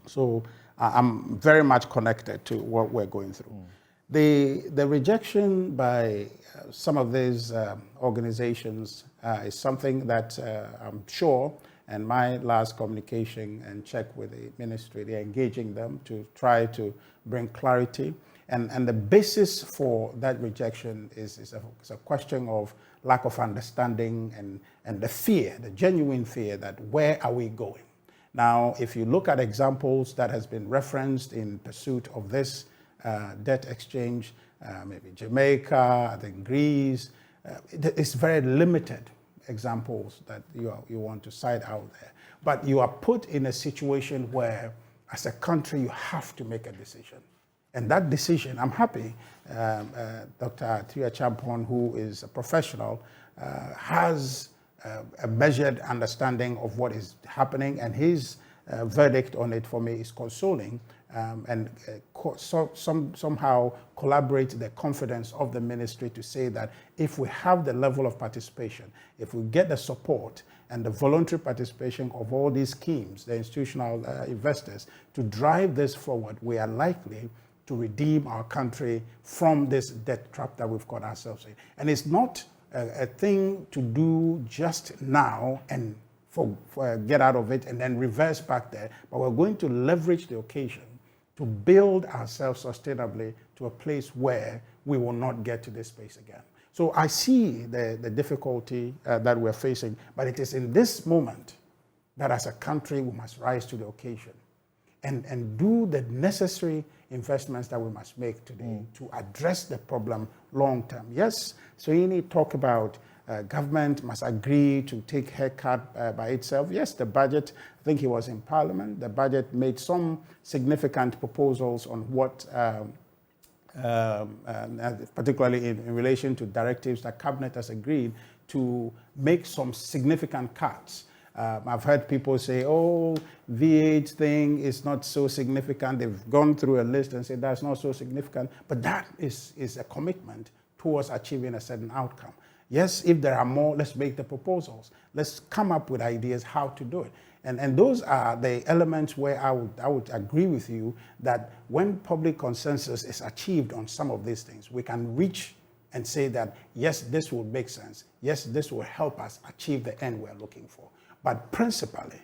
So I'm very much connected to what we're going through. The rejection by some of these organizations is something that I'm sure, and my last communication and check with the ministry, they're engaging them to try to bring clarity. And the basis for that rejection is a question of lack of understanding and the fear, the genuine fear that where are we going? Now, if you look at examples that has been referenced in pursuit of this debt exchange, maybe Jamaica, I think Greece, it's very limited examples that you want to cite out there. But you are put in a situation where, as a country, you have to make a decision. And that decision, I'm happy, Dr. Tia Champon, who is a professional, has a measured understanding of what is happening, and his verdict on it for me is consoling, and somehow collaborate the confidence of the ministry to say that if we have the level of participation, if we get the support and the voluntary participation of all these schemes, the institutional investors, to drive this forward, we are likely to redeem our country from this debt trap that we've got ourselves in. And it's not a thing to do just now and get out of it and then reverse back there, but we're going to leverage the occasion to build ourselves sustainably to a place where we will not get to this space again. So I see the difficulty that we're facing, but it is in this moment that as a country we must rise to the occasion and do the necessary investments that we must make today to address the problem long term. Yes, so you need to talk about government must agree to take haircut by itself. Yes, the budget, I think he was in Parliament, the budget made some significant proposals on what, particularly in relation to directives that Cabinet has agreed to make some significant cuts. I've heard people say, oh, V8 thing is not so significant. They've gone through a list and said that's not so significant. But that is a commitment towards achieving a certain outcome. Yes, if there are more, let's make the proposals. Let's come up with ideas how to do it. And those are the elements where I would agree with you that when public consensus is achieved on some of these things, we can reach and say that, yes, this will make sense. Yes, this will help us achieve the end we're looking for. But principally,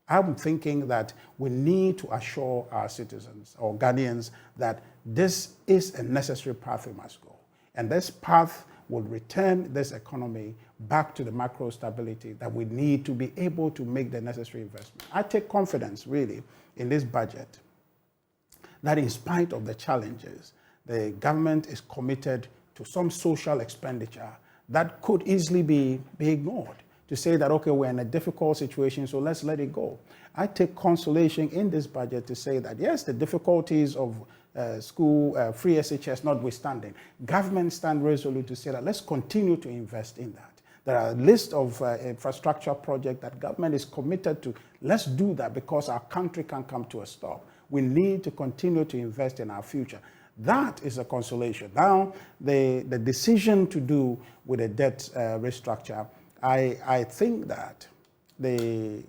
I'm thinking that we need to assure our citizens or Ghanaians that this is a necessary path we must go. And this path will return this economy back to the macro stability that we need to be able to make the necessary investment. I take confidence, really, in this budget that in spite of the challenges, the government is committed to some social expenditure that could easily be ignored, to say that, okay, we're in a difficult situation, so let's let it go. I take consolation in this budget to say that, yes, the difficulties of school, free SHS notwithstanding, government stand resolute to say that let's continue to invest in that. There are a list of infrastructure projects that government is committed to. Let's do that because our country can come to a stop. We need to continue to invest in our future. That is a consolation. Now, the decision to do with a debt restructure, I think that the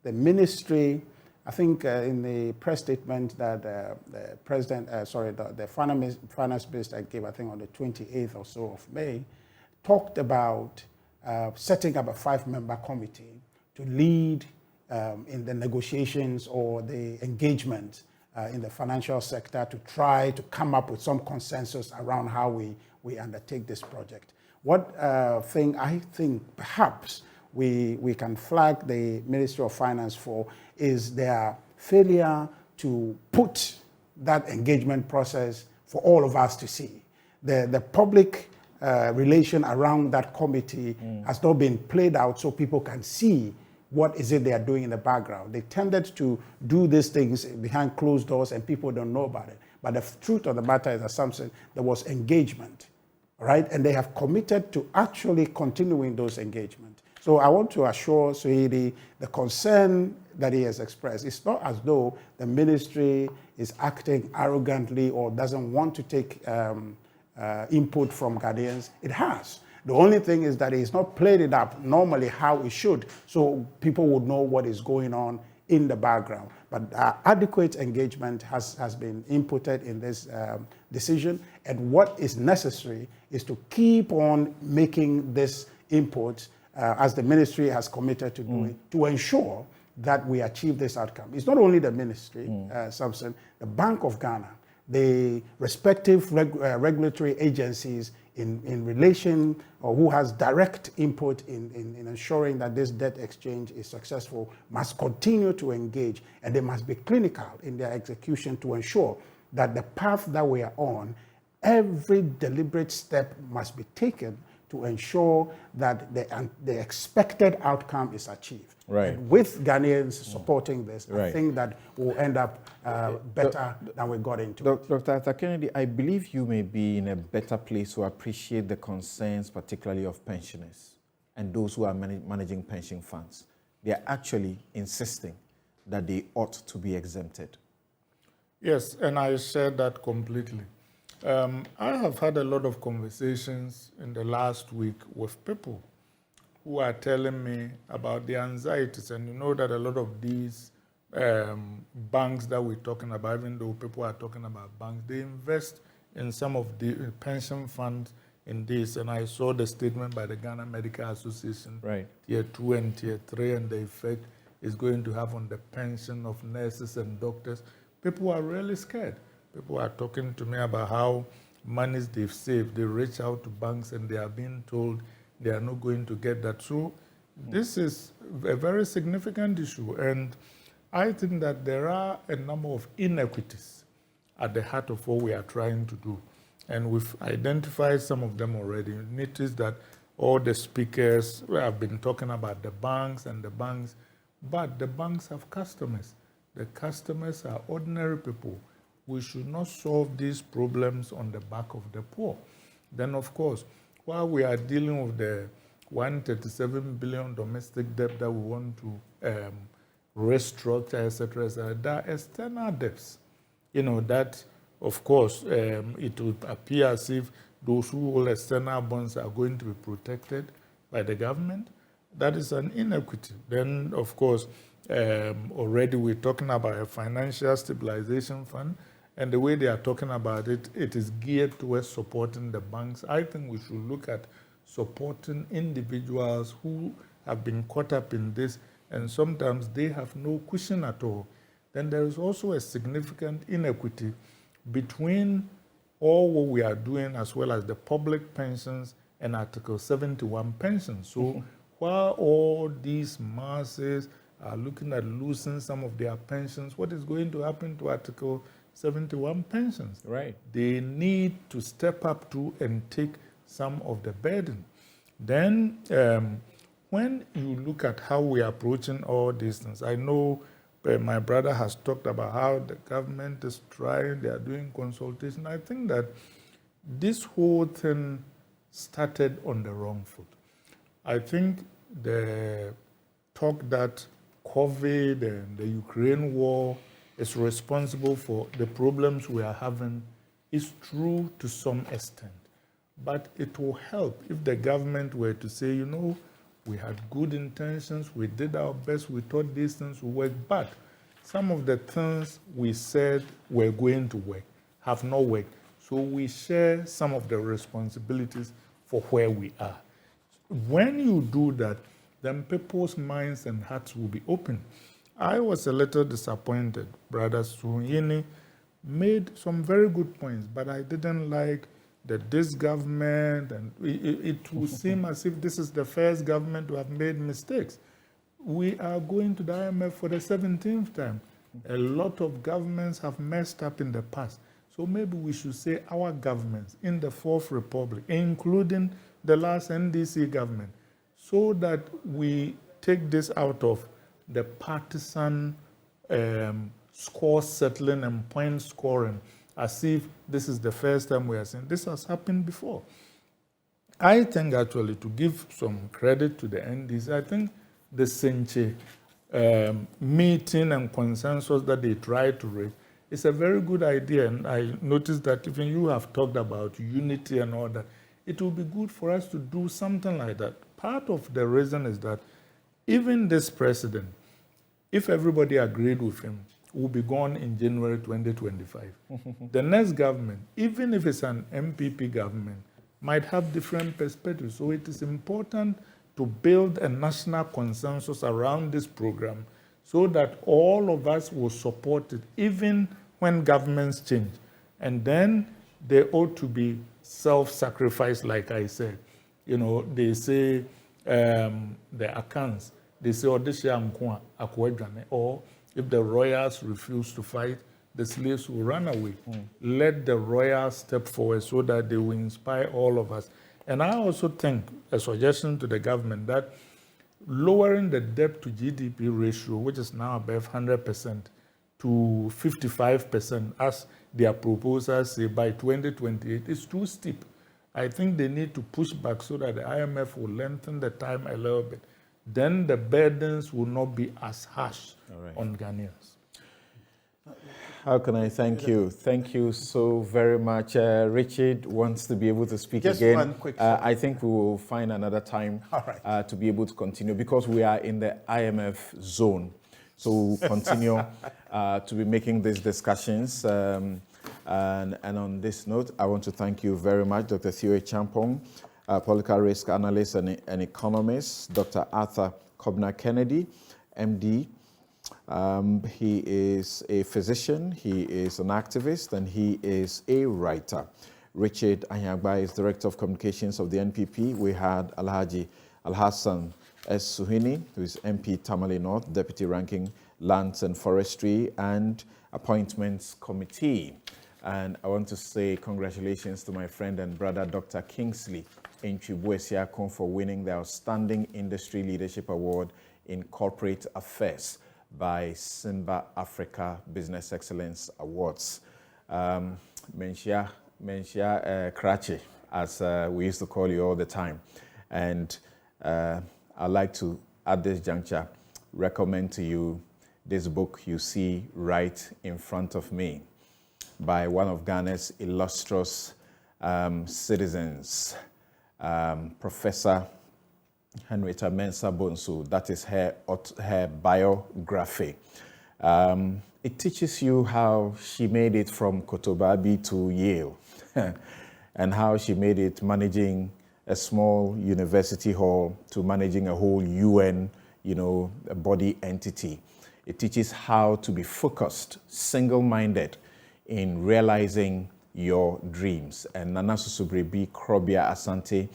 ministry I think in the press statement that the president, the finance minister gave, I think on the 28th or so of May, talked about setting up a 5-member committee to lead in the negotiations or the engagement in the financial sector to try to come up with some consensus around how we undertake this project. What thing I think perhaps we can flag the Ministry of Finance for is their failure to put that engagement process for all of us to see. The public relation around that committee has not been played out so people can see what is it they are doing in the background. They tended to do these things behind closed doors and people don't know about it. But the truth of the matter is that Samson, there was engagement, right? And they have committed to actually continuing those engagements. So I want to assure Suhidi the concern that he has expressed. It's not as though the ministry is acting arrogantly or doesn't want to take input from Ghanaians. It has. The only thing is that it's not played it up normally how it should, so people would know what is going on in the background. But adequate engagement has been inputted in this decision, and what is necessary is to keep on making this input as the ministry has committed to doing, to ensure that we achieve this outcome. It's not only the ministry, Samson, the Bank of Ghana, the respective regulatory agencies in relation or who has direct input in ensuring that this debt exchange is successful must continue to engage, and they must be clinical in their execution to ensure that the path that we are on, every deliberate step must be taken to ensure that the expected outcome is achieved. Right. And with Ghanaians supporting this, I think that we'll end up better than we got into. Dr. Kennedy, I believe you may be in a better place to appreciate the concerns, particularly of pensioners and those who are managing pension funds. They are actually insisting that they ought to be exempted. Yes, and I share that completely. I have had a lot of conversations in the last week with people who are telling me about the anxieties. And you know that a lot of these banks that we're talking about, even though people are talking about banks, they invest in some of the pension funds in this. And I saw the statement by the Ghana Medical Association, Tier 2 and Tier 3, and the effect it's going to have on the pension of nurses and doctors. People are really scared. People are talking to me about how monies they've saved, they reach out to banks and they are being told they are not going to get that. So this is a very significant issue. And I think that there are a number of inequities at the heart of what we are trying to do. And we've identified some of them already. You notice that all the speakers have been talking about the banks and the banks, but the banks have customers. The customers are ordinary people. We should not solve these problems on the back of the poor. Then, of course, while we are dealing with the 137 billion domestic debt that we want to restructure, etc., there are external debts. You know, that, of course, it would appear as if those who hold external bonds are going to be protected by the government. That is an inequity. Then, of course, already we're talking about a financial stabilization fund, and the way they are talking about it, it is geared towards supporting the banks. I think we should look at supporting individuals who have been caught up in this, and sometimes they have no cushion at all. Then there is also a significant inequity between all what we are doing as well as the public pensions and Article 71 pensions. So while all these masses are looking at losing some of their pensions, what is going to happen to Article 71 pensions? Right. They need to step up to and take some of the burden. Then when you look at how we are approaching all these things, I know my brother has talked about how the government is trying, they are doing consultation. I think that this whole thing started on the wrong foot. I think the talk that COVID and the Ukraine war is responsible for the problems we are having is true to some extent. But it will help if the government were to say, you know, we had good intentions, we did our best, we thought these things would work, but some of the things we said were going to work have not worked. So we share some of the responsibilities for where we are. When you do that, then people's minds and hearts will be open. I was a little disappointed. Brother Suhini made some very good points, but I didn't like that this government, and it will seem as if this is the first government to have made mistakes. We are going to the IMF for the 17th time. A lot of governments have messed up in the past. So maybe we should say our governments in the Fourth Republic, including the last NDC government, so that we take this out of the partisan score settling and point scoring, as if this is the first time we are seeing. This has happened before. I think actually, to give some credit to the NDC, I think the censure meeting and consensus that they tried to raise is a very good idea. And I noticed that even you have talked about unity and all that. It will be good for us to do something like that. Part of the reason is that even this president, if everybody agreed with him, will be gone in January 2025. The next government, even if it's an MPP government, might have different perspectives. So it is important to build a national consensus around this program so that all of us will support it, even when governments change. And then they ought to be self-sacrifice, like I said. You know, they say the accounts, they say, or if the royals refuse to fight, the slaves will run away. Let the royals step forward so that they will inspire all of us. And I also think, a suggestion to the government, that lowering the debt to GDP ratio, which is now above 100%, to 55%, as their proposals say, by 2028, is too steep. I think they need to push back so that the IMF will lengthen the time a little bit. Then the burdens will not be as harsh on Ghanaians. How can I thank you? Thank you so very much. Richard wants to be able to speak Just again. one quick I think we will find another time to be able to continue, because we are in the IMF zone. So we'll continue to be making these discussions. And on this note, I want to thank you very much, Dr. Theo Champong, political risk analyst and economist, Dr. Arthur Kobna-Kennedy, MD. He is a physician, he is an activist, and he is a writer. Richard Anyagba is Director of Communications of the NPP. We had Alhaji Alhassan S. Suhini, who is MP Tamale North, Deputy Ranking Lands and Forestry and Appointments Committee. And I want to say congratulations to my friend and brother, Dr. Kingsley Nchibuesiakon, for winning the Outstanding Industry Leadership Award in Corporate Affairs by Simba Africa Business Excellence Awards. Menshia Krachi, as we used to call you all the time. And I'd like to, at this juncture, recommend to you this book you see right in front of me, by one of Ghana's illustrious citizens, Professor Henrietta Mensah Bonsu. That is her biography. It teaches you how she made it from Kotobabi to Yale and how she made it managing a small university hall to managing a whole UN, body entity. It teaches how to be focused, single-minded in realizing your dreams. And Nana Susubri Krobia Asante,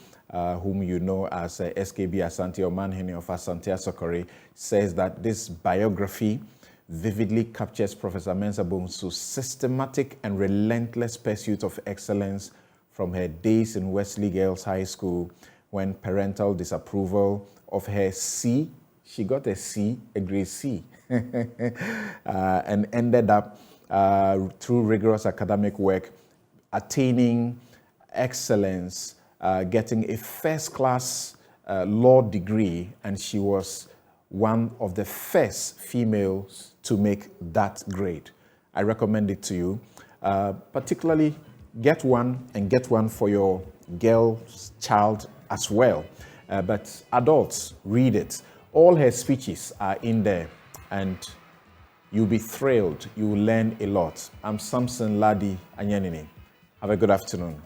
whom you know as SKB Asante, or Manhene of Asante Asokore, says that this biography vividly captures Professor Mensah Bonsu's systematic and relentless pursuit of excellence from her days in Wesley Girls High School, when parental disapproval of her C, she got a C, a grade C, and ended up through rigorous academic work, attaining excellence, getting a first-class law degree, and she was one of the first females to make that grade. I recommend it to you. Particularly, get one, and get one for your girl's child as well. But adults, read it. All her speeches are in there, and You'll be thrilled. You will learn a lot. I'm Samson Lardy Anyenini. Have a good afternoon.